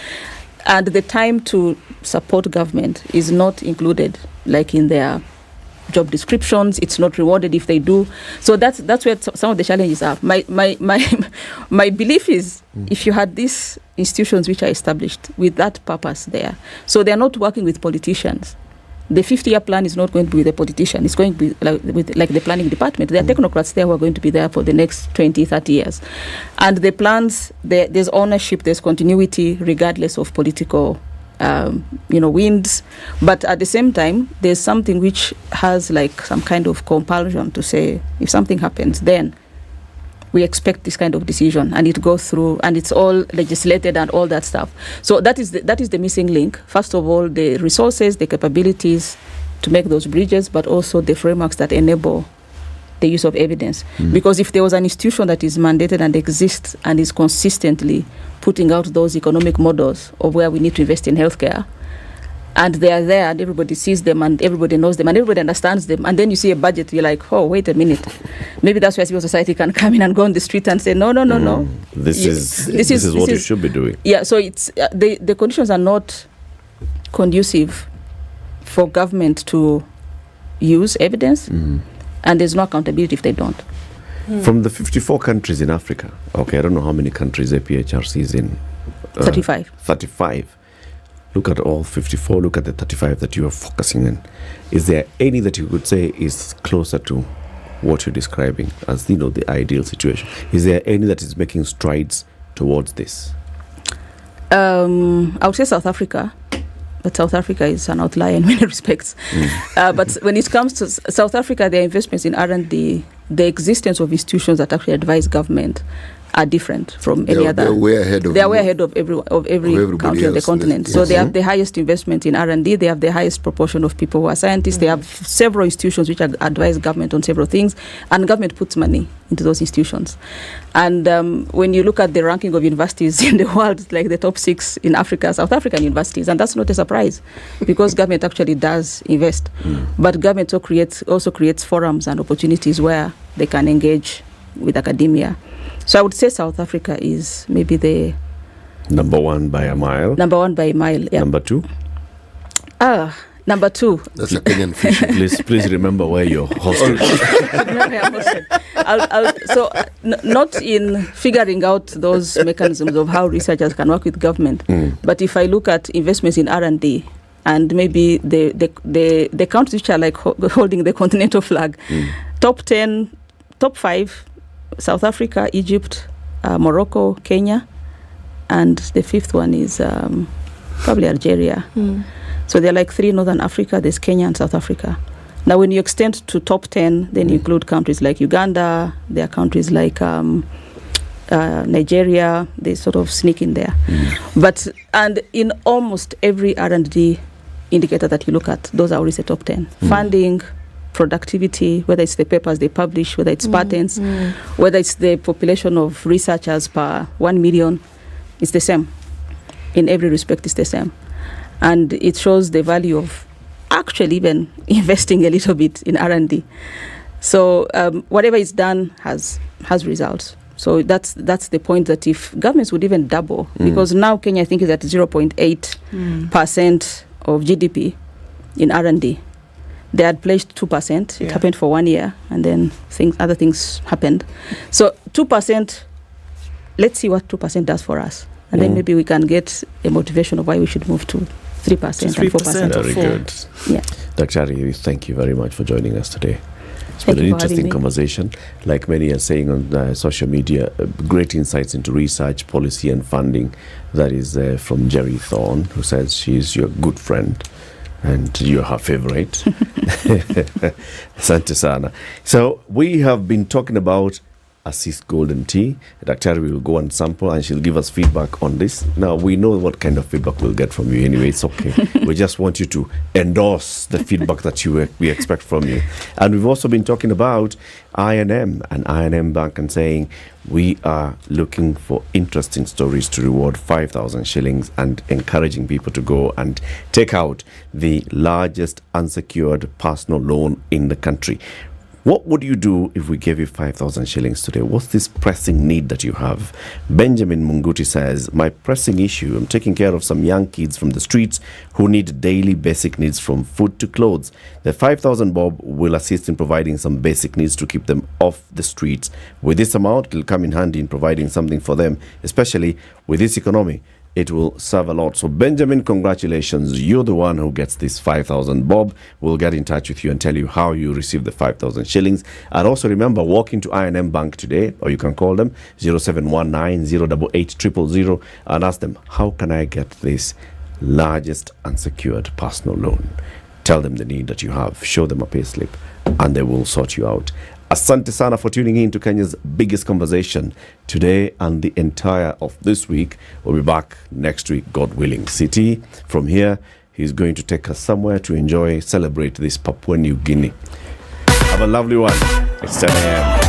and the time to support government is not included, like in their job descriptions. It's not rewarded if they do. So that's where some of the challenges are. My belief is if you had these institutions which are established with that purpose there, so they are not working with politicians. The 50-year plan is not going to be with a politician. It's going to be like the planning department. There are technocrats there who are going to be there for the next 20, 30 years. And the plans, there's ownership, there's continuity, regardless of political winds. But at the same time, there's something which has like some kind of compulsion to say, if something happens, then we expect this kind of decision, and it goes through, and it's all legislated and all that stuff. So that is the missing link. First of all, the resources, the capabilities to make those bridges, but also the frameworks that enable the use of evidence. Because if there was an institution that is mandated and exists and is consistently putting out those economic models of where we need to invest in healthcare, and they are there and everybody sees them and everybody knows them and everybody understands them, and then you see a budget, you're like, oh, wait a minute. Maybe that's where civil society can come in and go on the street and say, no. This is what you should be doing. Yeah, so it's the conditions are not conducive for government to use evidence, and there's no accountability if they don't. From the 54 countries in Africa, okay, I don't know how many countries APHRC is in. 35. 35. Look at all 54, look at the 35 that you are focusing on. Is there any that you could say is closer to what you're describing as, the ideal situation? Is there any that is making strides towards this? I would say South Africa, but South Africa is an outlier in many respects. But when it comes to South Africa, their investments in R&D, the existence of institutions that actually advise government are different from any other. They're way ahead of every country on the continent. So they have the highest investment in R&D. They have the highest proportion of people who are scientists. They have several institutions which advise government on several things, and government puts money into those institutions. And when you look at the ranking of universities in the world, like the top 6 in Africa, South African universities, and that's not a surprise because government actually does invest. But government also creates forums and opportunities where they can engage with academia. So I would say South Africa is maybe the number one by a mile. Yeah. Number 2. Number 2. That's a Kenyan fish. Please remember where you're hosted. Not in figuring out those mechanisms of how researchers can work with government, but if I look at investments in R&D, and maybe the countries which are like holding the continental flag, top 10, top 5. South Africa, Egypt, Morocco, Kenya, and the 5th one is probably Algeria. So they're like 3 Northern Africa, there's Kenya and South Africa. Now when you extend to top 10, then you include countries like Uganda, there are countries like Nigeria, they sort of sneak in there. And in almost every R&D indicator that you look at, those are always the top 10. Funding, productivity, whether it's the papers they publish, whether it's patents, whether it's the population of researchers per 1 million, it's the same. In every respect, it's the same. And it shows the value of actually even investing a little bit in R&D. So whatever is done has results. So that's the point, that if governments would even double, because now Kenya, I think, is at 0.8% of GDP in R&D. They had pledged 2%. It happened for 1 year, and then other things happened. So 2%, let's see what 2% does for us. And then maybe we can get a motivation of why we should move to 3% and 4%. Very good. Yeah. Daktari, thank you very much for joining us today. It's been Thank an you for having interesting me. conversation. Like many are saying on social media, great insights into research, policy, and funding. That is from Jerry Thorne, who says she's your good friend and you're her favorite. Asante sana. So we have been talking about Assist Golden Tea. Daktari will go and sample and she'll give us feedback on this. Now, we know what kind of feedback we'll get from you anyway. It's okay. We just want you to endorse the feedback that we expect from you. And we've also been talking about I&M and I&M Bank and saying we are looking for interesting stories to reward 5,000 shillings and encouraging people to go and take out the largest unsecured personal loan in the country. What would you do if we gave you 5,000 shillings today? What's this pressing need that you have? Benjamin Munguti says, my pressing issue, I'm taking care of some young kids from the streets who need daily basic needs from food to clothes. The 5,000 bob will assist in providing some basic needs to keep them off the streets. With this amount, it will come in handy in providing something for them, especially with this economy. It will serve a lot. So Benjamin, congratulations. You're the one who gets this 5,000 bob. We'll get in touch with you and tell you how you receive the 5,000 shillings. And also remember, walk into I&M Bank today, or you can call them 0719 088 000 and ask them, how can I get this largest unsecured personal loan? Tell them the need that you have. Show them a payslip and they will sort you out. Asante sana for tuning in to Kenya's biggest conversation today and the entire of this week. We'll be back next week, God willing. CT, from here, he's going to take us somewhere to enjoy, celebrate this Papua New Guinea. Have a lovely one. It's 10 a.m.